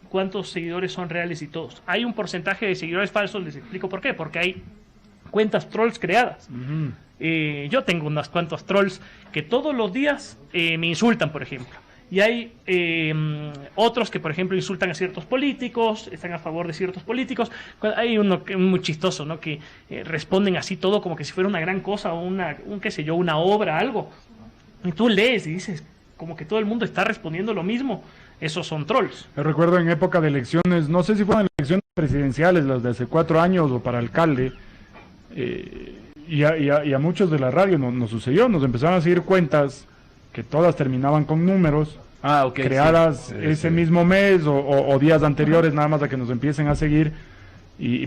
cuántos seguidores son reales y todos. Hay un porcentaje de seguidores falsos, les explico por qué. Porque hay cuentas trolls creadas. Yo tengo unos cuantos trolls que todos los días me insultan, por ejemplo. Y hay otros que, por ejemplo, insultan a ciertos políticos, están a favor de ciertos políticos. Hay uno que es muy chistoso, ¿no? Que responden así todo como que si fuera una gran cosa o qué sé yo, una obra, algo. Y tú lees y dices, como que todo el mundo está respondiendo lo mismo. Esos son trolls. Yo recuerdo en época de elecciones, no sé si fueron elecciones presidenciales, las de hace 4 años o para alcalde, y a muchos de la radio nos sucedió, nos empezaron a seguir cuentas que todas terminaban con números creadas ese mismo mes o días anteriores, nada más a que nos empiecen a seguir,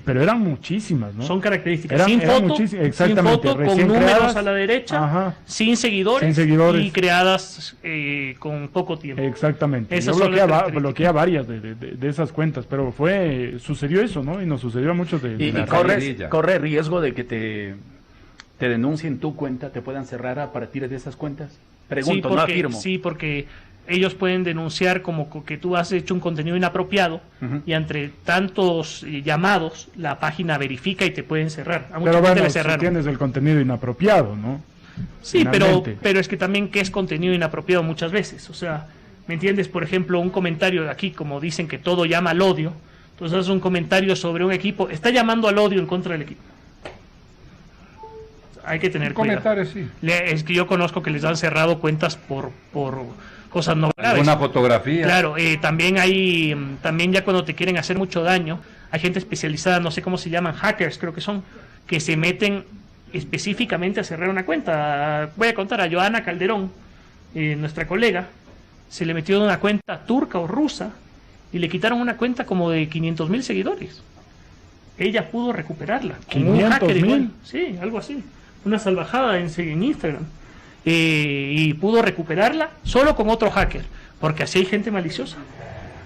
pero eran muchísimas, ¿no? Son características sin foto, exactamente, con números creadas, a la derecha, sin seguidores y creadas con poco tiempo. Exactamente. Esas Yo bloqueé varias de esas cuentas, pero sucedió eso, ¿no? Y nos sucedió a muchos y corre riesgo de que te denuncien tu cuenta, te puedan cerrar a partir de esas cuentas. Pregunto, no afirmo. Sí, porque ellos pueden denunciar como que tú has hecho un contenido inapropiado y entre tantos llamados la página verifica y te pueden cerrar. A mucha pero gente bueno, le cerraron. si tienes el contenido inapropiado, ¿no? Sí, finalmente. pero es que también que es contenido inapropiado muchas veces. O sea, ¿me entiendes? Por ejemplo, un comentario de aquí, como dicen que todo llama al odio. Entonces haces un comentario sobre un equipo, está llamando al odio en contra del equipo. Hay que tener cuidado. Comentarios, sí. Es que yo conozco que les han cerrado cuentas por cosas no graves. Una fotografía. Claro, también ya cuando te quieren hacer mucho daño, hay gente especializada, no sé cómo se llaman, hackers creo que son, que se meten específicamente a cerrar una cuenta. Voy a contar a Joana Calderón, nuestra colega, se le metió una cuenta turca o rusa y le quitaron una cuenta como de 500.000 seguidores. Ella pudo recuperarla. Como un hacker igual. Sí, algo así. Una salvajada en Instagram. Y pudo recuperarla solo con otro hacker, porque así hay gente maliciosa.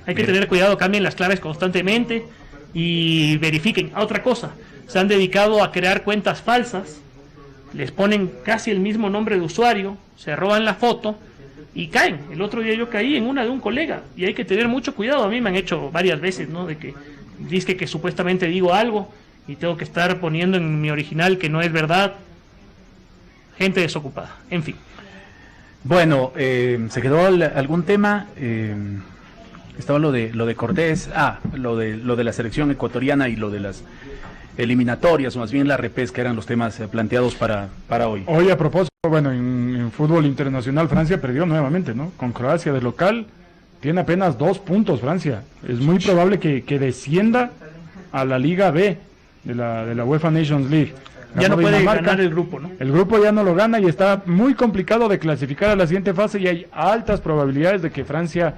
Hay que tener cuidado, cambien las claves constantemente y verifiquen. Otra cosa, se han dedicado a crear cuentas falsas, les ponen casi el mismo nombre de usuario, se roban la foto y caen. El otro día yo caí en una de un colega y hay que tener mucho cuidado. A mí me han hecho varias veces, ¿no? De que dice que supuestamente digo algo y tengo que estar poniendo en mi original que no es verdad. Gente desocupada, en fin. Bueno, ¿se quedó algún tema? Estaba lo de Cortés, lo de la selección ecuatoriana y lo de las eliminatorias, o más bien la repesca, eran los temas planteados para hoy. Hoy a propósito, bueno, en fútbol internacional Francia perdió nuevamente, ¿no? Con Croacia de local, tiene apenas 2 puntos Francia. Es muy probable que descienda a la Liga B de la UEFA Nations League. Ya no puede ganar el grupo, ¿no? El grupo ya no lo gana y está muy complicado de clasificar a la siguiente fase y hay altas probabilidades de que Francia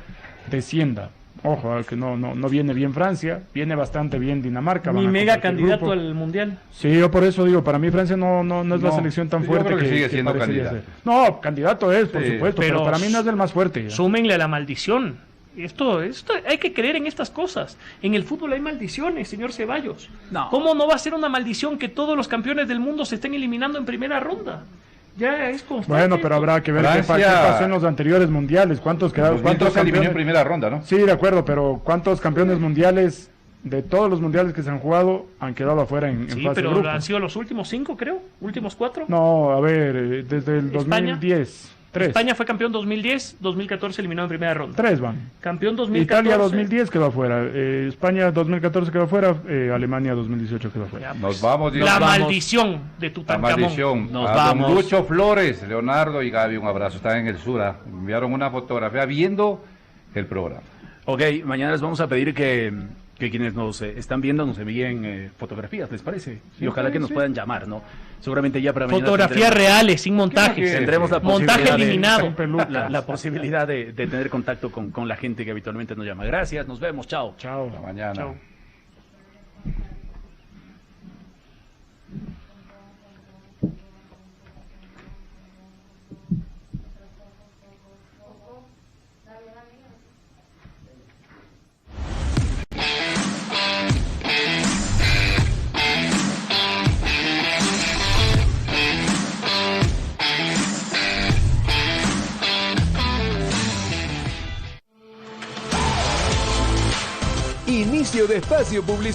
descienda. Ojo, que no viene bien Francia, viene bastante bien Dinamarca. Mi mega candidato al Mundial. Sí, yo por eso digo, para mí Francia no es la selección tan fuerte creo que sigue siendo candidato. No, candidato es, por supuesto, pero para mí no es el más fuerte. Súmenle a la maldición. Esto hay que creer en estas cosas. En el fútbol hay maldiciones, señor Ceballos. No. ¿Cómo no va a ser una maldición que todos los campeones del mundo se estén eliminando en primera ronda? Ya es constante. Bueno, pero habrá que ver Francia, qué pasó en los anteriores mundiales. ¿Cuántos quedaron? ¿Cuántos se eliminó en campeones? primera ronda, no? Sí, de acuerdo, pero ¿cuántos campeones mundiales de todos los mundiales que se han jugado han quedado afuera en Sí, fase de pero grupo? han sido los últimos 5, creo. Últimos 4. No, a ver, desde el España. 2010. 3. España fue campeón 2010, 2014 eliminado en primera ronda. 3 van. Campeón 2014. Italia 2010 quedó afuera, España 2014 quedó afuera, Alemania 2018 quedó afuera. Ya, Nos vamos. La maldición de La Tutankamón. maldición. Nos a vamos. don Lucho Flores, Leonardo y Gaby, un abrazo. Están en el Sura. Enviaron una fotografía viendo el programa. Ok, mañana les vamos a pedir que quienes nos están viendo nos envíen fotografías, ¿les parece? Y ojalá que nos puedan llamar, ¿no? Seguramente ya para mañana Fotografías reales, sin montajes. tendremos la Montaje posibilidad eliminado. la posibilidad de tener contacto con la gente que habitualmente nos llama. Gracias, nos vemos, chao. Chao. Hasta mañana. Chao. Inicio de espacio publicitario.